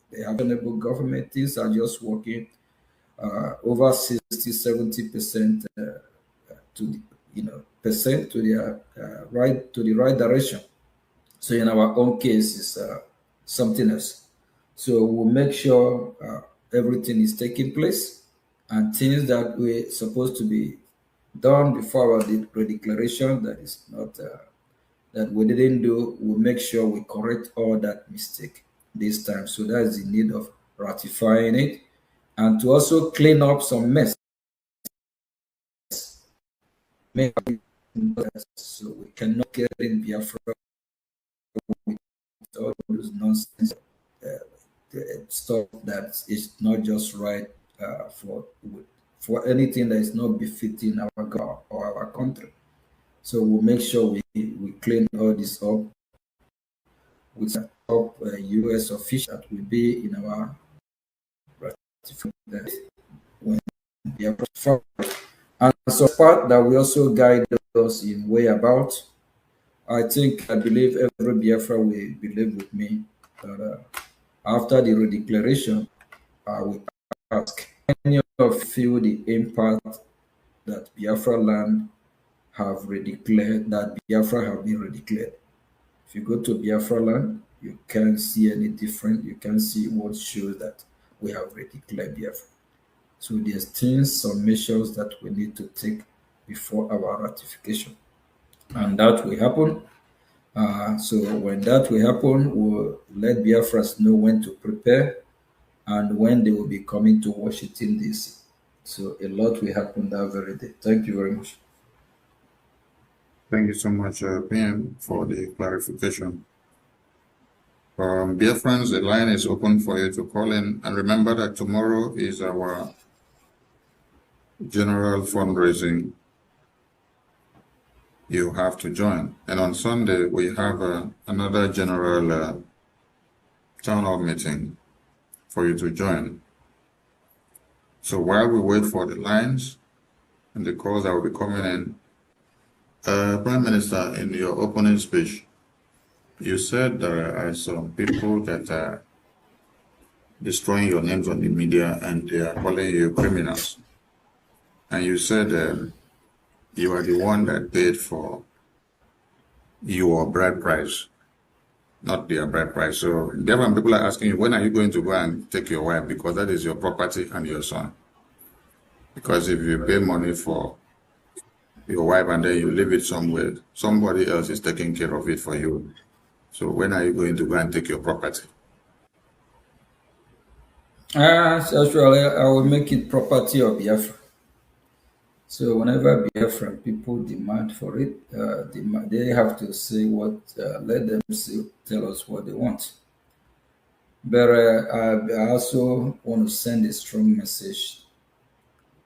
Speaker 6: they have available government. Things are just working over 60-70% to the percent to the right direction. So in our own case, it's something else. So we'll make sure everything is taking place, and things that we're supposed to be done before our declaration that is not that we didn't do, we'll make sure we correct all that mistake this time. So that is the need of ratifying it, and to also clean up some mess. So we cannot get in Biafra with all those nonsense stuff that is not just right for anything that is not befitting our God or our country. So we'll make sure we clean all this up with the top U.S. official that will be in our ratification when we are ratified. And so part that will also guide us in way about I believe every Biafra will believe with me that after the redeclaration, I will ask any of you feel the impact that Biafra land have redeclared, that Biafra have been redeclared. If you go to Biafra land, you can't see any different. You can see what shows that we have redeclared Biafra. So there's things, some measures that we need to take before our ratification. And that will happen. So when that will happen, we'll let Biafras know when to prepare and when they will be coming to Washington, D.C. So a lot will happen that very day. Thank you very much.
Speaker 3: Thank you so much, PM, for the clarification. Dear friends, the line is open for you to call in. And remember that tomorrow is our general fundraising. You have to join. And on Sunday, we have another general town hall meeting for you to join. So while we wait for the lines and the calls that will be coming in, Prime Minister, in your opening speech, you said there are some people that are destroying your names on the media and they are calling you criminals. And you said you are the one that paid for your bride price, not their bride price. So different people are asking you, when are you going to go and take your wife? Because that is your property and your son. Because if you pay money for your wife and then you leave it somewhere, somebody else is taking care of it for you. So when are you going to go and take your property?
Speaker 6: Actually, I will make it property of Biafra. So whenever Biafran people demand for it, they have to say what, let them tell us what they want. But I also want to send a strong message,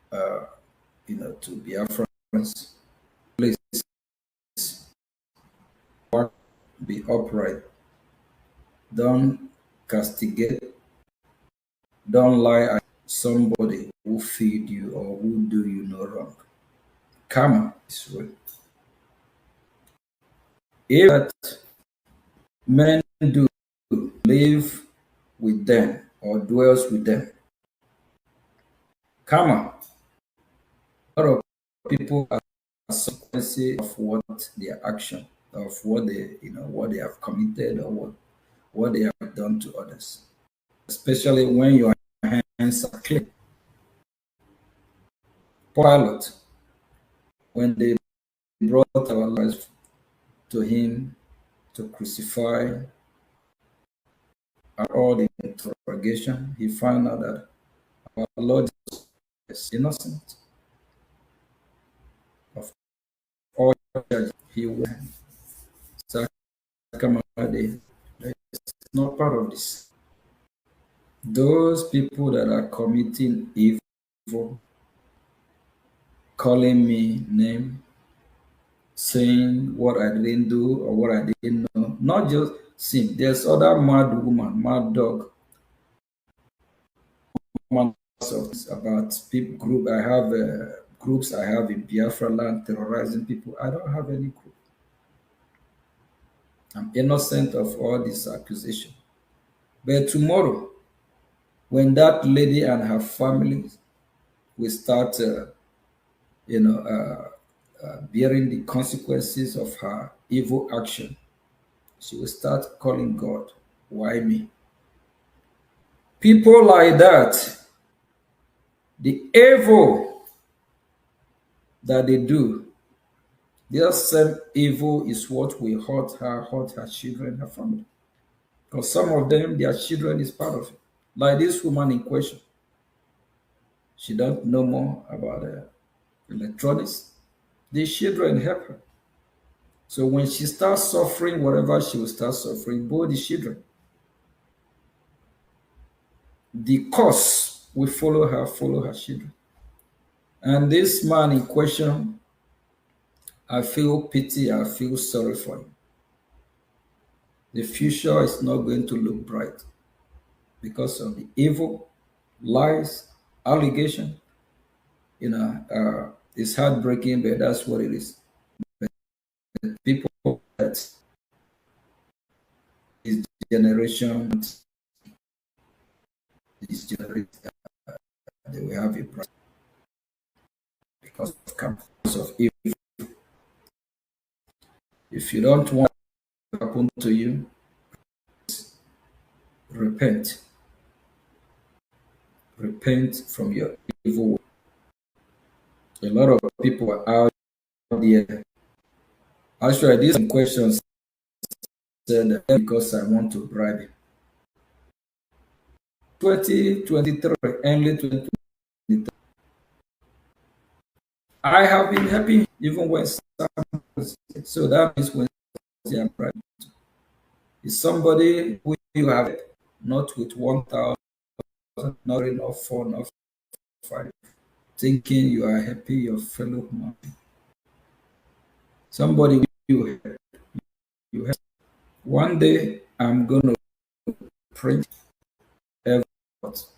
Speaker 6: to Biafrans. Please be upright. Don't castigate. Don't lie at somebody who feed you or who do you no wrong. Karma is real. If that men do live with them or dwells with them, karma. A lot of people are consequences of what their action, of what they have committed or what they have done to others. Especially when your hands are clean. Pilate, when they brought our lives to him to crucify, at all the interrogation, he found out that our Lord is innocent of all charges. He was not part of this. Those people that are committing evil, calling me name, saying what I didn't do or what I didn't know, not just sin. There's other mad woman, mad dog, about people group. I have groups I have in Biafra land terrorizing people. I don't have any group. I'm innocent of all this accusation. But tomorrow, when that lady and her family will start, bearing the consequences of her evil action, she will start calling God, why me? People like that, the evil that they do, their same evil is what will hurt her children, her family. Because some of them, their children is part of it. Like this woman in question. She don't know more about electronics. The children help her. So when she starts suffering, whatever she will start suffering, both the children, the cause will follow her children. And this man in question, I feel pity, I feel sorry for him. The future is not going to look bright because of the evil, lies, allegation. It's heartbreaking, but that's what it is. But people that generation, this generation, they will have a problem because of evil. If you don't want it to happen to you, repent. Repent from your evil way. A lot of people are out there. Actually, these questions said because I want to bribe him. 2023, early 2023. I have been happy even when so that means when I'm bribing. Is somebody who you have not with 1,000, not enough 4, not 5, thinking you are happy, your fellow man. Somebody you have. One day I'm gonna print evidence,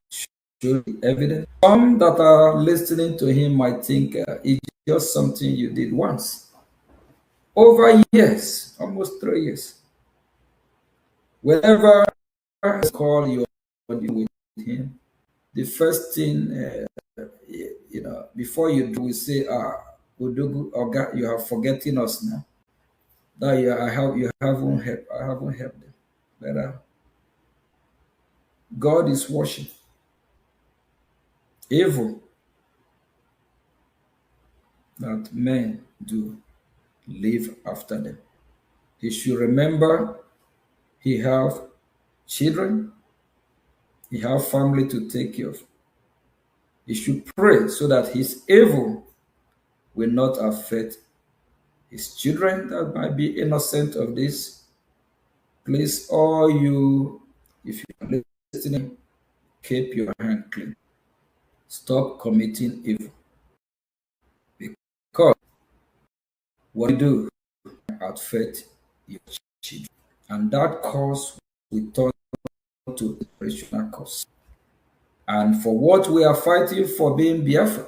Speaker 6: show the evidence. Some that are listening to him might think it's just something you did once. Over years, almost 3 years. Whenever I call you with him, the first thing before you do, we say, Udugu, Oga, you are forgetting us now. That you haven't helped. I haven't helped them. But God is watching. Evil that men do live after them. He should remember he have children, he have family to take care of. He should pray so that his evil will not affect his children that might be innocent of this. Please, all you, if you are listening, keep your hand clean. Stop committing evil. Because what you do affect your children. And that cause will turn to generational cause. And for what we are fighting for being Biafra,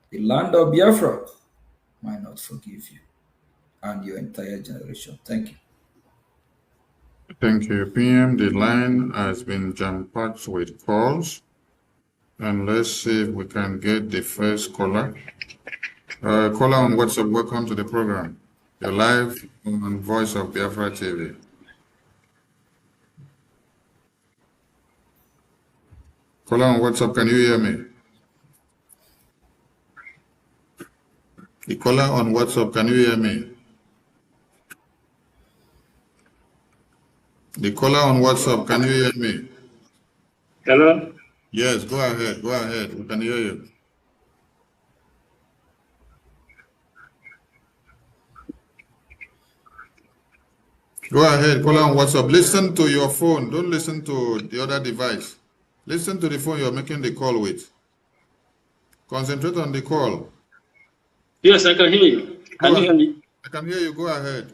Speaker 6: the land of Biafra might not forgive you and your entire generation. Thank you.
Speaker 3: Thank you, PM. The line has been jam-packed with calls. And let's see if we can get the first caller. Caller on WhatsApp, welcome to the program. You're live on Voice of Biafra TV. Caller on WhatsApp, can you hear me? The caller on WhatsApp, can you hear me? The caller on WhatsApp, can you hear me?
Speaker 7: Hello?
Speaker 3: Yes, go ahead, we can hear you. Go ahead, caller on WhatsApp. Listen to your phone, don't listen to the other device. Listen to the phone you're making the call with. Concentrate on the call.
Speaker 7: Yes, I can hear you. Can you hear me?
Speaker 3: I can hear you, go ahead.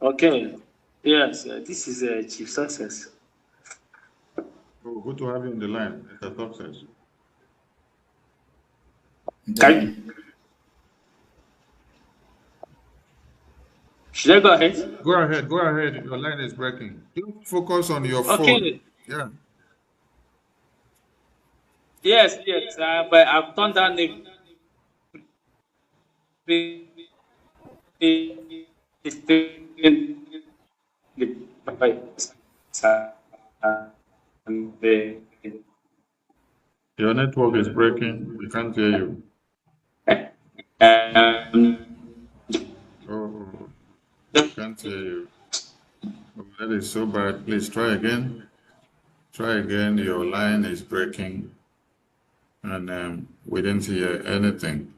Speaker 7: Okay. Yes, this is Chief Success.
Speaker 3: Oh, good to have you on the line. It's a success.
Speaker 7: Should I go ahead?
Speaker 3: Go ahead, go ahead. Your line is breaking. Don't focus on your phone.
Speaker 7: Okay.
Speaker 3: Yeah.
Speaker 7: Yes, but I've turned down the
Speaker 3: Your network is breaking. We can't hear you. Oh, we can't hear you. Oh, that is so bad. Please try again. Try again. Your line is breaking. And we didn't hear anything.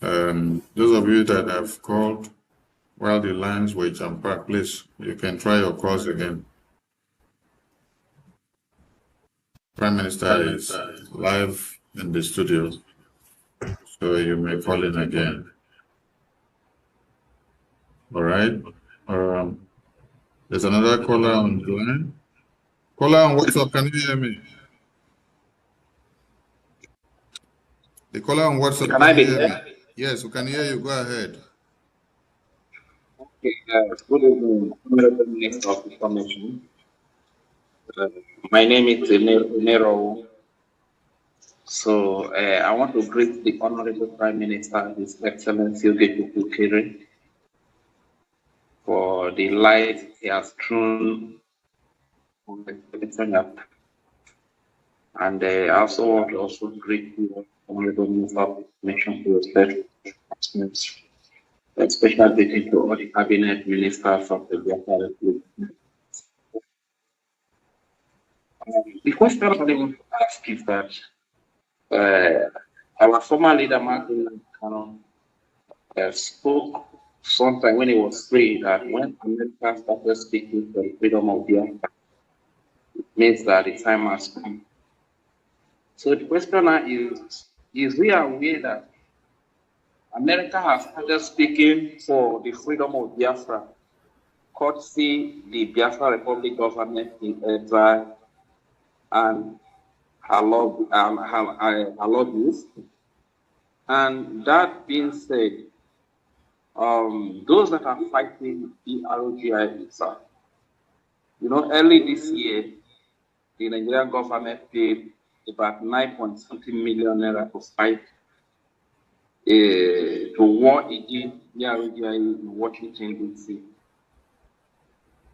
Speaker 3: Those of you that have called while the lines were jam-packed, please, you can try your calls again. Prime Minister is live in the studio, so you may call in again. All right. There's another caller on the line. Caller on WhatsApp, can you hear me? The caller on WhatsApp,
Speaker 7: Can I be heard?
Speaker 3: Yes, we can hear you. Go ahead.
Speaker 8: Good evening, Honorable Minister of Information. Uh, my name is Nero. So I want to greet the Honorable Prime Minister, His Excellency Vobtv, for the light he has thrown on the election. And I also want to also greet the Honorable Minister of Information for your special announcements. A special greeting to all the cabinet ministers of the Biafra Republic. The question I want to ask is that uh, our former leader, Martin Luther spoke sometime when he was free that when America started speaking for the freedom of Biafra, it means that the time has come. So the question now is we aware that America has started speaking for the freedom of Biafra, courtesy the Biafra Republic government in exile and her lobbyists. And that being said, those that are fighting Brgie, early this year, the Nigerian government paid about 9.something million naira to fight to war against Brgie in Washington, D.C.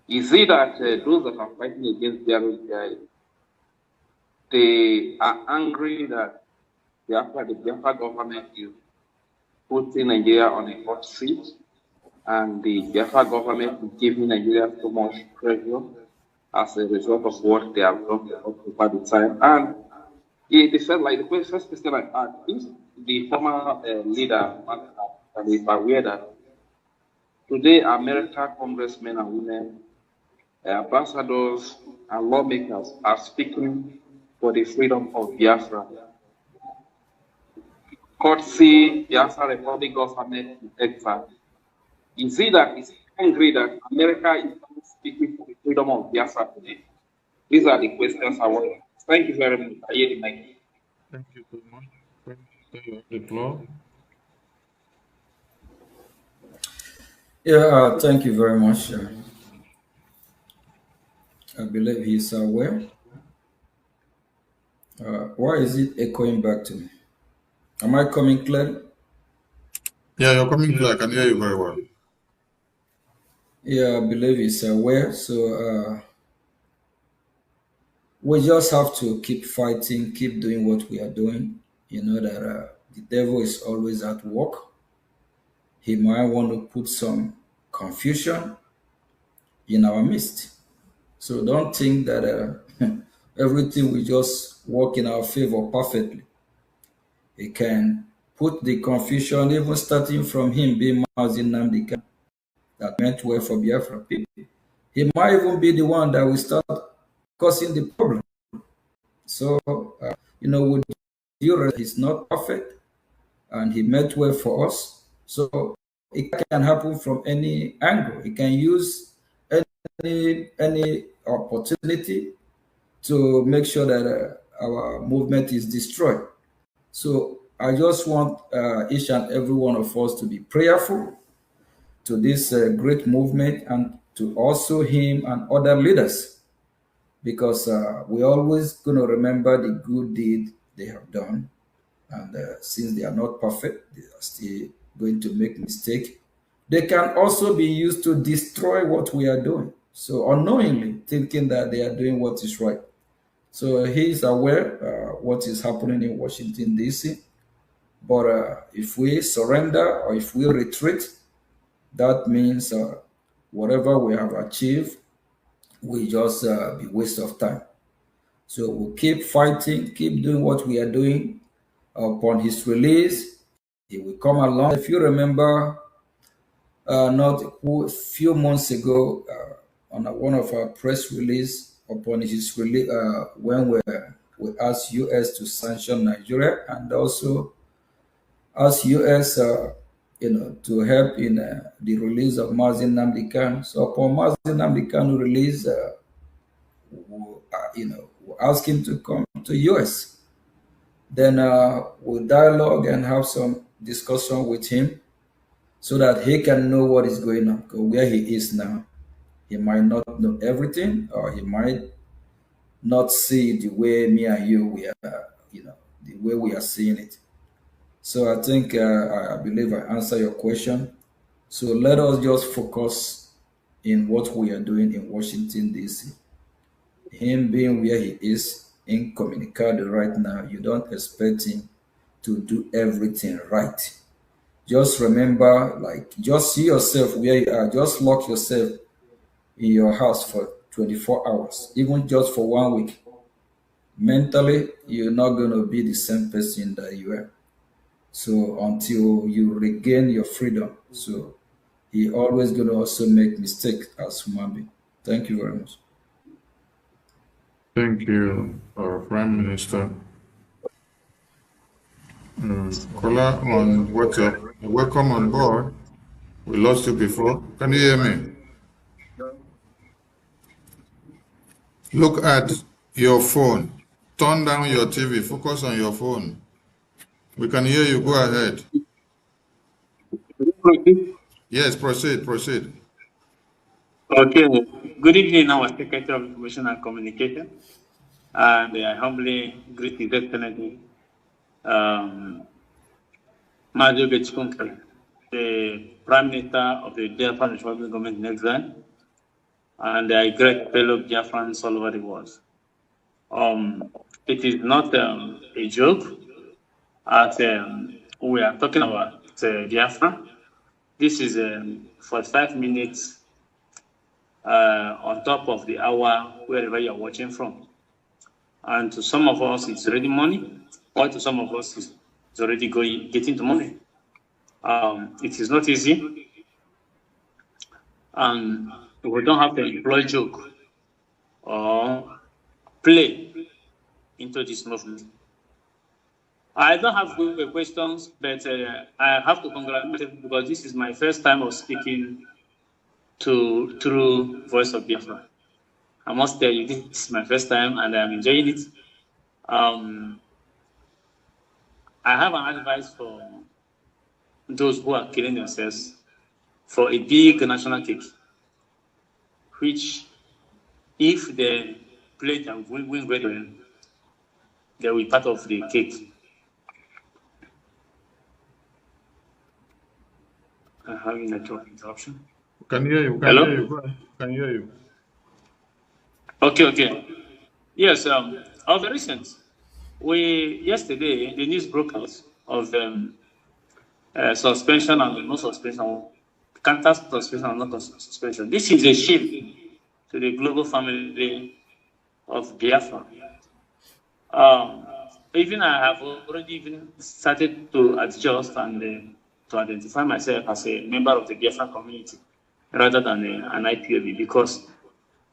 Speaker 8: Is it that those that are fighting against Brgie, they are angry that the Biafra government is putting Nigeria on a hot seat, and the Biafra government is giving Nigeria so much pressure as a result of what they have done over the time? And it felt like the first question I asked, if the former leader is aware that today American congressmen and women, ambassadors and lawmakers are speaking for the freedom of Biafra, courtesy Biafra Republic government in exile. Is it that it's angry that America is not speaking for the freedom of Biafra today? These are the questions I want to ask. Thank you very much. I hear the mic.
Speaker 3: Thank you so much. Prime Minister, you have the floor.
Speaker 6: Yeah, thank you very much. I believe he's aware. Why is it echoing back to me? Am I coming clear?
Speaker 3: Yeah, you're coming clear. I can hear you very well.
Speaker 6: Yeah, I believe he's aware. So we just have to keep fighting, keep doing what we are doing. You know that the devil is always at work. He might want to put some confusion in our midst. So don't think that everything will just work in our favor perfectly. He can put the confusion, even starting from him being Mazi Nnamdi Kanu, that meant well for Biafra people. He might even be the one that will start causing the problem. So, with due he's not perfect and he meant well for us. So it can happen from any angle. He can use any opportunity to make sure that our movement is destroyed. So I just want each and every one of us to be prayerful to this great movement and to also him and other leaders, because we're always going to remember the good deed they have done. And since they are not perfect, they are still going to make mistakes. They can also be used to destroy what we are doing. So unknowingly thinking that they are doing what is right. So he is aware what is happening in Washington, D.C. But if we surrender or if we retreat, that means whatever we have achieved will just be waste of time. So we'll keep fighting, keep doing what we are doing. Upon his release, he will come along. If you remember, not a few months ago, on one of our press release, upon his release, when we asked US to sanction Nigeria and also asked US, to help in the release of Mazi Nnamdi Kanu. So upon Mazi Nnamdi Kanu release, we asked him to come to US. Then we'll dialogue and have some discussion with him. so that he can know what is going on. 'Cause where he is now, he might not know everything, or he might not see the way me and you we are, the way we are seeing it. So I think I believe I answer your question. So let us just focus in what we are doing in Washington D.C. Him being where he is in Communicado right now, you don't expect him to do everything right. Just remember, like, just see yourself where you are. Just lock yourself in your house for 24 hours, even just for 1 week. Mentally, you're not going to be the same person that you were. So until you regain your freedom, so he always going to also make mistakes as human being. Thank you very much.
Speaker 3: Thank you, Prime Minister. Kola on WhatsApp, welcome on board. We lost you before. Can you hear me? Look at your phone. Turn down your TV. Focus on your phone. We can hear you. Go ahead. Yes, proceed, proceed.
Speaker 7: Okay. Good evening, our Secretary of Information and Communication. And I humbly greet His Excellency, Mario Getchkunke, the Prime Minister of the Biafran Republic Government in exile, and I greet fellow Biafrans all over the world. It is not a joke, as we are talking about Biafra. This is 45 minutes on top of the hour wherever you're watching from. And to some of us, it's already money, or to some of us, it's already getting to money. It is not easy, and we don't have to employ joke or play into this movement. I don't have good questions, but I have to congratulate you because this is my first time of speaking through Voice of Biafra. I must tell you, this is my first time, and I'm enjoying it. I have an advice for those who are killing themselves for a big national cake, which, if they play and win great, they will be part of the cake. I'm having a network interruption.
Speaker 3: Can hear you. Can
Speaker 7: Hello?
Speaker 3: hear you. Can hear you.
Speaker 7: Okay. Yes, of the recent, yesterday, the news broke out of suspension and no suspension, counter suspension and not suspension. This is a shame to the global family of Biafra. Even I have already even started to adjust and to identify myself as a member of the Biafra community rather than an IPOB, because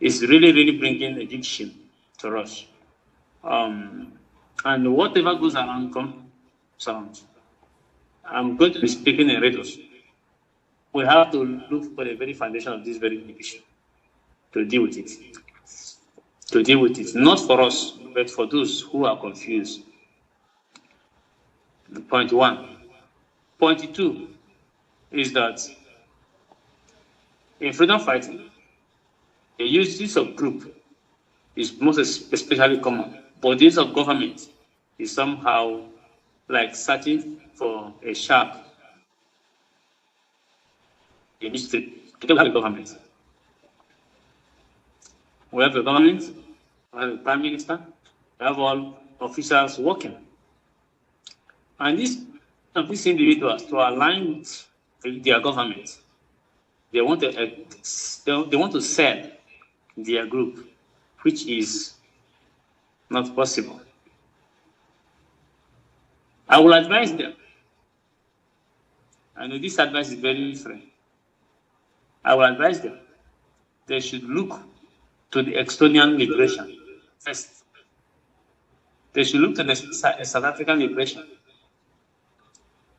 Speaker 7: it's really bringing a big shame to us. And whatever goes around comes around. I'm going to be speaking in riddles. We have to look for the very foundation of this very issue to deal with it. To deal with it, not for us, but for those who are confused. Point one. Point two is that in freedom fighting, the use of group is most especially common, but the use of government is somehow like searching for a shark in history. We have a government. We have a government, we have a prime minister, we have all officials working. And these individuals, to align with their government, they want to sell their group, which is not possible. I will advise them. I know this advice is very different. I will advise them. They should look to the Estonian liberation first. They should look to the South African liberation.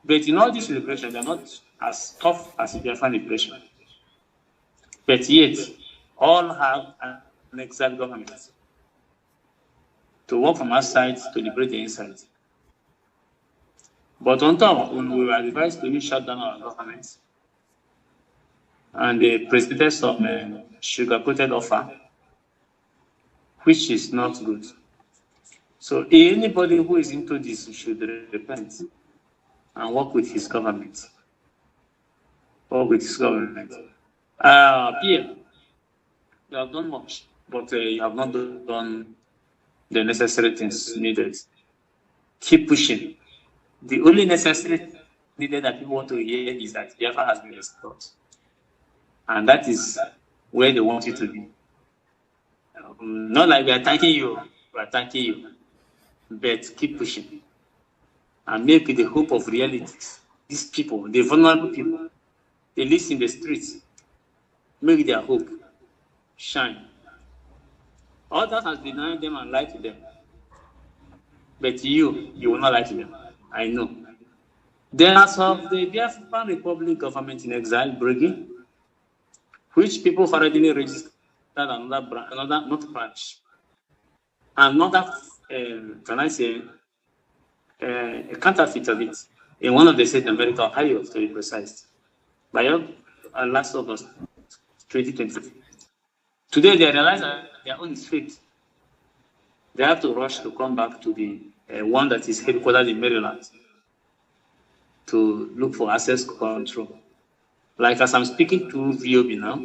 Speaker 7: But in all this liberation, they're not as tough as the Biafran liberation. But yet, all have an exiled government to work from outside to liberate the inside. But on top, when we were advised to shut down our government, and they presented some sugar-coated offer, which is not good. So anybody who is into this should repent and work with his government. Work with his government. Pierre, you have done much, but you have not done the necessary things needed. Keep pushing. The only necessary needed that people want to hear is that Biafra has been restored. And that is where they want you to be. Not like we are thanking you, but keep pushing. And make the hope of reality. These people, the vulnerable people, they live in the streets. Make their hope shine. Others has denied them and lied to them. But you will not lie to them. I know. Then as of the Biafran Republic government in exile, Brgie, which people already registered another not branch, another can I say a counterfeit of it in one of the states in America, Ohio, to be precise, by last August 2020. Today they realize that their own is fake. They have to rush to come back to the one that is headquartered in Maryland to look for access control. Like as I'm speaking to VOB now,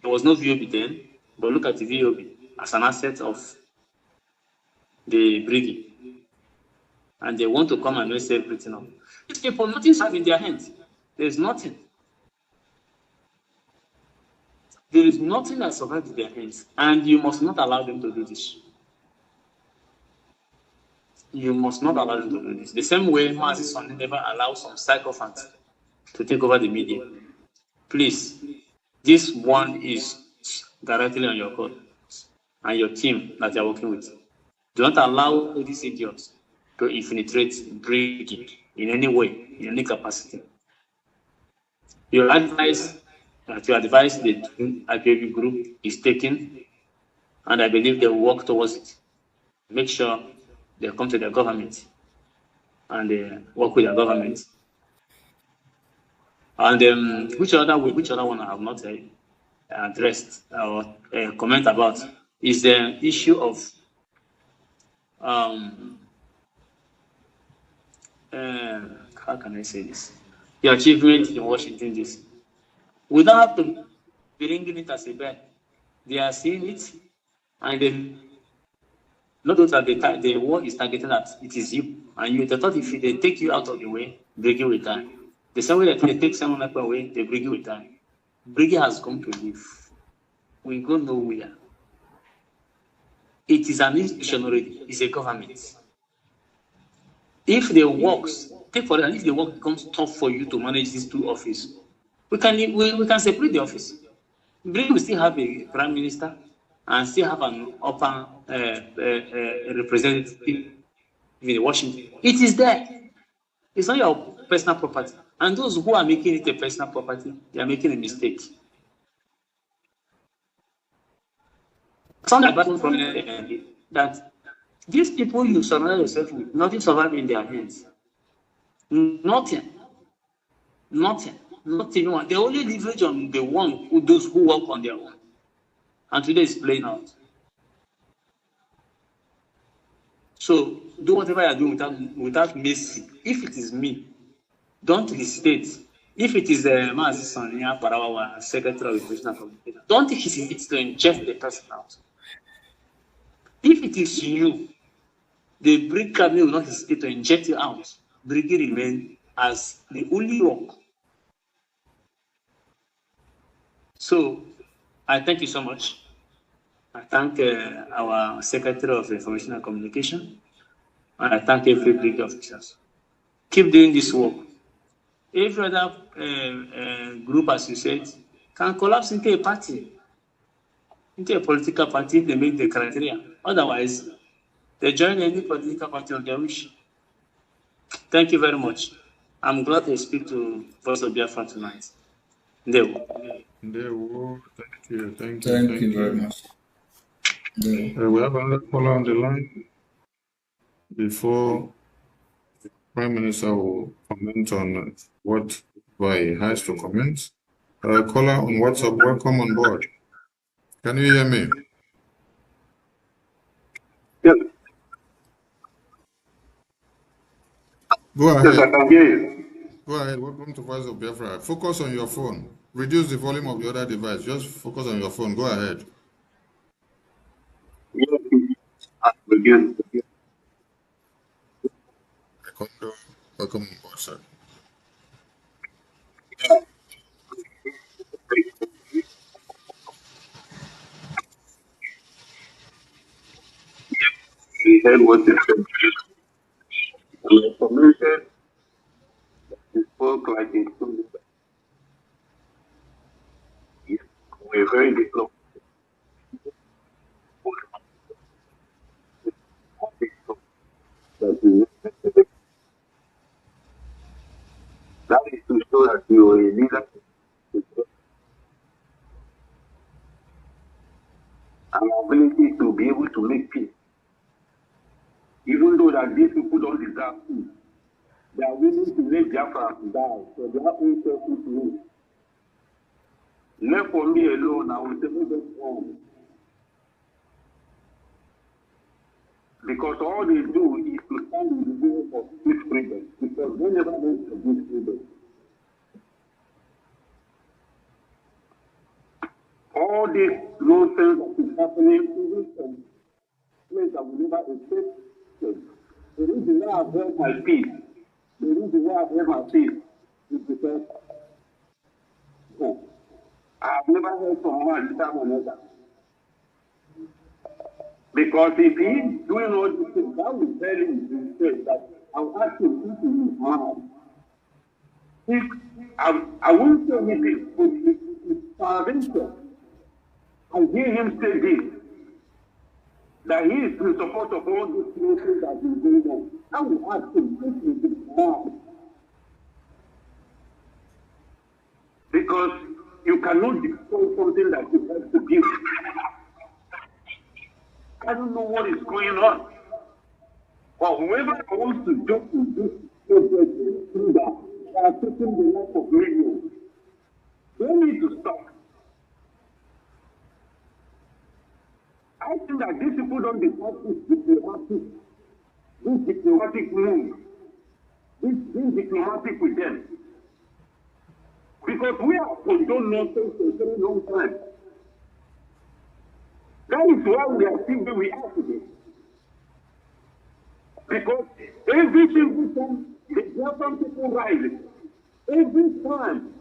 Speaker 7: there was no VOB then, but look at the VOB as an asset of the Brgie. And they want to come and mess everything up. These people, nothing's have in their hands. There's nothing. There is nothing that survives in their hands. And you must not allow them to do this. You must not allow them to do this. The same way Mazi Sonny never allows some sycophants to take over the media. Please, this one is directly on your code and your team that you're working with. Do not allow these idiots to infiltrate Brgie in any way, in any capacity. Your advice the IPOB group is taken, and I believe they will work towards it. Make sure they come to their government and work with their government. And which other one I have not addressed or comment about is the issue of how can I say this? The achievement in Washington DC. We don't have to be bringing it as a bad. They are seeing it, and they not that the war is targeted at it is you, and you. They thought if they take you out of the way, Brgie will die. The same way that they take someone up away, the Brgie will die. Brgie has come to live. We go nowhere. It is an institution already. It's a government. If the works, take for example, if the work becomes tough for you to manage these two offices, we can separate the office. Brgie will still have a prime minister and still have an upper representative in Washington. It is there. It's not your personal property. And those who are making it a personal property, they are making a mistake. Something about from that these people you surround yourself with, nothing survives in their hands. Nothing. Not even one. They only leverage on the one those who work on their own. And today is playing out. So do whatever you are doing without mercy. If it is me, don't hesitate. If it is Mazi Sonny Parawa, Secretary of Information Communication, don't hesitate to inject the person out. If it is you, the Brgie cabinet will not hesitate to inject you out. Brgie remain as the only rock. So I thank you so much. I thank our Secretary of Information and Communication, and I thank every Brgie officers. Keep doing this work. Every other group, as you said, can collapse into a party, into a political party if they make the criteria. Otherwise, they join any political party of their wish. Thank you very much. I'm glad to speak to Voice of Biafra tonight.
Speaker 3: Thank you.
Speaker 6: Thank you very much.
Speaker 3: We have another caller on the line. Before Prime Minister will comment on what he has to comment, Caller on WhatsApp, welcome on board. Can you hear me?
Speaker 8: Yes.
Speaker 3: Go ahead.
Speaker 8: Yes, I can hear you.
Speaker 3: Go ahead. Welcome to Voice of Biafra. Focus on your phone. Reduce the volume of the other device. Just focus on your phone. Go ahead.
Speaker 8: Yes, again.
Speaker 3: Welcome on board, sir.
Speaker 8: We heard what they said. The information he spoke like in two. Yes, we're very diplomatic. That is to show that you are a leader and ability to be able to make peace. Even though that these people don't deserve peace, they are willing to let Biafra die for their own selfish needs. Left for me alone, I will take them home. Because all they do is to stand in the way of this freedom. Because they never went to this freedom. All this nonsense that is happening, even from place that will never escape. The reason why I've held my peace, the reason why I've held my peace is because I've never heard from one time or another. Because if he's doing all these things, that will tell him himself that I'll ask him if he is mad. If I won't say anything, but it's salvation. I hear him say this, that he is in support of all these things that he's doing on. I will ask him if he is mad. Because you cannot destroy something that you have to build. I don't know what is going on. But whoever wants to do this project through that, they are taking the life of millions. They need to stop. I think that these people don't deserve this diplomatic move, this diplomatic with them. Because we have condoned nonsense for a very long time. That is why we are still where we are today. Because every single time the Biafran people rise, every time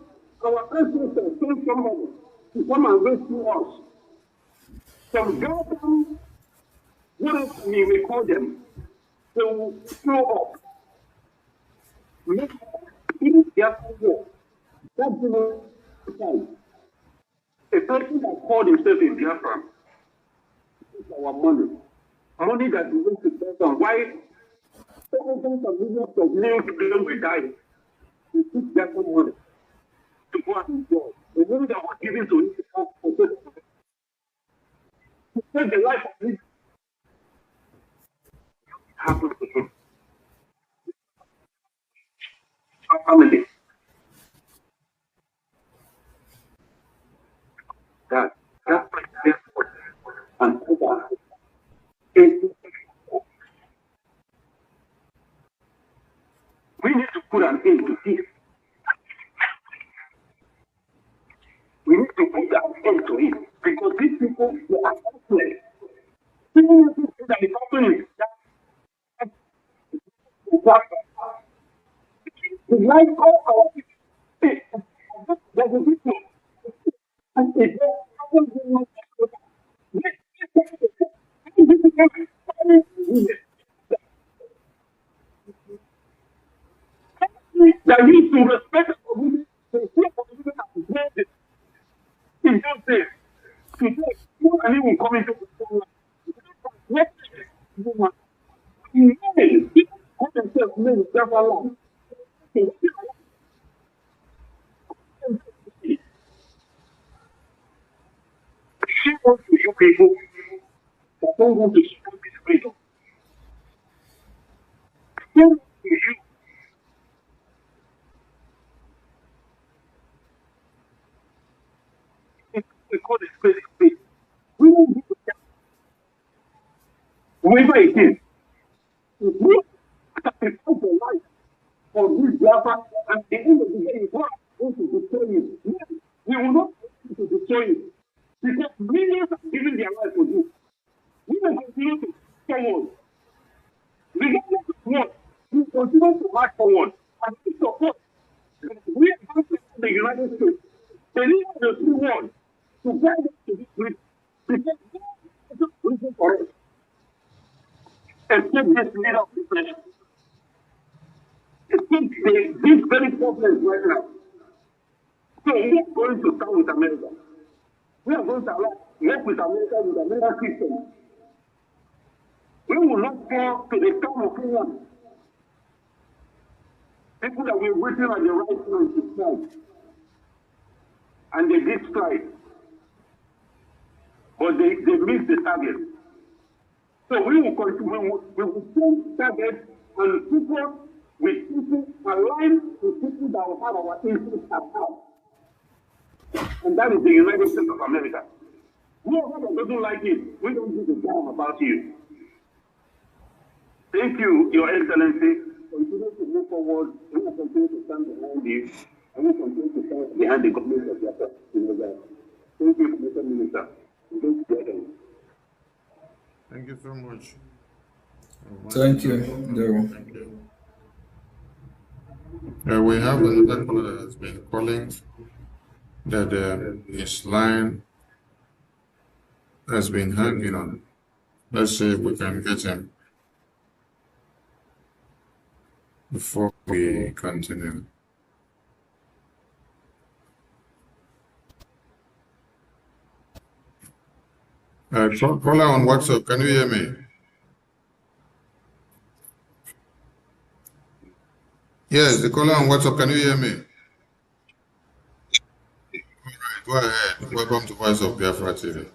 Speaker 8: our ancestors send somebody to come and rescue us, some Biafran, whatever we call them, they will show up. Make even Biafran war. That's the time. A person that called himself a Biafran is our money. Money that we want to spend on. Why thousands of millions of new people will die? We took Biafran money to go and enjoy. The money that was given to him to save the life of his happened to him. Our family. That and over. We need to put an end to this. We need to put an end to it because these people they are helpless. People think that the company is that the life of our people. There's a people. And if they haven't been much that used to respect the women, they say for the women as great in those days. Today, you and even come into the woman. People call themselves men, never long. She wants to you people that don't want to support this freedom. She wants to you.
Speaker 9: we call a spade a spade. We don't give a damn whoever it is. If we sacrifice your life for this Biafra, and at the end of the day, God is going to destroy you. Yes, we will not be able to destroy you. Because millions are giving their life for you. We will continue to forward. Regardless of what, we will continue to march forward. And we support that we are going to the United States, the leader of the free world, to guide us to this place. Because God is not waiting for us. Escape this leader of the nation. Escape this very problem right now. So we are going to start with America. We are going to work with America with American system. We will not fall to the town of England. People that were waiting at the right time to strike. And they did strike. But they missed the target. So we will continue, we will change targets and people with people aligned with people that will have our interests at heart. And that is the United States of America. Whoever that doesn't like it, we don't give a damn about you. Thank you, Your Excellency. Continue to move forward. We will continue to stand behind you. And we will continue to stand behind the government of Biafra. Thank you, Mr. Minister. Thank you.
Speaker 3: Thank you so much.
Speaker 6: Thank you, Daryl.
Speaker 3: Thank you. We have another caller that has been calling that his line has been hanging on. Let's see if we can get him before we continue. Caller on WhatsApp, can you hear me? Yes, the caller on WhatsApp, can you hear me? All right, go ahead. Welcome to Voice of Biafra TV.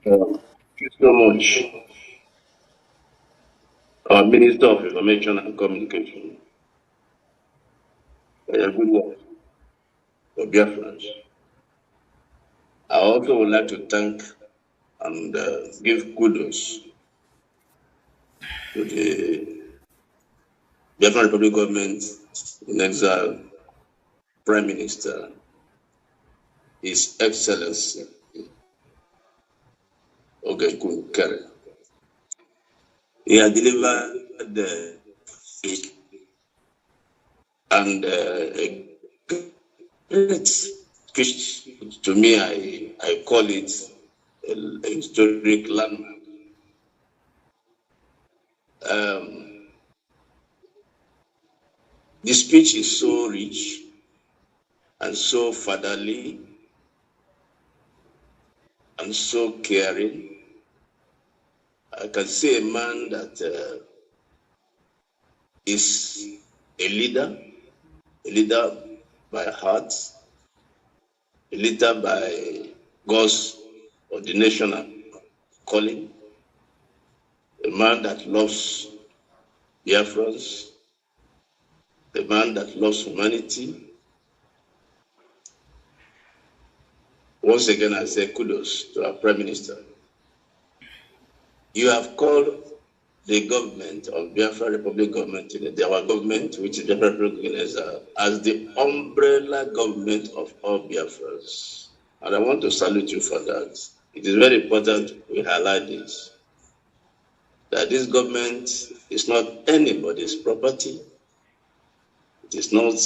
Speaker 10: Thank you so much. Our Minister of Information and Communication. A good work for Biafrans. I also would like to thank and give kudos to the Biafran Republic government in exile, Prime Minister, His Excellency Kere. He has delivered the and a great speech. To me, I call it a historic landmark. The speech is so rich and so fatherly and so caring. I can say a man that is a leader by heart, a leader by God's ordination calling, a man that loves Biafrans, a man that loves humanity. Once again, I say kudos to our Prime Minister. You have called the government of Biafra Republic government, our government, which is Biafra Republic, as the umbrella government of all Biafrans. And I want to salute you for that. It is very important we highlight this, that this government is not anybody's property. It is not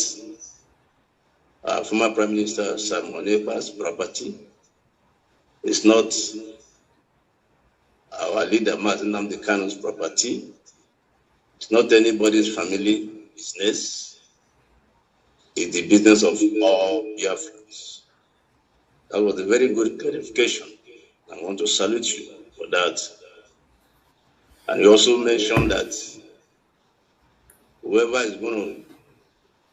Speaker 10: former Prime Minister Sam Onepa's property. It's not our leader Martin Nnamdi Kanu's property. It's not anybody's family business. It's the business of all Biafrans. That was a very good clarification. I want to salute you for that. And you also mentioned that whoever is going to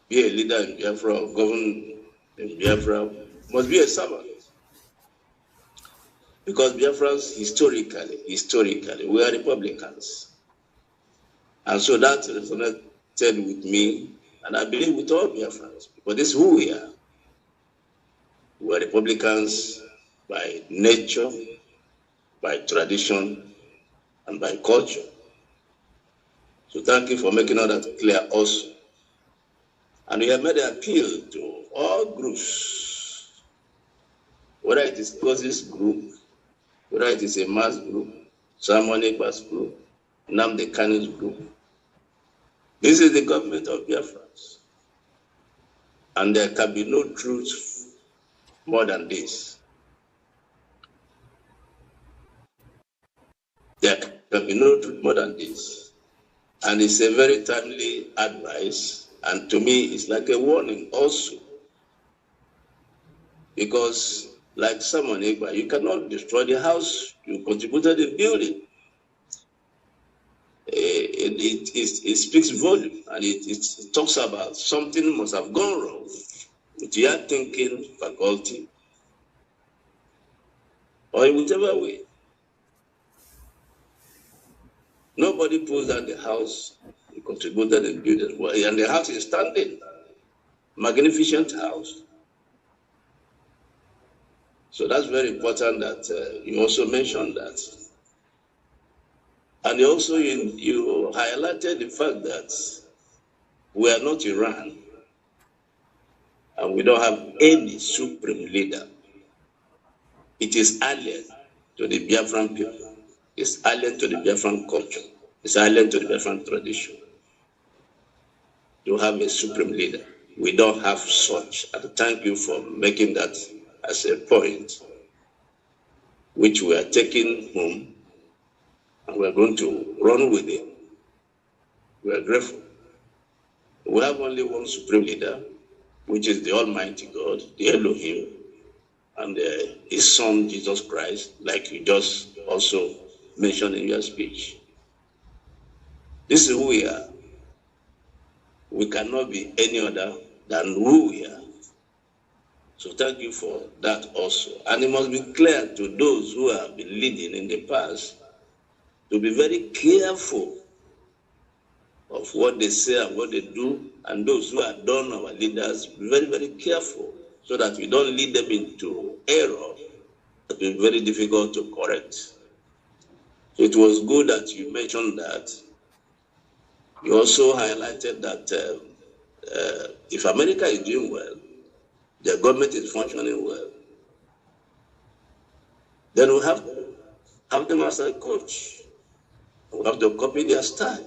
Speaker 10: be a leader in Biafra or govern in Biafra must be a servant. Because Biafrans, historically, we are Republicans. And so that resonated with me, and I believe with all Biafrans, because this is who we are. We are Republicans by nature, by tradition, and by culture. So thank you for making all that clear also. And we have made an appeal to all groups, whether it is Moses group, whether it is a mass group, Simon Ekpa's group, Nnamdi Kanu's group. This is the government of Biafra. And there can be no truth more than this. There can be no truth more than this. And it's a very timely advice. And to me, it's like a warning also. Because like Simon Ekpa, you cannot destroy the house you contributed in building. It speaks volume, and it talks about something must have gone wrong with your thinking faculty, or in whichever way. Nobody pulls down the house you contributed in building, and the house is standing. Magnificent house. So that's very important that you also mentioned that. And also you highlighted the fact that we are not Iran and we don't have any supreme leader. It is alien to the Biafran people. It's alien to the Biafran culture. It's alien to the Biafran tradition to have a supreme leader. We don't have such. And thank you for making that as a point, which we are taking home. And we're going to run with it. We are grateful. We have only one supreme leader, which is the Almighty God, the Elohim, and his Son, Jesus Christ, like you just also mentioned in your speech. This is who we are. We cannot be any other than who we are. So thank you for that also. And it must be clear to those who have been leading in the past to be very careful of what they say and what they do, and those who are done, our leaders, be very, very careful so that we don't lead them into error that will be very difficult to correct. So it was good that you mentioned that. You also highlighted that if America is doing well, their government is functioning well, then we have to have them as a coach. We have to copy their style.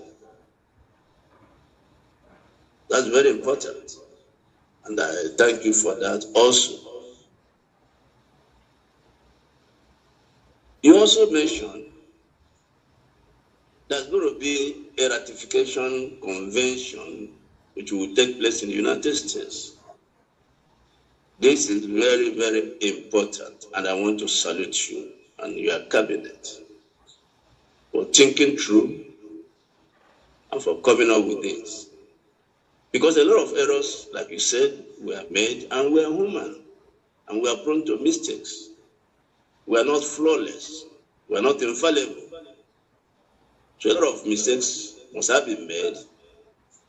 Speaker 10: That's very important. And I thank you for that also. You also mentioned there's going to be a ratification convention which will take place in the United States. This is very, very important, and I want to salute you and your cabinet for thinking through and for coming up with this. Because a lot of errors, like you said, were made, and we are human, and we are prone to mistakes. We are not flawless. We are not infallible. So a lot of mistakes must have been made.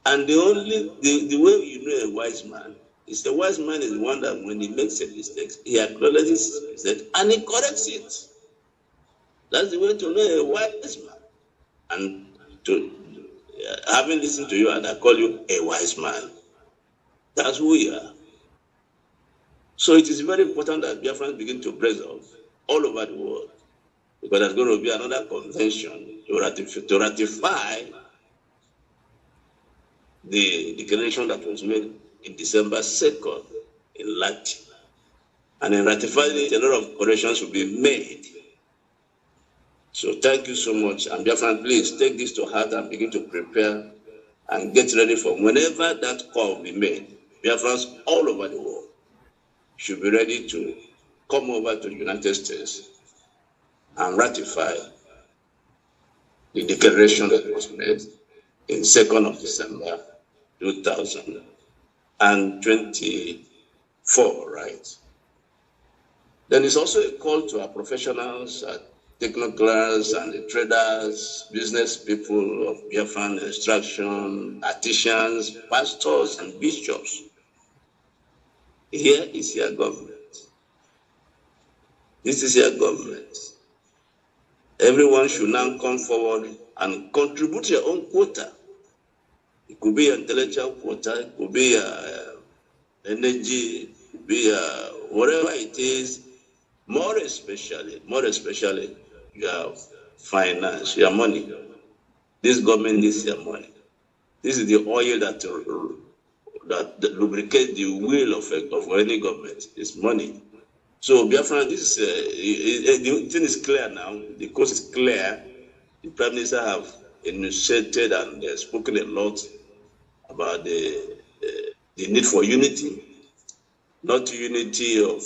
Speaker 10: And the way you know a wise man is the wise man is the one that when he makes a mistake, he acknowledges his mistake and he corrects it. That's the way to know a wise man. And to having listened to you, and I call you a wise man. That's who we are. So it is very important that Biafrans begin to brace up all over the world, because there's going to be another convention to ratify the declaration that was made in December 2nd in Latin. And in ratifying it, a lot of corrections will be made. So thank you so much. And Biafran, please take this to heart and begin to prepare and get ready for whenever that call will be made. Biafrans all over the world should be ready to come over to the United States and ratify the declaration that was made in 2nd of December 2024, right? Then it's also a call to our professionals, technocrats and the traders, business people of Biafran instruction, artisans, pastors and bishops. Here is your government. This is your government. Everyone should now come forward and contribute your own quota. It could be intellectual quota, it could be energy, it could be whatever it is. More especially, your finance, your money. This government needs your money. This is the oil that lubricates the wheel of any government. It's money. So Biafra, this the thing is clear now. The course is clear. The Prime Minister have initiated and spoken a lot about the need for unity, not unity of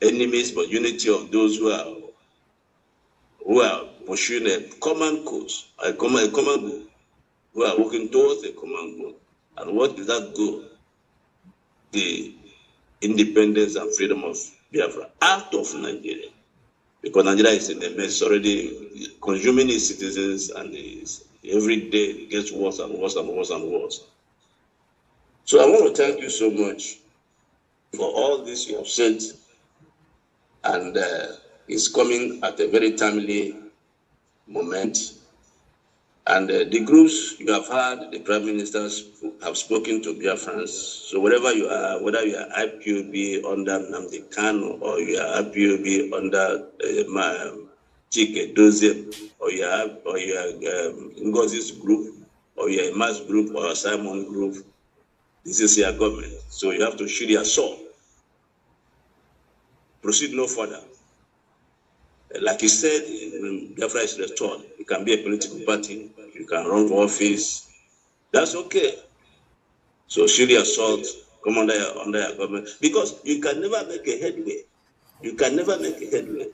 Speaker 10: enemies, but unity of those who are pursuing a common cause, a common goal, who are working towards a common goal. And what is that goal? The independence and freedom of Biafra out of Nigeria. Because Nigeria is in a mess already, consuming its citizens, and every day it gets worse and worse and worse and worse. So I want to thank you so much for all this you have said, and it's coming at a very timely moment. And the groups you have heard, the prime ministers have spoken to Biafrans. So wherever you are, whether you are IPOB under Nnamdi Kanu, or you are IPOB under Chike Doziem, or you are Ngozi's group, or you are a mass group, or a Simon group, this is your government. So you have to shoot your sword. Proceed no further. Like he said, when Biafra is restored, you can be a political party, you can run for office. That's okay. So shoot your sword, come under your government. Because you can never make a headway. You can never make a headway.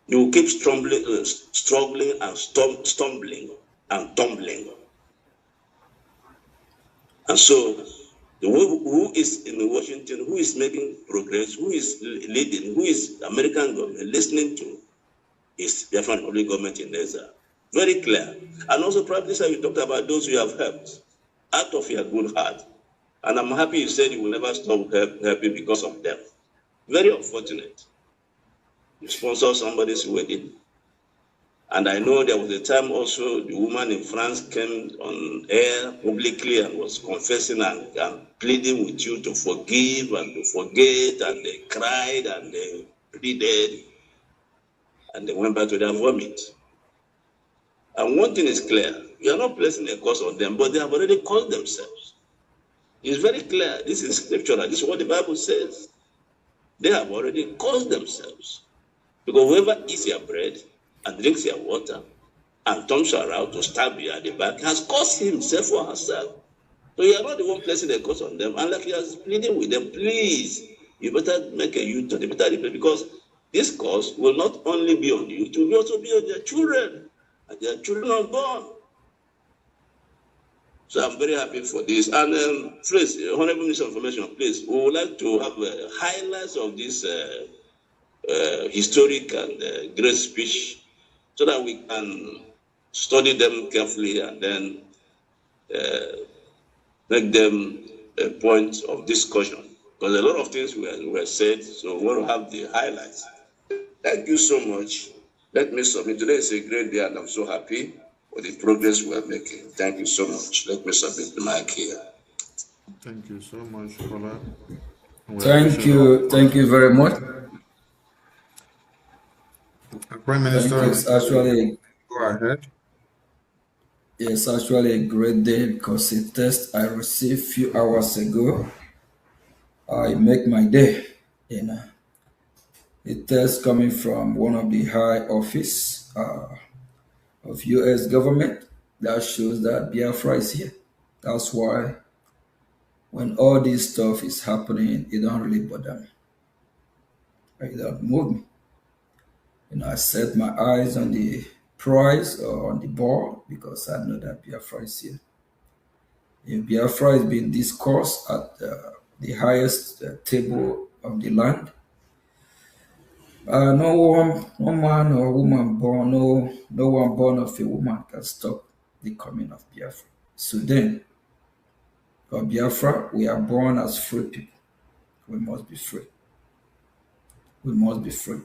Speaker 10: You will keep struggling and stumbling and tumbling. And so, who is in Washington, who is making progress, who is leading, who is the American government listening to, is the Republic government in Israel. Very clear. And also, Prime Minister, you talked about those you have helped out of your good heart. And I'm happy you said you will never stop helping because of them. Very unfortunate. You sponsor somebody's wedding. And I know there was a time also the woman in France came on air publicly and was confessing and pleading with you to forgive and to forget, and they cried and they pleaded and they went back to their vomit. And one thing is clear, you are not placing a curse on them, but they have already caused themselves. It's very clear, this is scriptural, this is what the Bible says. They have already caused themselves. Because whoever eats your bread and drinks your water and turns around to stab you at the back has caused himself or herself. So you are not the one placing the curse on them. And like you are pleading with them, please, you better make a U-turn, you better repent, because this curse will not only be on you, it will also be on their children, and their children unborn. So I'm very happy for this. And please, Honorable Minister of Information, please, we would like to have highlights of this historic and great speech, so that we can study them carefully and then make them a point of discussion. Because a lot of things were said, so we want to have the highlights. Thank you so much. Let me submit. Today is a great day, and I'm so happy for the progress we are making. Thank you so much. Let me submit the mic here.
Speaker 3: Thank you so much, Kola.
Speaker 6: Thank you very much.
Speaker 3: Prime Minister,
Speaker 6: It's actually,
Speaker 3: go ahead.
Speaker 6: it's actually a great day, because a test I received a few hours ago, I make my day. A test coming from one of the high office of U.S. government that shows that Biafra is here. That's why when all this stuff is happening, it don't really bother me. It don't move me. I set my eyes on the prize or on the ball, because I know that Biafra is here. If Biafra is being discussed at the highest table of the land, no man or woman born, no one born of a woman can stop the coming of Biafra. So then, for Biafra, we are born as free people. We must be free. We must be free.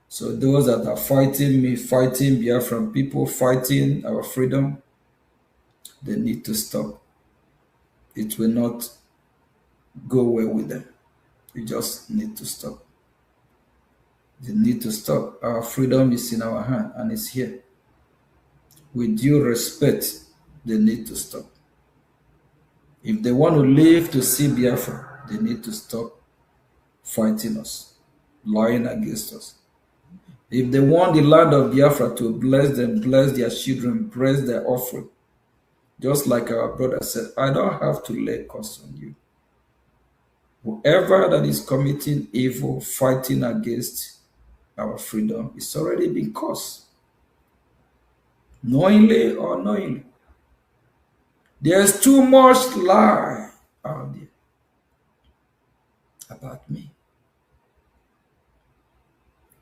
Speaker 6: So those that are fighting me, fighting Biafran people, fighting our freedom, they need to stop. It will not go well with them. We just need to stop. They need to stop. Our freedom is in our hand and it's here. With due respect, they need to stop. If they want to live to see Biafra, they need to stop fighting us, lying against us. If they want the land of Biafra to bless them, bless their children, bless their offering, just like our brother said, I don't have to lay cost on you. Whoever that is committing evil, fighting against our freedom, it's already been caused, knowingly or unknowingly. There's too much lie out there about me.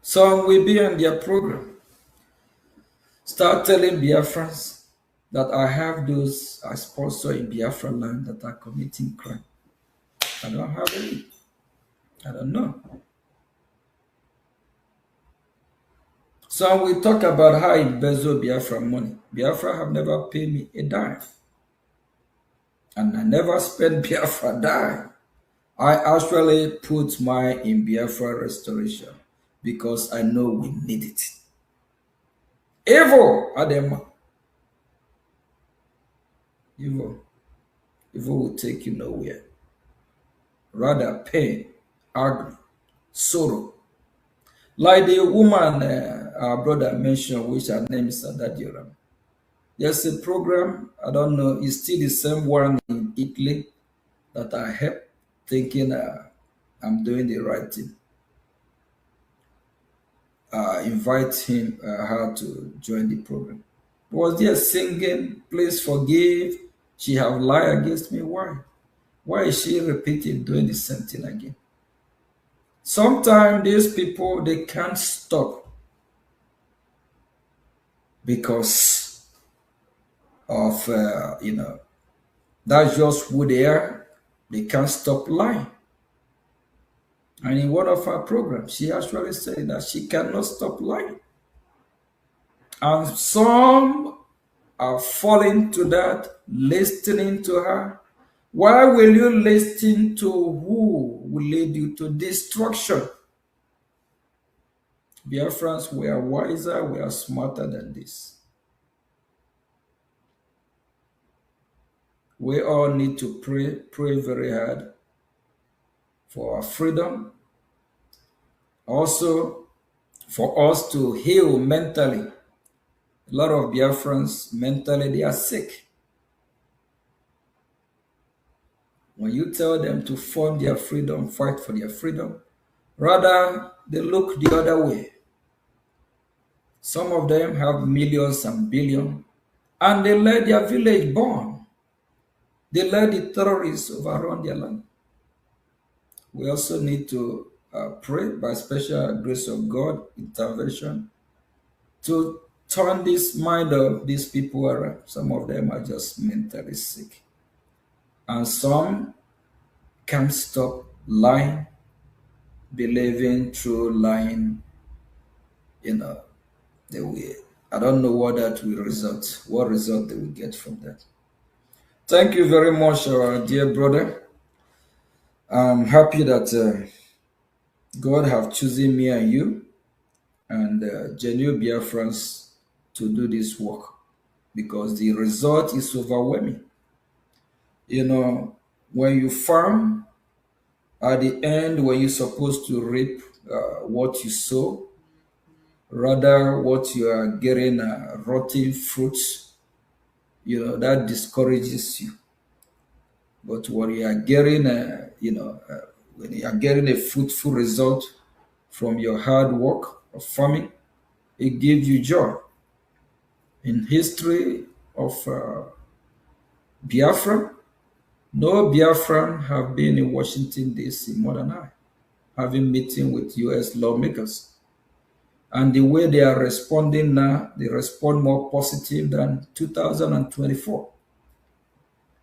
Speaker 6: Some will be on their program. Start telling Biafrans that I have those I sponsor in Biafra land that are committing crime. I don't have any. I don't know. Some will talk about how I embezzle Biafra money. Biafra have never paid me a dime. And I never spent Biafra dime. I actually put mine in Biafra restoration because I know we need it. Evil, Adema. Evil will take you nowhere. Rather pain, agony, sorrow. Like the woman our brother mentioned, which her name is Adadioram. There's a program, I don't know, it's still the same one in Italy that I helped, thinking I'm doing the right thing. Invite her to join the program. Was there singing, please forgive, she have lied against me? Why? Why is she repeating, doing the same thing again? Sometimes these people, they can't stop because of, that's just who they are. They can't stop lying. And in one of our programs, she actually said that she cannot stop lying. And some are falling to that, listening to her. Why will you listen to who will lead you to destruction? Biafrans, we are wiser, we are smarter than this. We all need to pray very hard for our freedom. Also, for us to heal mentally. A lot of Biafrans, mentally, they are sick. When you tell them to form their freedom, fight for their freedom, rather, they look the other way. Some of them have millions and billions, and they let their village burn. They let the terrorists overrun their land. We also need to pray by special grace of God, intervention, to turn this mind of these people around. Some of them are just mentally sick. And some can't stop lying, believing through lying, they will. I don't know what that will result, what result they will get from that. Thank you very much, our dear brother. I'm happy that God have chosen me and you and genuine Biafrans to do this work because the result is overwhelming. When you farm, at the end, when you're supposed to reap what you sow, rather what you are getting rotten fruits, that discourages you. But when you are getting, when you are getting a fruitful result from your hard work of farming, it gives you joy. In history of Biafra, no Biafran have been in Washington, D.C. more than I, having meeting with U.S. lawmakers. And the way they are responding now, they respond more positive than 2024.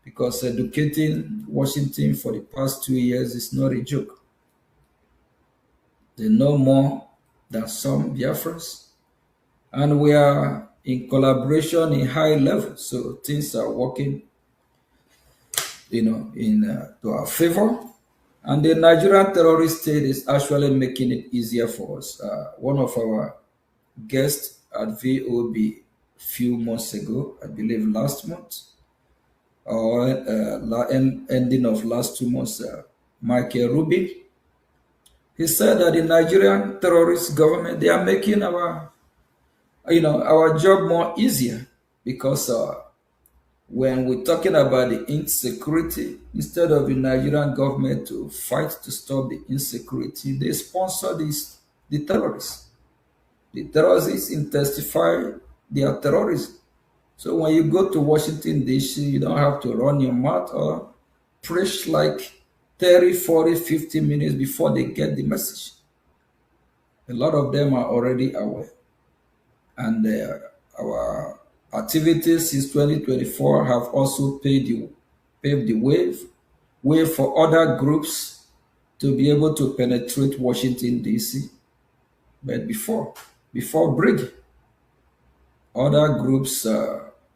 Speaker 6: Because educating Washington for the past 2 years is not a joke. They know more than some Biafrans. And we are in collaboration in high level. So things are working, to our favor. And the Nigerian terrorist state is actually making it easier for us. One of our guests at VOB few months ago, I believe last month, or ending of last 2 months, Michael Rubin, he said that the Nigerian terrorist government, they are making our job more easier because when we're talking about the insecurity, instead of the Nigerian government to fight to stop the insecurity, they sponsor the terrorists. The terrorists intensify their terrorism. So when you go to Washington, D.C., you don't have to run your mouth or preach like 30, 40, 50 minutes before they get the message. A lot of them are already aware. And our activities since 2024 have also paved the way for other groups to be able to penetrate Washington, D.C. But before Brgie, other groups,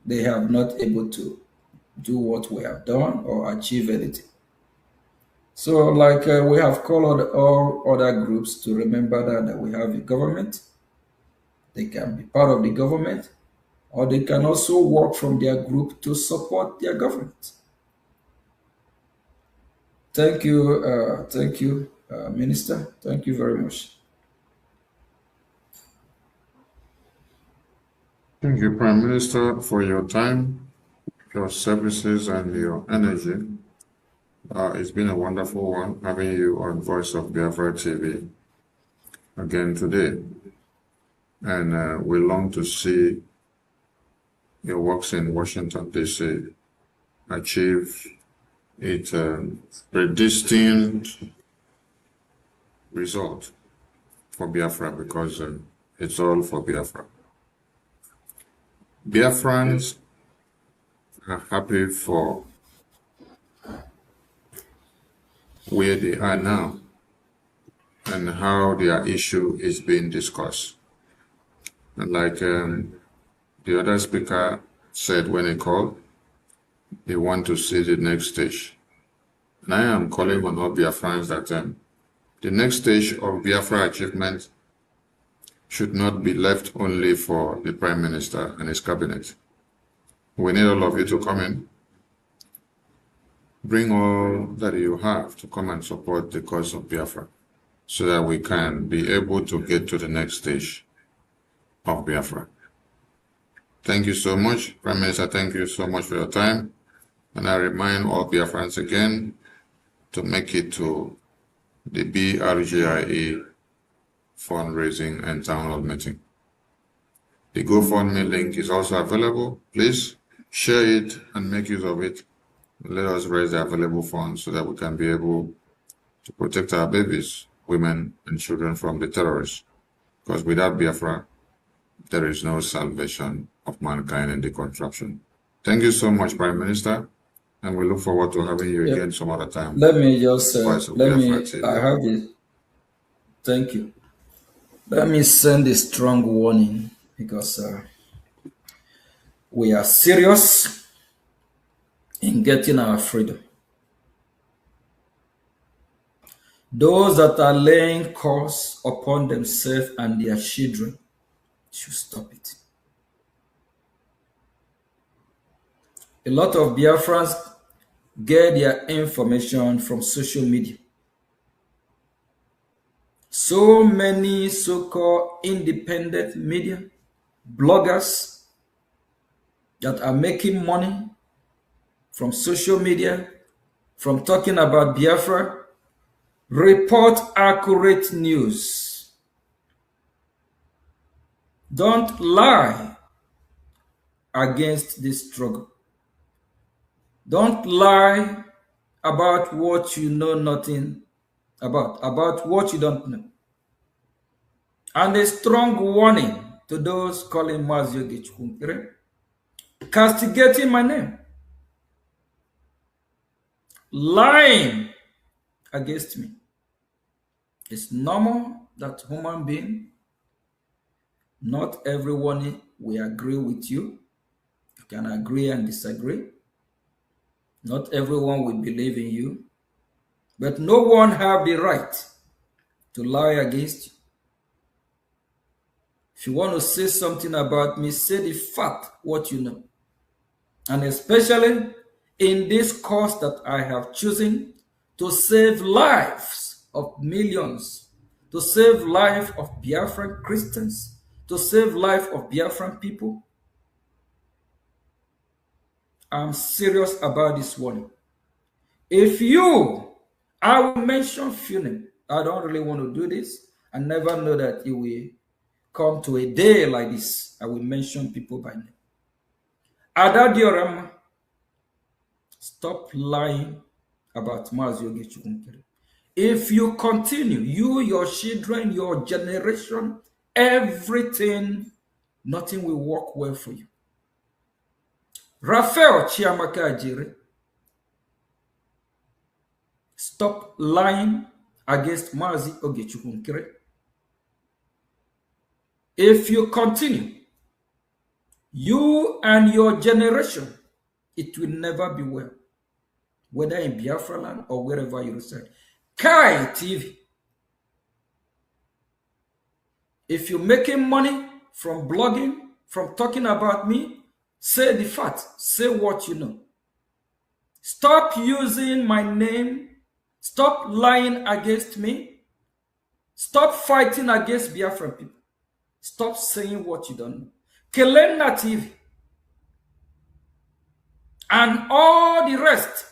Speaker 6: they have not able to do what we have done or achieve anything. So like we have called all other groups to remember that we have a government. They can be part of the government, or they can also work from their group to support their government. Thank you, Minister. Thank you very much.
Speaker 3: Thank you, Prime Minister, for your time, your services, and your energy. It's been a wonderful one having you on Voice of Biafra TV again today. And we long to see your works in Washington, D.C. achieve its predestined result for Biafra, because it's all for Biafra. Biafrans are happy for where they are now and how their issue is being discussed. And like the other speaker said when he called, they want to see the next stage. And I am calling on all Biafrans that the next stage of Biafra achievement should not be left only for the Prime Minister and his cabinet. We need all of you to come in. Bring all that you have to come and support the cause of Biafra so that we can be able to get to the next stage of Biafra. Thank you so much, Prime Minister. Thank you so much for your time. And I remind all Biafrans again to make it to the Brgie fundraising and town hall meeting. The GoFundMe link is also available. Please share it and make use of it. Let us raise the available funds so that we can be able to protect our babies, women, and children from the terrorists. Because without Biafra, there is no salvation of mankind in the contraption. Thank you so much, Prime Minister, and we look forward to having you again some other time.
Speaker 6: Let me just thank you. Let me send a strong warning because we are serious in getting our freedom. Those that are laying curse upon themselves and their children should stop it. A lot of Biafrans get their information from social media. So many so-called independent media, bloggers that are making money from social media, from talking about Biafra, report accurate news. Don't lie against this struggle. Don't lie about what you know nothing about what you don't know. And a strong warning to those calling Mazio Gichukumpire, castigating my name, lying against me. It's normal that human being, not everyone will agree with you. You can agree and disagree. Not everyone will believe in you. But no one have the right to lie against you. If you want to say something about me, say the fact, what you know. And especially in this cause that I have chosen to save lives of millions, to save life of Biafran Christians, to save life of Biafran people. I'm serious about this one. If you, I will mention few names. I don't really want to do this. I never know that it will come to a day like this. I will mention people by name. Ada Diorama, stop lying about Mazioge Chukunkere. If you continue, you, your children, your generation, everything, nothing will work well for you. Raphael Chiamaka Ajiri, stop lying against Mazi Ogechukunkere. If you continue, you and your generation, it will never be well, whether in Biafra land or wherever you reside. Kai TV, if you're making money from blogging, from talking about me, say the fact, say what you know. Stop using my name. Stop lying against me. Stop fighting against Biafran people. Stop saying what you don't know. Kelena TV and all the rest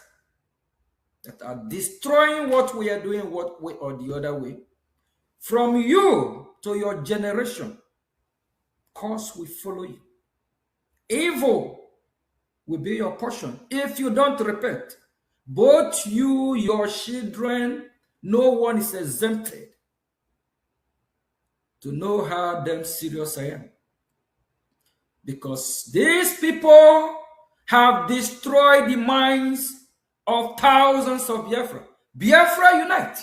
Speaker 6: that are destroying what we are doing, what way or the other way, from you to your generation, cause will follow you. Evil will be your portion if you don't repent. Both you, your children, no one is exempted to know how damn serious I am. Because these people have destroyed the minds of thousands of Biafra. Biafra unite.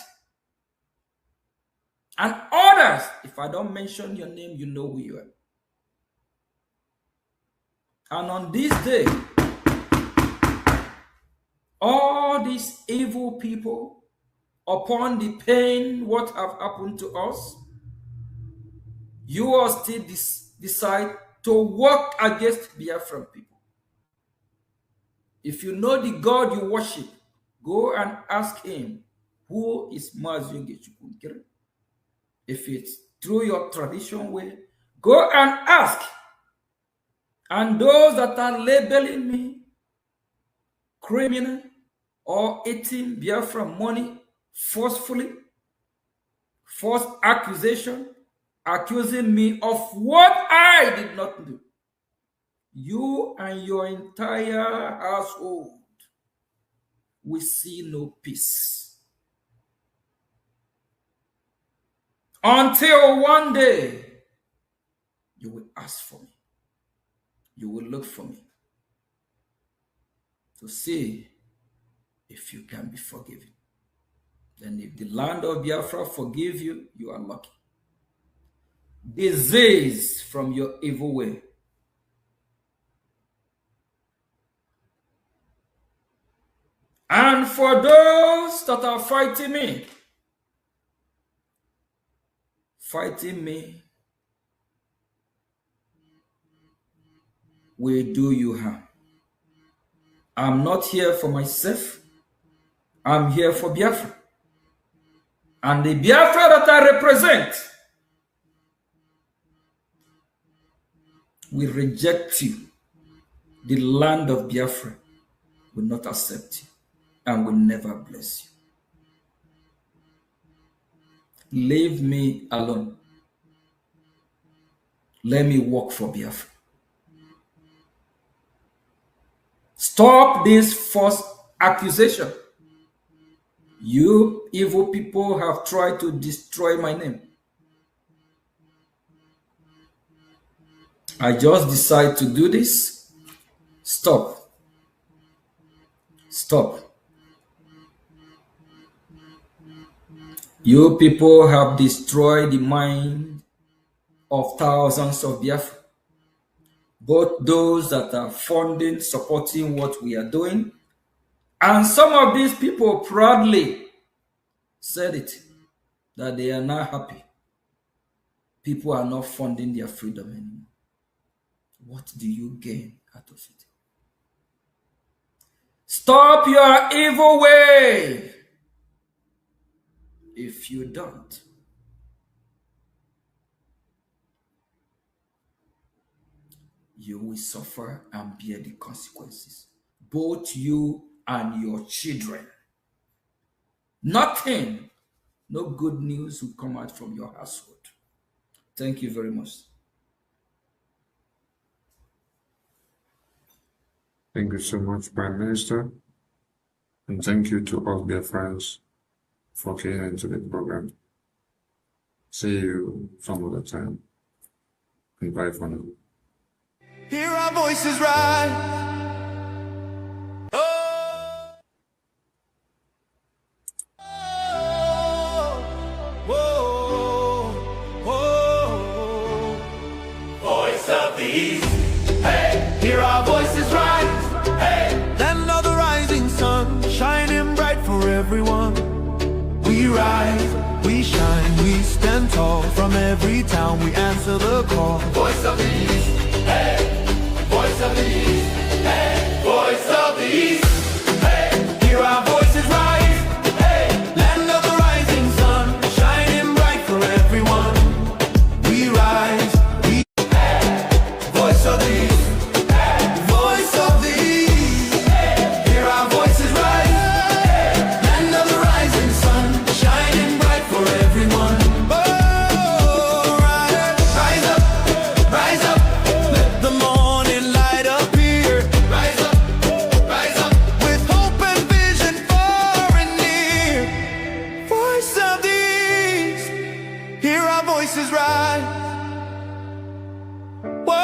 Speaker 6: And others, if I don't mention your name, you know who you are. And on this day, all these evil people, upon the pain, what have happened to us, you all still decide to work against Biafran people. If you know the God you worship, go and ask him, who is Mazioge Chukunkere? If it's through your tradition way, go and ask. And those that are labeling me criminal or eating Biafra money forcefully, false accusation, accusing me of what I did not do, you and your entire household will see no peace. Until one day, you will ask for me. You will look for me to see if you can be forgiven. Then if the land of Biafra forgive you, you are lucky. Disease from your evil way. And for those that are fighting me will do you harm. I'm not here for myself. I'm here for Biafra. And the Biafra that I represent will reject you. The land of Biafra will not accept you and will never bless you. Leave me alone. Let me work for Biafra. Stop this false accusation. You evil people have tried to destroy my name. I just decide to do this. Stop. Stop. You people have destroyed the mind of thousands of Biafra, both those that are funding, supporting what we are doing, and some of these people proudly said it, that they are not happy. People are not funding their freedom anymore. What do you gain out of it? Stop your evil way. If you don't, you will suffer and bear the consequences, both you and your children. Nothing, no good news will come out from your household. Thank you very much.
Speaker 3: Thank you so much, Prime Minister. And thank you to all dear friends for tuning into the program. See you some other time. And bye for now.
Speaker 1: Hear our voices rise.
Speaker 2: Voice of the East, hey, hear our voices rise, hey.
Speaker 1: Land of the rising sun, shining bright for everyone. We rise, we shine, we stand tall. From every town we answer the call.
Speaker 2: Voice of the East, hey, voice of the East, hey, voice of the East, hey,
Speaker 1: Hear our voices rise,
Speaker 2: hey.
Speaker 1: land of the rising sun, shining bright for everyone. We rise, we
Speaker 2: Voice of the East,
Speaker 1: voice of the East. Hear our voices rise, land of the rising sun, shining bright for everyone. Oh, rise up, let the morning light appear.
Speaker 2: rise up,
Speaker 1: With hope and vision far and near. Voice of the East, hear our voices rise. Whoa,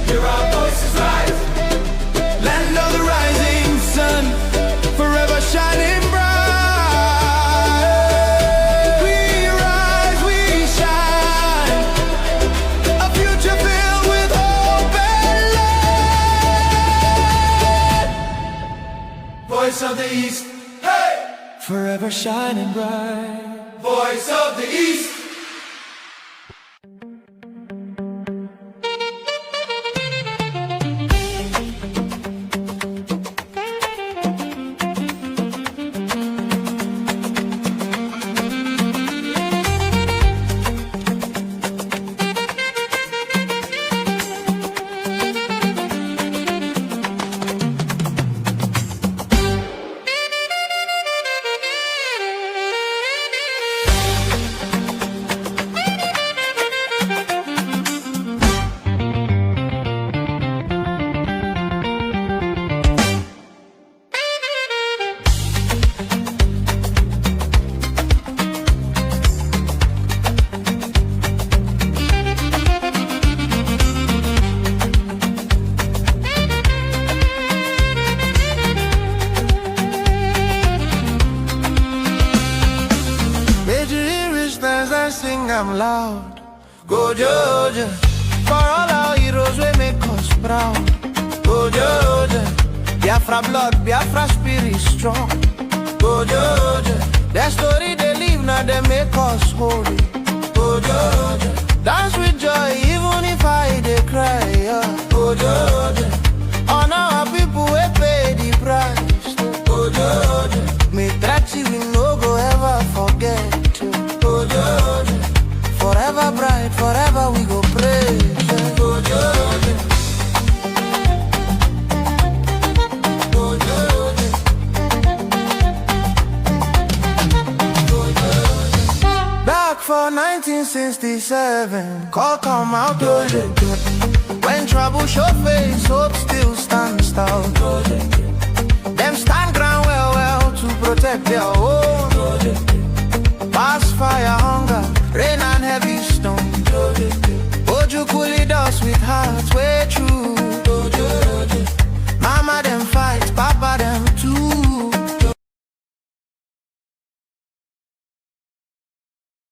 Speaker 2: hear our voices rise,
Speaker 1: land of the rising sun, forever shining bright. We rise, we shine, a future filled with hope and light.
Speaker 2: voice of the East, hey,
Speaker 1: Forever shining bright.
Speaker 2: voice of the East.
Speaker 1: I'm loud. Go Georgia, for all our heroes we make us proud. Go Georgia, Biafra blood, Biafra spirit strong. Go Georgia, their story they live now they make us holy. Go Georgia, dance with joy even if I they cry. Yeah. Go Georgia, honor our people we pay the price. Go Georgia, me trachi we no go ever forget. Go Georgia, forever bright, forever we go praise. Go Georgia, go Georgia, go Georgia. Back for 1967, call come out Georgia. When trouble show face, hope still stands tall. Them stand ground well to protect their own.